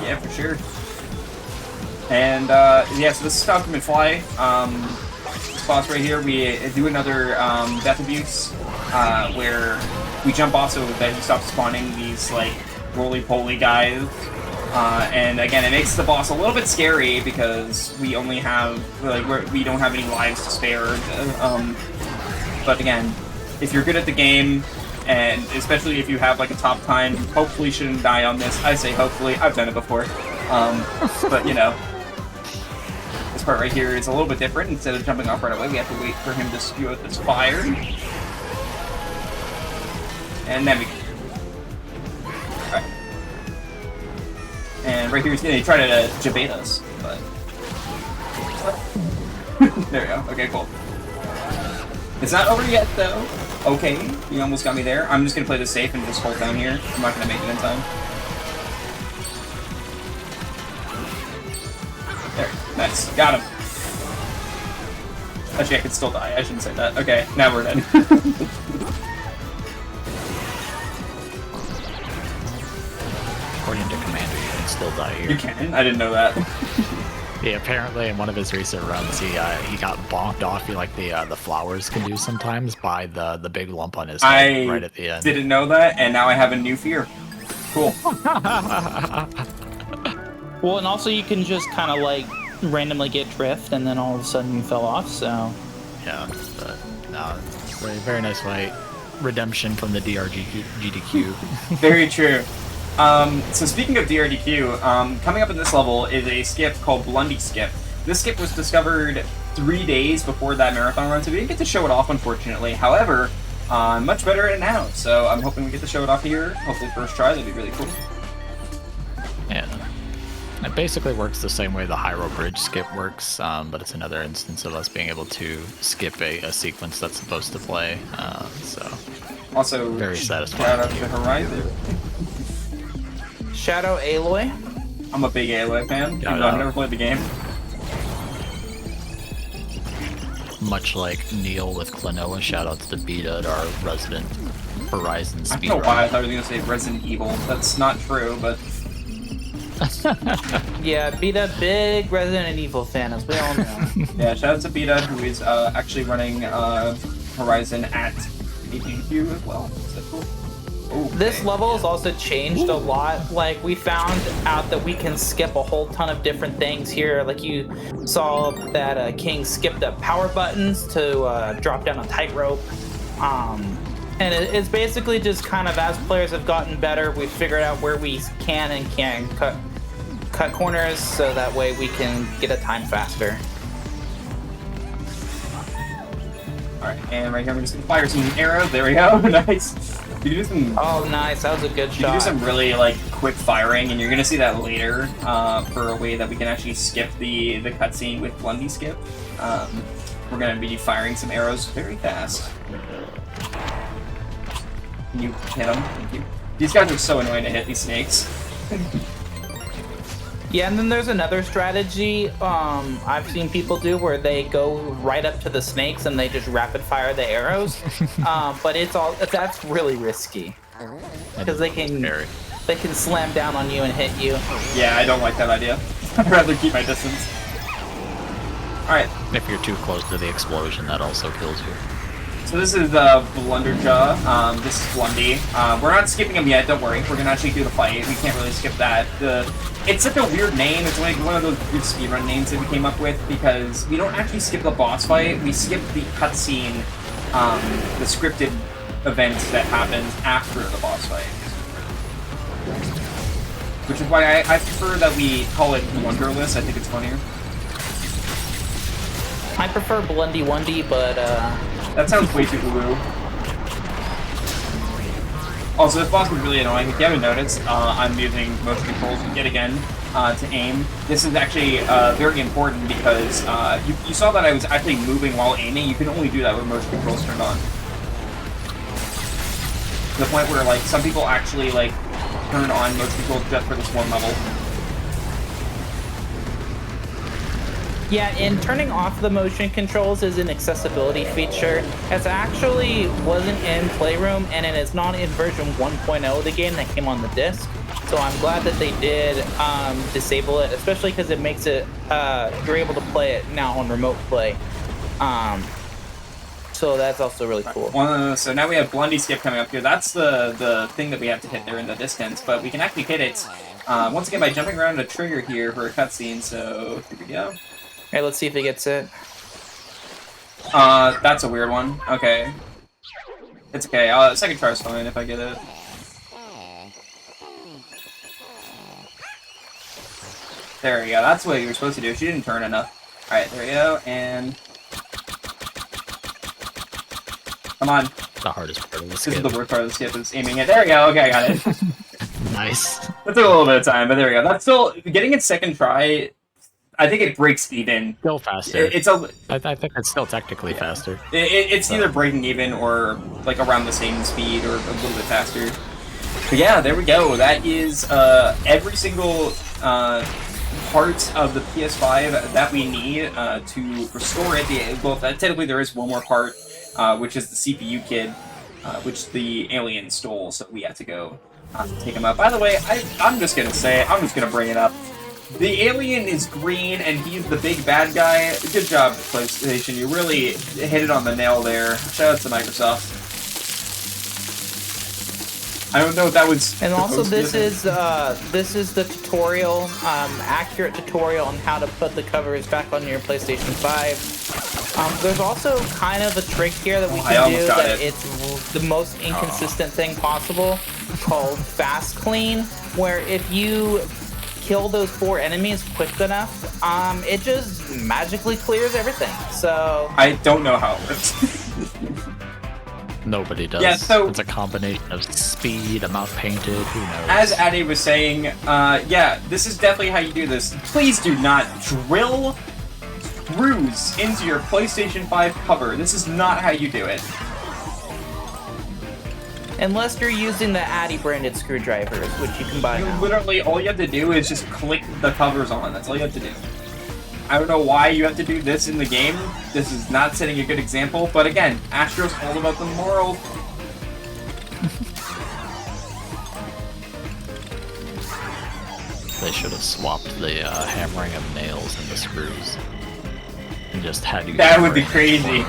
Yeah, for sure. And yeah, so this is Falcon and Fly. This boss right here, we do another death abuse where we jump off so that he stops spawning these like roly-poly guys. And again, it makes the boss a little bit scary because we only have we don't have any lives to spare. But again, if you're good at the game, and especially if you have like a top time, hopefully you shouldn't die on this. I say hopefully. I've done it before. But this part right here is a little bit different. Instead of jumping off right away, we have to wait for him to spew out this fire. And then we can. Alright. And right here he's gonna try to jabate us, but there we go. Okay, cool. It's not over yet though. Okay, you almost got me there. I'm just gonna play this safe and just hold down here. I'm not gonna make it in time. There, nice. Got him. Actually, I could still die. I shouldn't say that. Okay, now we're dead. According to Commander, you can still die here. You can? I didn't know that. Yeah, apparently in one of his recent runs, he got bonked off like the flowers can do sometimes by the big lump on his head right at the end. Didn't know that, and now I have a new fear. Cool. Well, and also you can just kind of like randomly get drift, and then all of a sudden you fell off. So yeah, but no, very nice fight. Redemption from the DRGDQ. Very true. So speaking of DRDQ, coming up in this level is a skip called Blundy Skip. This skip was discovered 3 days before that marathon run, so we didn't get to show it off, unfortunately. However, I'm much better at it now, so I'm hoping we get to show it off here. Hopefully first try, that'd be really cool. Yeah. It basically works the same way the Hyro Bridge skip works, but it's another instance of us being able to skip a sequence that's supposed to play, so... Also, very satisfying. Shout out to Horizon. Shadow Aloy. I'm a big Aloy fan, even though I've never played the game. Much like Neil with Klonoa, shoutouts to Beta, our resident Horizon speedrunner. I don't know why I thought I was going to say Resident Evil. That's not true, but... Yeah, Beta, big Resident Evil fan, as we all know. Yeah, shout out to Beta, who is actually running Horizon at AGQ as well. So cool. Okay. This level has also changed a lot. Like, we found out that we can skip a whole ton of different things here. Like, you saw that King skipped the power buttons to drop down a tightrope. And it's basically just kind of, as players have gotten better, we've figured out where we can and can't cut corners, so that way we can get a time faster. Alright, and right here we're just gonna fire some arrows. There we go. Nice. You can do some. Oh, nice. That was a good shot. You can do some really like quick firing, and you're gonna see that later for a way that we can actually skip the cutscene with Blundy Skip. We're gonna be firing some arrows very fast. Can you hit them? Thank you. These guys are so annoying to hit, these snakes. Yeah, and then there's another strategy I've seen people do where they go right up to the snakes and they just rapid fire the arrows. But that's really risky because they can slam down on you and hit you. Yeah, I don't like that idea. I'd rather keep my distance. Alright. If you're too close to the explosion, that also kills you. So this is Blunderjaw. This is Blundy. We're not skipping him yet, don't worry. We're gonna actually do the fight. We can't really skip that. It's such a weird name. It's like one of those weird speedrun names that we came up with because we don't actually skip the boss fight. We skip the cutscene, the scripted event that happens after the boss fight. Which is why I prefer that we call it Blunderless. I think it's funnier. I prefer Blundy Wundy, but that sounds way too woo. Also, this boss is really annoying. If you haven't noticed, I'm using motion controls yet again to aim. This is actually very important because you saw that I was actually moving while aiming. You can only do that with motion controls turned on. To the point where like some people actually like turn on motion controls just for this one level. yeah, and turning off the motion controls is an accessibility feature. It actually wasn't in Playroom, and it is not in version 1.0 of the game that came on the disc. So I'm glad that they did disable it, especially because it makes it, you're able to play it now on remote play. So that's also really cool. So now we have Blundy Skip coming up here. That's the thing that we have to hit there in the distance, but we can actually hit it once again by jumping around a trigger here for a cutscene. So here we go. Alright, let's see if he gets it. That's a weird one. Okay. It's okay. Second try's fine if I get it. There we go. That's what you were supposed to do. She didn't turn enough. Alright, there we go, and... Come on. The hardest part of the skip. This is the worst part of the skip, is aiming it. There we go. Okay, I got it. Nice. That took a little bit of time, but there we go. That's still... Getting it second try... I think it breaks even. Still faster. I think it's still technically faster. It's either breaking even or like around the same speed or a little bit faster. But yeah, there we go. That is every single part of the PS5 that we need to restore it. Well, technically there is one more part, which is the CPU kid, which the alien stole, so we have to go take him up. By the way, I'm just gonna say it. I'm just gonna bring it up. The alien is green, and he's the big bad guy. Good job, PlayStation. You really hit it on the nail there. Shout out to Microsoft. I don't know if that was... And also, this is the tutorial, accurate tutorial on how to put the covers back on your PlayStation 5. There's also kind of a trick here that we can do that it's the most inconsistent thing possible, called Fast Clean, where if you kill those 4 enemies quick enough, it just magically clears everything. So I don't know how it works. Nobody does. Yeah, so it's a combination of speed, amount painted, who knows. As Addy was saying, yeah, this is definitely how you do this. Please do not drill screws into your PlayStation 5 cover. This is not how you do it. Unless you're using the Addy branded screwdrivers, which you can buy now. Literally, all you have to do is just click the covers on. That's all you have to do. I don't know why you have to do this in the game. This is not setting a good example, but again, Astro's all about the moral. They should have swapped the hammering of nails and the screws. And just had you... That would be crazy.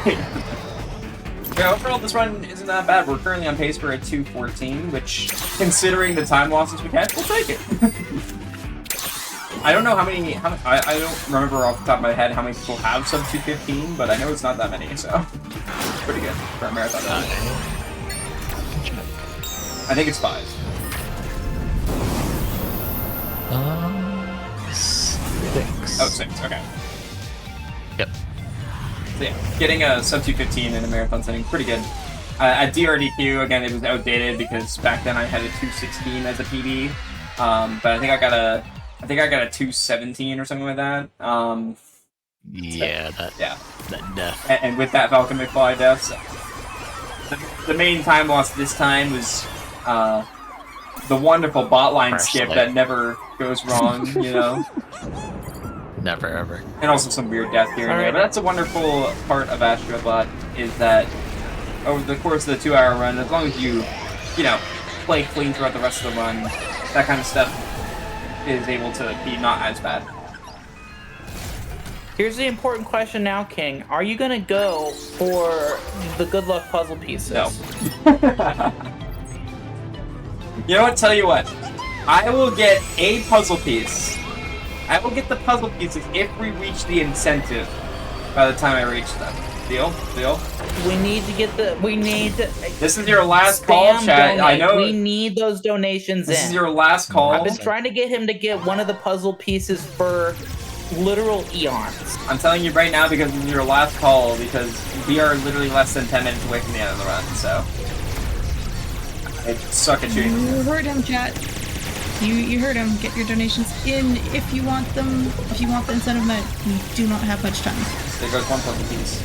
Yeah, overall, this run isn't that bad. We're currently on pace for a 2:14, which, considering the time losses we had, we'll take it. I don't know how many I don't remember off the top of my head how many people have sub 2:15, but I know it's not that many, so it's pretty good for a marathon. I think it's 5. 6. Oh, 6, okay. Yep. So yeah, getting a sub 2:15 in a marathon setting, pretty good. At DRDQ, again, it was outdated because back then I had a 2:16 as a PB, but I think I got a 2:17 or something like that. Yeah, that death. And with that Falcon McFly death, so the main time loss this time was the wonderful bot line Fresh skip slate. that never goes wrong, you know? Never ever. And also some weird death here and there. But that's a wonderful part of Astrobot, is that over the course of the 2-hour run, as long as you know, play clean throughout the rest of the run, that kind of stuff is able to be not as bad. Here's the important question now, King. Are you gonna go for the good luck puzzle pieces? No. You know what? Tell you what. I will get a puzzle piece. I will get the puzzle pieces if we reach the incentive by the time I reach them. Deal? Deal? We need to get the. We need. This is your last call, Spam chat. donate. I know. We need those donations This in. is your last call. I've been trying to get him to get one of the puzzle pieces for literal eons. I'm telling you right now because this is your last call, because we are literally less than 10 minutes away from the end of the run, so. I suck at shooting. You heard him, chat. You heard him. Get your donations in if you want them. If you want the incentive met, you do not have much time. There goes one puzzle piece.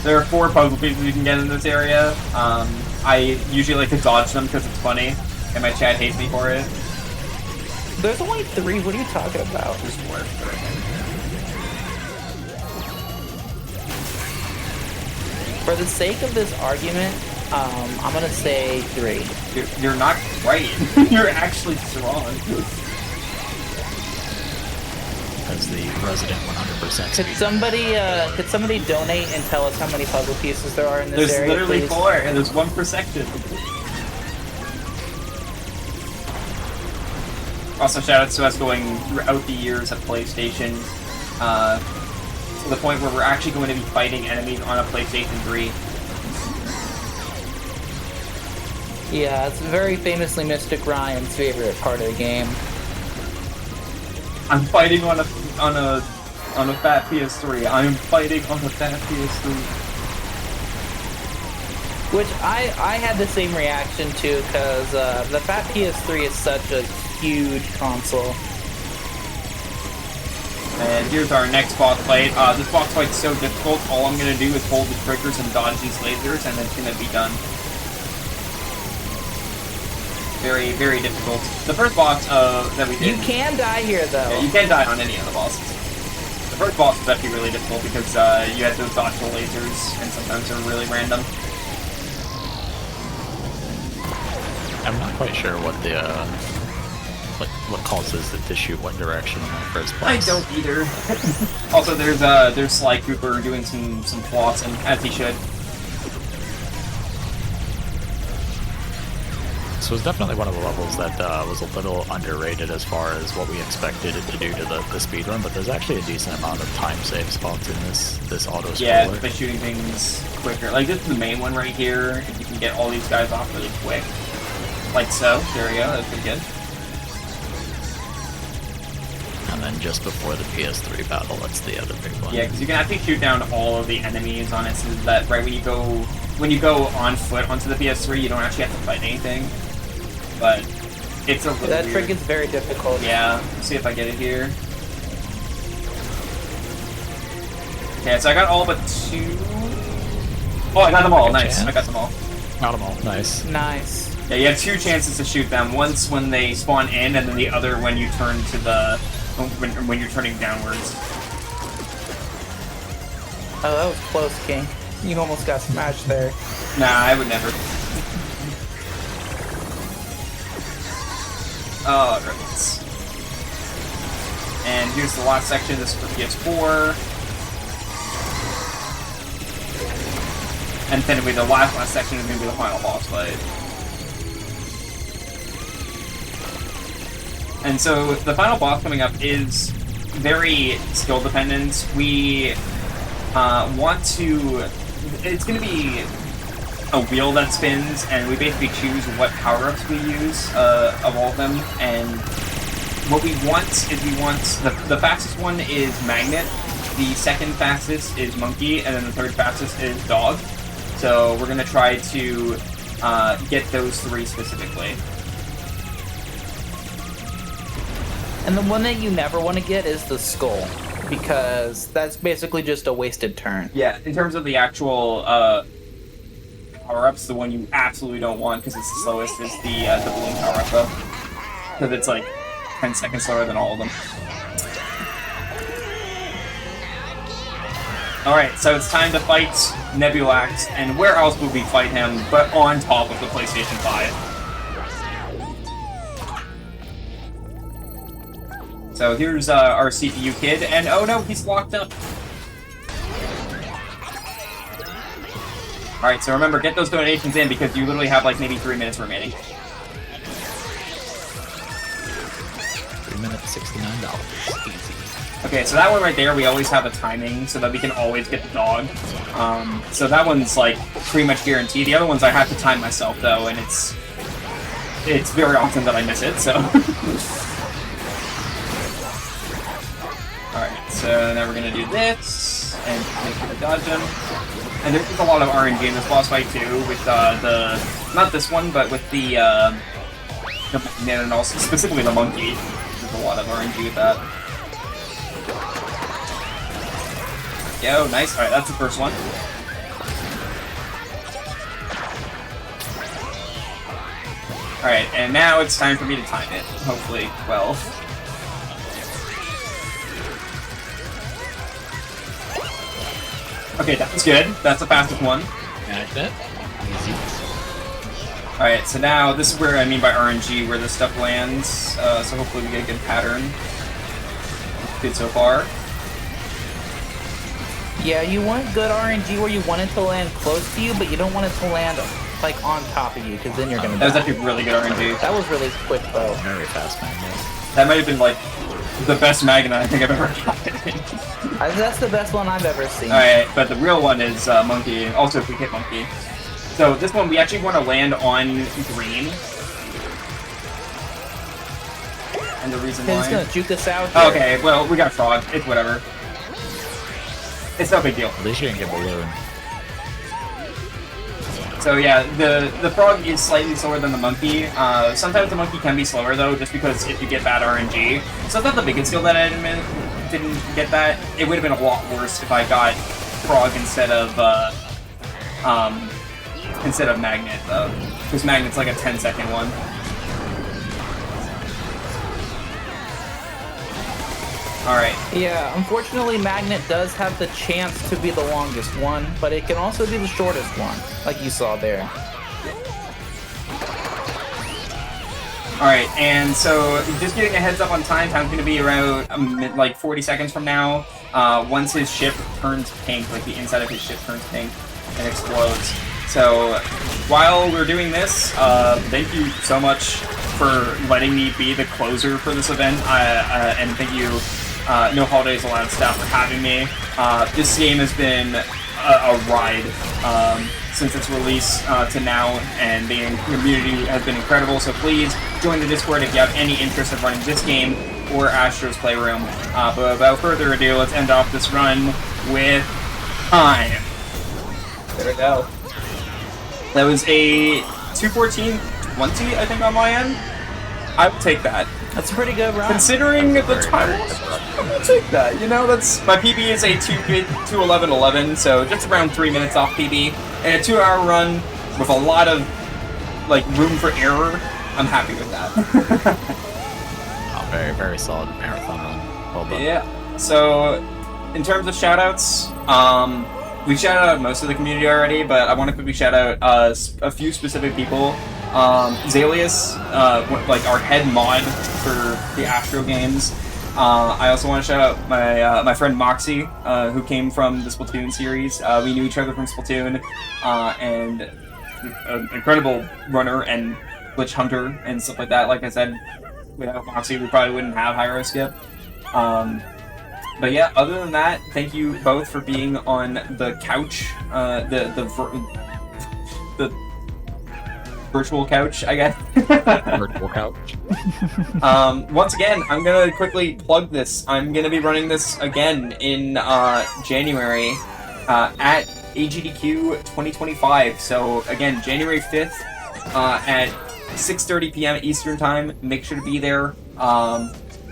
There are 4 puzzle pieces you can get in this area. I usually like to dodge them because it's funny, and my chat hates me for it. There's only 3. What are you talking about? There's 4. For the sake of this argument, I'm gonna say 3. You're not right. You're actually wrong. As the resident 100% Could somebody donate and tell us how many puzzle pieces there are in this There's area, literally please? 4, and there's 1 per section. Also, shoutouts to us going throughout the years at PlayStation, to the point where we're actually going to be fighting enemies on a PlayStation 3. Yeah, it's very famously Mystic Ryan's favorite part of the game. I'm fighting on a fat PS3. I'm fighting on a fat PS3. Which I had the same reaction to, because the fat PS3 is such a huge console. And here's our next boss fight. This boss fight's so difficult, all I'm gonna do is hold the triggers and dodge these lasers, and it's gonna be done. Very, very difficult. The first boss that we did... You can die here, though. Yeah, you can die on any of the bosses. The first boss was actually really difficult because you had to dodge the lasers, and sometimes they're really random. I'm not quite sure what the what causes it to shoot what direction in the first I place. don't either. Also, there's Sly Cooper doing some flossing, as he should. This was definitely one of the levels that was a little underrated as far as what we expected it to do to the speedrun, but there's actually a decent amount of time save spots in this auto scroller. Yeah, by shooting things quicker. Like, this is the main one right here, if you can get all these guys off really quick. Like so. There we go, that's pretty good. And then just before the PS3 battle, that's the other big one. Yeah, because you can actually shoot down all of the enemies on it, so that right when you go on foot onto the PS3, you don't actually have to fight anything. But it's a little That weird. trick is very difficult. Yeah, let's see if I get it here. Okay, so I got all but 2. Oh, I got them all. Nice. I got them all. Got them all. Nice. Nice. Yeah, you have 2 chances to shoot them. Once when they spawn in, and then the other when you turn to the when you're turning downwards. Oh, that was close, King. You almost got smashed there. Nah, I would never. Oh, great. And here's the last section. This is for PS4. And then the last section is going to be the final boss fight. And so the final boss coming up is very skill dependent. We want to... It's going to be a wheel that spins, and we basically choose what power-ups we use of all of them. And what we want is the fastest one is Magnet, the second fastest is Monkey, and then the third fastest is Dog. So we're going to try to get those 3 specifically. And the one that you never want to get is the skull, because that's basically just a wasted turn. Yeah, in terms of the actual power-ups. The one you absolutely don't want because it's the slowest is the balloon power-up though, because it's like 10 seconds slower than all of them. Alright, so it's time to fight Nebulax, and where else would we fight him but on top of the PlayStation 5? So here's our CPU kid, and oh no, he's locked up. Alright, so remember, get those donations in because you literally have like maybe 3 minutes remaining. 3 minutes, $69. Easy. Okay, so that one right there, we always have a timing so that we can always get the dog. So that one's like pretty much guaranteed. The other ones I have to time myself though, and it's very often that I miss it, so. Alright, so now we're gonna do this, and make sure to dodge him. And there's a lot of RNG in this boss fight too, with not this one, but with the and also specifically the monkey. There's a lot of RNG with that. Yo, nice. Alright, that's the first one. Alright, and now it's time for me to time it. Hopefully, well. Okay, that's good. That's the fastest one. Magnet. Easy. Alright, so now this is where I mean by RNG, where this stuff lands. So hopefully we get a good pattern. Good so far. Yeah, you want good RNG where you want it to land close to you, but you don't want it to land like on top of you, because then you're gonna That was die. actually really good RNG. That was really quick though. Very fast magnet. That might have been like the best magnet I think I've ever gotten. That's the best one I've ever seen. Alright, but the real one is Monkey, also if we hit Monkey. So this one we actually want to land on green. And the reason It's why... gonna juke us out here. Okay, well, we got Frog. It's whatever. It's no big deal. At least you didn't get balloon. So yeah, the Frog is slightly slower than the Monkey. Sometimes the Monkey can be slower though, just because if you get bad RNG. So it's not the biggest deal that I didn't get that. It would have been a lot worse if I got Frog instead of Magnet though, because Magnet's like a 10-second one. Alright. Yeah, unfortunately Magnet does have the chance to be the longest one, but it can also be the shortest one, like you saw there. Alright, and so just getting a heads up on time, time's going to be around like 40 seconds from now. Once his ship turns pink, like the inside of his ship turns pink and explodes. So while we're doing this, thank you so much for letting me be the closer for this event, and thank you No Holidays Allowed staff for having me. This game has been a ride since its release to now, and the community has been incredible, so please join the Discord if you have any interest in running this game or Astro's Playroom. But without further ado, let's end off this run with time. There we go. That was a 2:14.20, I think, on my end. I would take that. That's a pretty good run. Considering the time, I will take that. You know, that's my PB is a 2:11.11, so just around 3 minutes off PB, and a 2-hour run with a lot of like room for error. I'm happy with that. Oh, very, very solid marathon run. Well done. Yeah. So, in terms of shoutouts, we shouted out most of the community already, but I want to quickly shout out a few specific people. Zalius, like our head mod for the Astro games. I also want to shout out my friend Moxie, who came from the Splatoon series. We knew each other from Splatoon, and an incredible runner and glitch hunter and stuff like that. Like I said, without Moxie, we probably wouldn't have Hyro Skip. But yeah, other than that, thank you both for being on the couch, the virtual couch, I guess. Virtual couch. Once again, I'm gonna quickly plug this. I'm gonna be running this again in January at AGDQ 2025. So again, January 5th at 6:30 p.m. Eastern Time. Make sure to be there.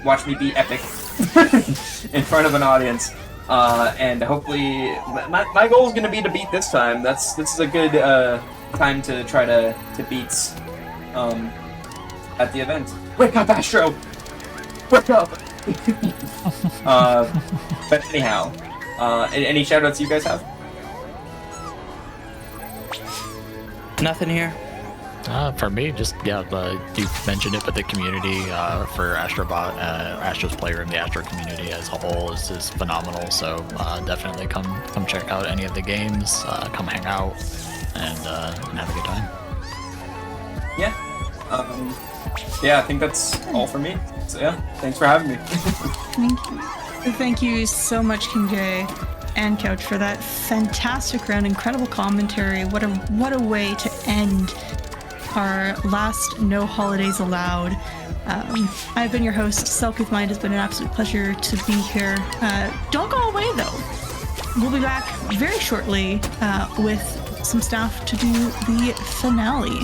Watch me be epic in front of an audience, and hopefully, my goal is going to be to beat this time. This is a good time to try to beat at the event. Wake up, Astro! Wake up! But anyhow, any shoutouts you guys have? Nothing here. For me, just you mentioned it, but the community for Astrobot, Astro's Playroom, the Astro community as a whole is phenomenal. So definitely come check out any of the games, come hang out, and have a good time. Yeah. Yeah, I think that's all for me. So yeah, thanks for having me. Thank you. Thank you so much, King J and Couch, for that fantastic round, incredible commentary. What a way to end our last No Holidays Allowed. I've been your host, Selkith Mind. It's been an absolute pleasure to be here. Don't go away though. We'll be back very shortly with some staff to do the finale.